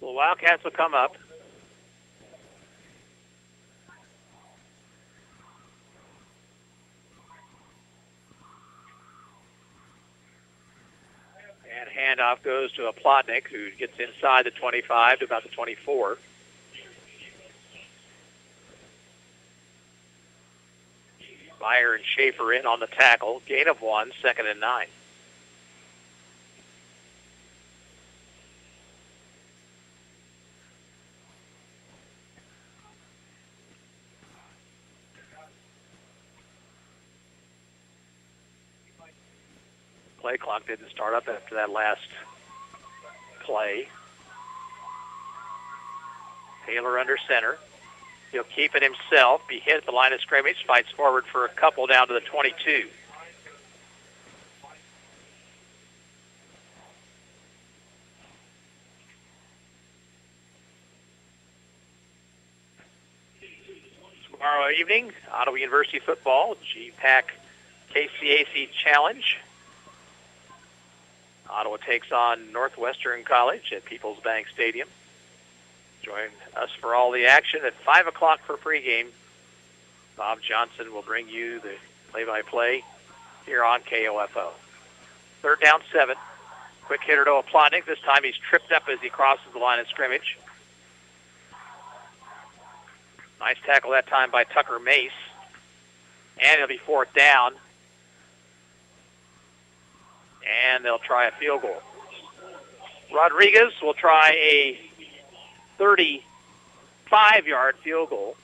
The Wildcats will come up. And handoff goes to a Plotnik, who gets inside the 25 to about the 24. Meyer and Schaefer in on the tackle. Gain of 1, 2nd and 9. Play clock didn't start up after that last play. Taylor under center. He'll keep it himself. Be hit at the line of scrimmage. Fights forward for a couple down to the 22. Tomorrow evening, Ottawa University football, GPAC KCAC Challenge. Ottawa takes on Northwestern College at Peoples Bank Stadium. Join us for all the action at 5 o'clock for pregame. Bob Johnson will bring you the play-by-play here on KOFO. Third down, 7. Quick hitter to Plotnik. This time he's tripped up as he crosses the line of scrimmage. Nice tackle that time by Tucker Mace. And it'll be fourth down. And they'll try a field goal. Rodriguez will try a 35-yard field goal.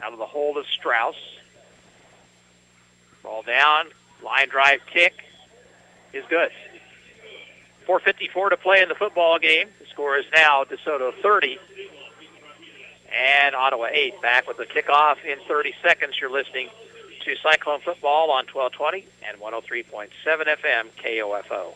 Out of the hold of Strauss. Ball down, line drive kick is good. 4:54 to play in the football game. The score is now DeSoto 30 and Ottawa 8. Back with the kickoff in 30 seconds. You're listening to Cyclone Football on 1220 and 103.7 FM KOFO.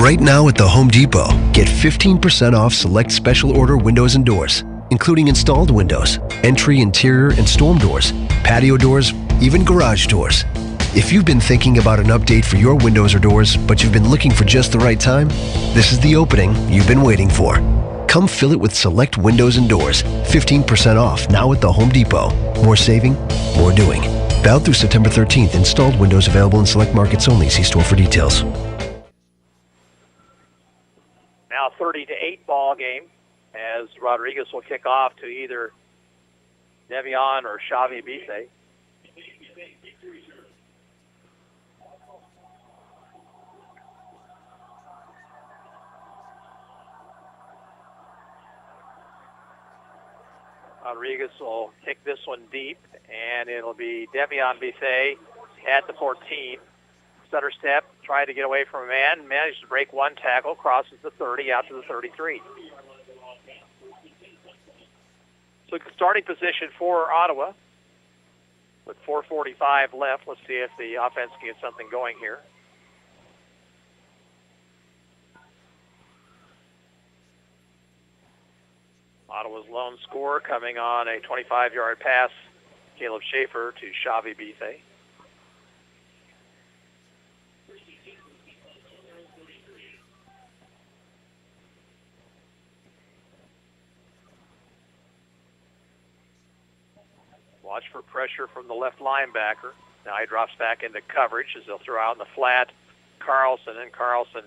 Right now at the Home Depot, get 15% off select special order windows and doors, including installed windows, entry, interior, and storm doors, patio doors, even garage doors. If you've been thinking about an update for your windows or doors, but you've been looking for just the right time, this is the opening you've been waiting for. Come fill it with select windows and doors, 15% off now at the Home Depot. More saving, more doing. Valid through September 13th. Installed windows available in select markets only. See store for details. Now 30-8 ball game as Rodriguez will kick off to either Devion or Xavi Bise. Rodriguez will kick this one deep, and it'll be Devion Bise at the 14. Stutter step, tried to get away from a man, managed to break one tackle, crosses the 30 out to the 33. So starting position for Ottawa with 4:45 left. Let's see if the offense can get something going here. Ottawa's lone scorer coming on a 25-yard pass, Caleb Schaefer to Xavi Bise. Watch for pressure from the left linebacker. Now he drops back into coverage as they'll throw out in the flat Carlson, and Carlson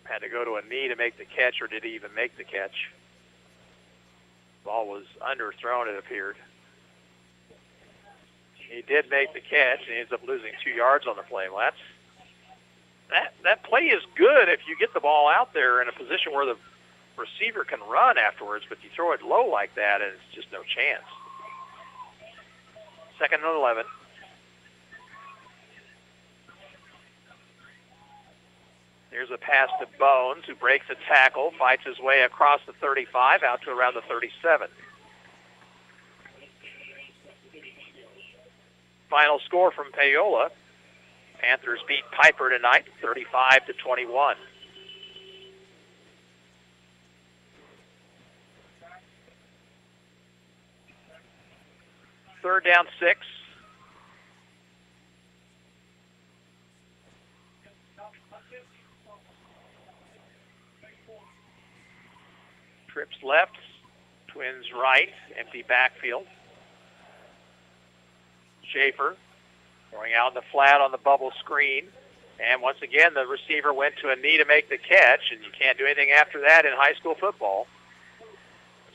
had to go to a knee to make the catch, or did he even make the catch? Ball was underthrown, it appeared. He did make the catch, and he ends up losing 2 yards on the play. Well, that play is good if you get the ball out there in a position where the receiver can run afterwards, but you throw it low like that, and it's just no chance. 2nd and 11. Here's a pass to Bones, who breaks a tackle, fights his way across the 35 out to around the 37. Final score from Paola. Panthers beat Piper tonight, 35-21. Third down 6. Trips left, Twins right, empty backfield. Schaefer throwing out in the flat on the bubble screen. And once again, the receiver went to a knee to make the catch, and you can't do anything after that in high school football.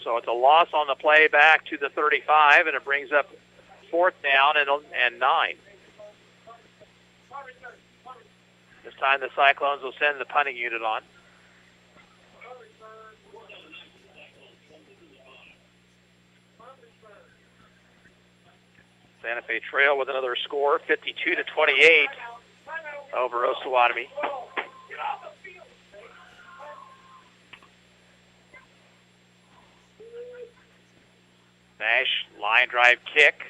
So it's a loss on the play back to the 35, and it brings up 4th down and 9. This time the Cyclones will send the punting unit on. Santa Fe Trail with another score, 52-28 over Osawatomie. Nash, line drive kick,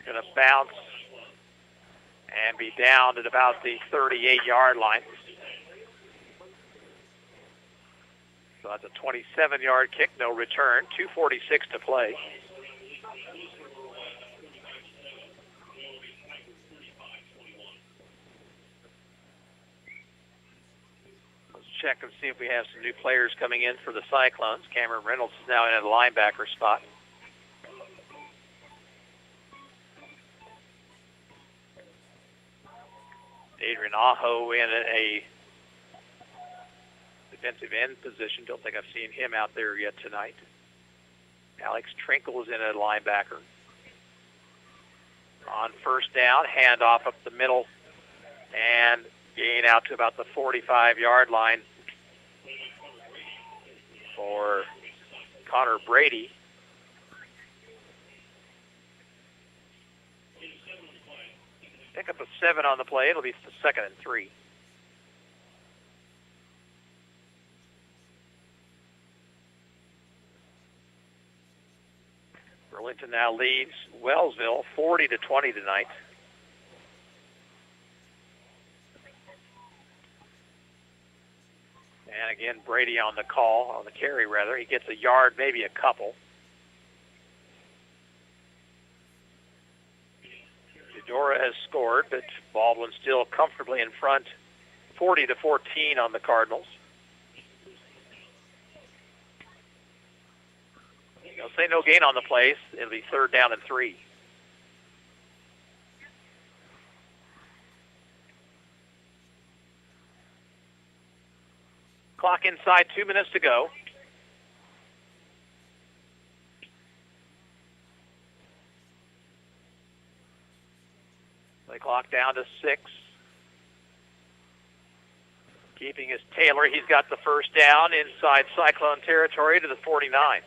going to bounce and be down at about the 38-yard line. So that's a 27-yard kick, no return, 2:46 to play. Check and see if we have some new players coming in for the Cyclones. Cameron Reynolds is now in a linebacker spot. Adrian Aho in a defensive end position. Don't think I've seen him out there yet tonight. Alex Trinkle is in a linebacker. On first down, handoff up the middle, and gain out to about the 45-yard line for Connor Brady. Pick up a 7 on the play. It'll be the 2nd and 3. Burlington now leads Wellsville 40-20 tonight. And again, Brady on the carry rather. He gets a yard, maybe a couple. Eudora has scored, but Baldwin still comfortably in front, 40-14 on the Cardinals. They'll say no gain on the place. It'll be 3rd down and 3. Clock inside, 2 minutes to go. Play clock down to 6. Keeping his Taylor. He's got the first down inside Cyclone territory to the 49.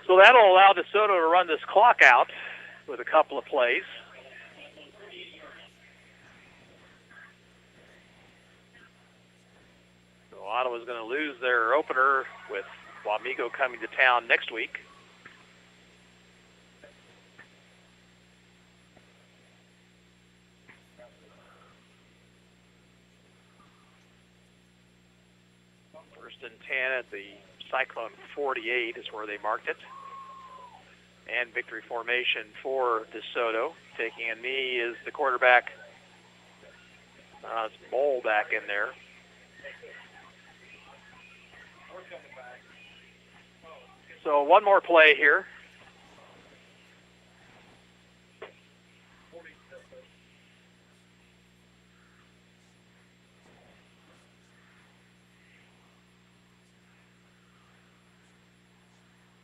So that'll allow DeSoto to run this clock out with a couple of plays. So Ottawa's going to lose their opener with Wamego coming to town next week. First and 10 at the Cyclone 48 is where they marked it. And victory formation for DeSoto. Taking a knee is the quarterback. It's Mole back in there. So one more play here.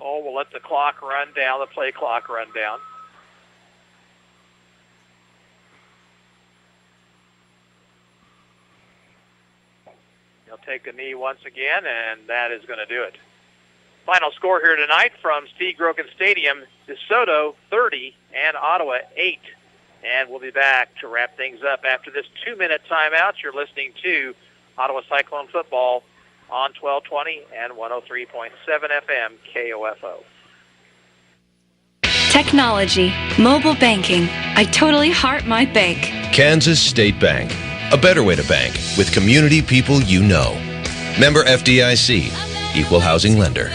Oh, we'll let the clock run down, the play clock run down. He'll take a knee once again, and that is going to do it. Final score here tonight from Steve Grogan Stadium, DeSoto 30 and Ottawa 8. And we'll be back to wrap things up after this 2-minute timeout. You're listening to Ottawa Cyclone football on 1220 and 103.7 FM KOFO. Technology, mobile banking. I totally heart my bank. Kansas State Bank. A better way to bank with community people you know. Member FDIC. Equal housing lender.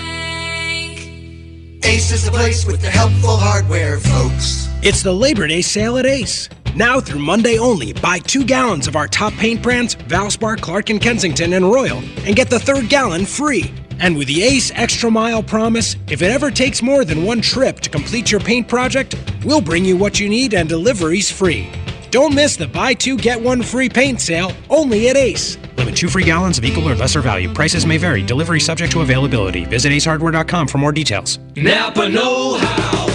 Ace is the place with the helpful hardware, folks. It's the Labor Day sale at Ace. Now through Monday only, buy 2 gallons of our top paint brands, Valspar, Clark & Kensington, and Royal, and get the 3rd gallon free. And with the Ace Extra Mile promise, if it ever takes more than 1 trip to complete your paint project, we'll bring you what you need and delivery's free. Don't miss the buy 2 get 1 free paint sale only at Ace. Limit 2 free gallons of equal or lesser value. Prices may vary. Delivery subject to availability. Visit acehardware.com for more details. Napa know-how.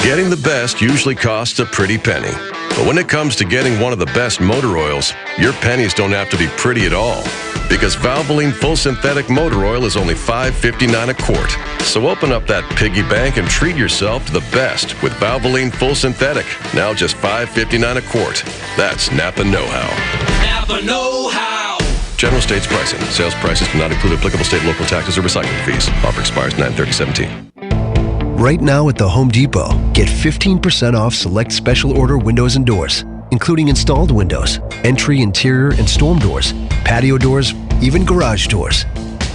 Getting the best usually costs a pretty penny. But when it comes to getting one of the best motor oils, your pennies don't have to be pretty at all. Because Valvoline Full Synthetic Motor Oil is only $5.59 a quart. So open up that piggy bank and treat yourself to the best with Valvoline Full Synthetic. Now just $5.59 a quart. That's Napa know-how. Napa know-how. General states pricing. Sales prices do not include applicable state and local taxes or recycling fees. Offer expires 9/30/17. Right now at the Home Depot, get 15% off select special order windows and doors, including installed windows, entry, interior, and storm doors, patio doors, even garage doors.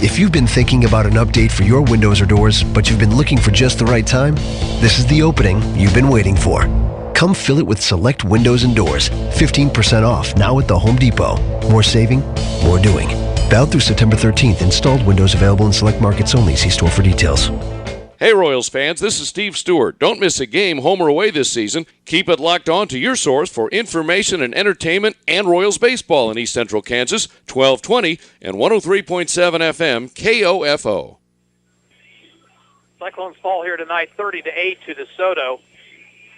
If you've been thinking about an update for your windows or doors, but you've been looking for just the right time, this is the opening you've been waiting for. Come fill it with select windows and doors, 15% off now at the Home Depot. More saving, more doing. Valid through September 13th. Installed windows available in select markets only. See store for details. Hey Royals fans, this is Steve Stewart. Don't miss a game home or away this season. Keep it locked on to your source for information and entertainment and Royals baseball in East Central Kansas, 1220 and 103.7 FM KOFO. Cyclones fall here tonight 30-8 to DeSoto.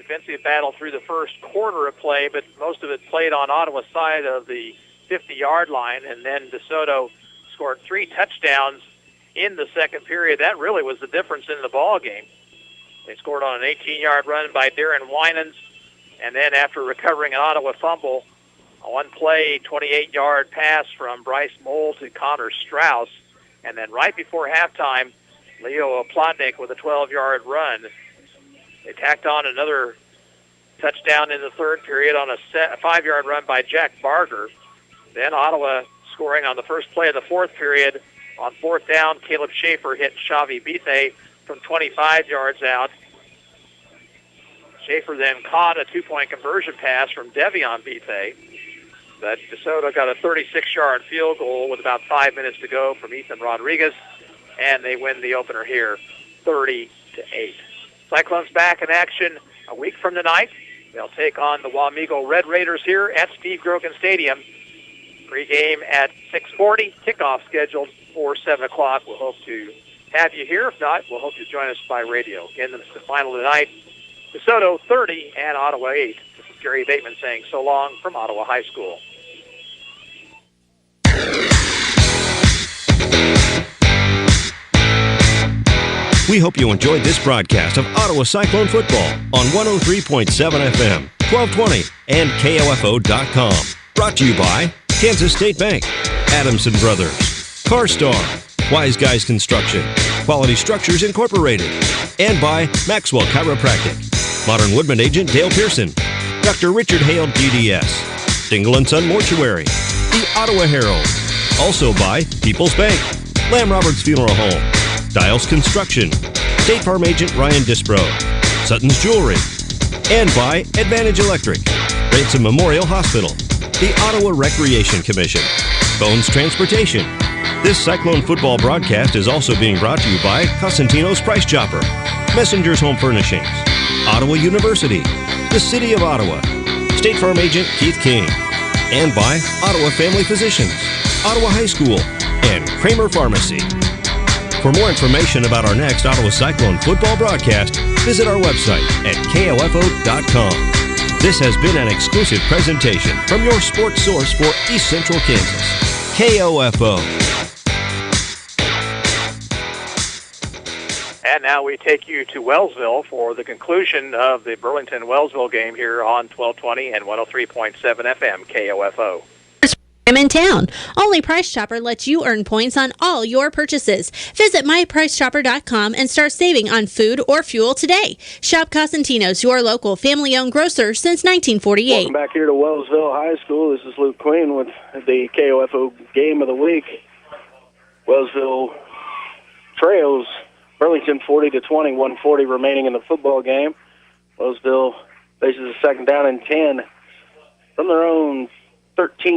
defensive battle through the first quarter of play, but most of it played on Ottawa's side of the 50-yard line, and then DeSoto scored 3 touchdowns in the second period. That really was the difference in the ball game. They scored on an 18-yard run by Darren Winans, and then after recovering an Ottawa fumble, a one-play, 28-yard pass from Bryce Moll to Connor Strauss, and then right before halftime, Leo Oplotnik with a 12-yard run. They tacked on another touchdown in the third period on a 5-yard run by Jack Barger. Then Ottawa scoring on the first play of the fourth period. On fourth down, Caleb Schaefer hit Xavi Bithe from 25 yards out. Schaefer then caught a 2-point conversion pass from Devion Bithe. But DeSoto got a 36-yard field goal with about 5 minutes to go from Ethan Rodriguez, and they win the opener here, 30-8. Cyclones back in action a week from tonight. They'll take on the Wamego Red Raiders here at Steve Grogan Stadium. Pre-game at 6:40, kickoff scheduled for 7 o'clock. We'll hope to have you here. If not, we'll hope you join us by radio. Again, the final tonight, DeSoto 30 and Ottawa 8. This is Gary Bateman saying so long from Ottawa High School. We hope you enjoyed this broadcast of Ottawa Cyclone football on 103.7 FM, 1220, and KOFO.com. Brought to you by Kansas State Bank, Adamson Brothers, CarStar, Wise Guys Construction, Quality Structures Incorporated, and by Maxwell Chiropractic, Modern Woodman Agent Dale Pearson, Dr. Richard Hale DDS, Dingle & Son Mortuary, the Ottawa Herald, also by People's Bank, Lamb Roberts Funeral Home, Dials Construction, State Farm Agent Ryan Dispro, Sutton's Jewelry, and by Advantage Electric, Ransom Memorial Hospital, the Ottawa Recreation Commission, Bones Transportation. This Cyclone football broadcast is also being brought to you by Cosentino's Price Chopper, Messenger's Home Furnishings, Ottawa University, the City of Ottawa, State Farm Agent Keith King, and by Ottawa Family Physicians, Ottawa High School, and Kramer Pharmacy. For more information about our next Ottawa Cyclone football broadcast, visit our website at KOFO.com. This has been an exclusive presentation from your sports source for East Central Kansas, KOFO. And now we take you to Wellsville for the conclusion of the Burlington-Wellsville game here on 1220 and 103.7 FM, KOFO. In town. Only Price Chopper lets you earn points on all your purchases. Visit mypricechopper.com and start saving on food or fuel today. Shop Cosentino's, your local family-owned grocer since 1948. Welcome back here to Wellsville High School. This is Luke Queen with the KOFO Game of the Week. Wellsville trails Burlington 40-20, 1:40 remaining in the football game. Wellsville faces a second down and 10 from their own 13.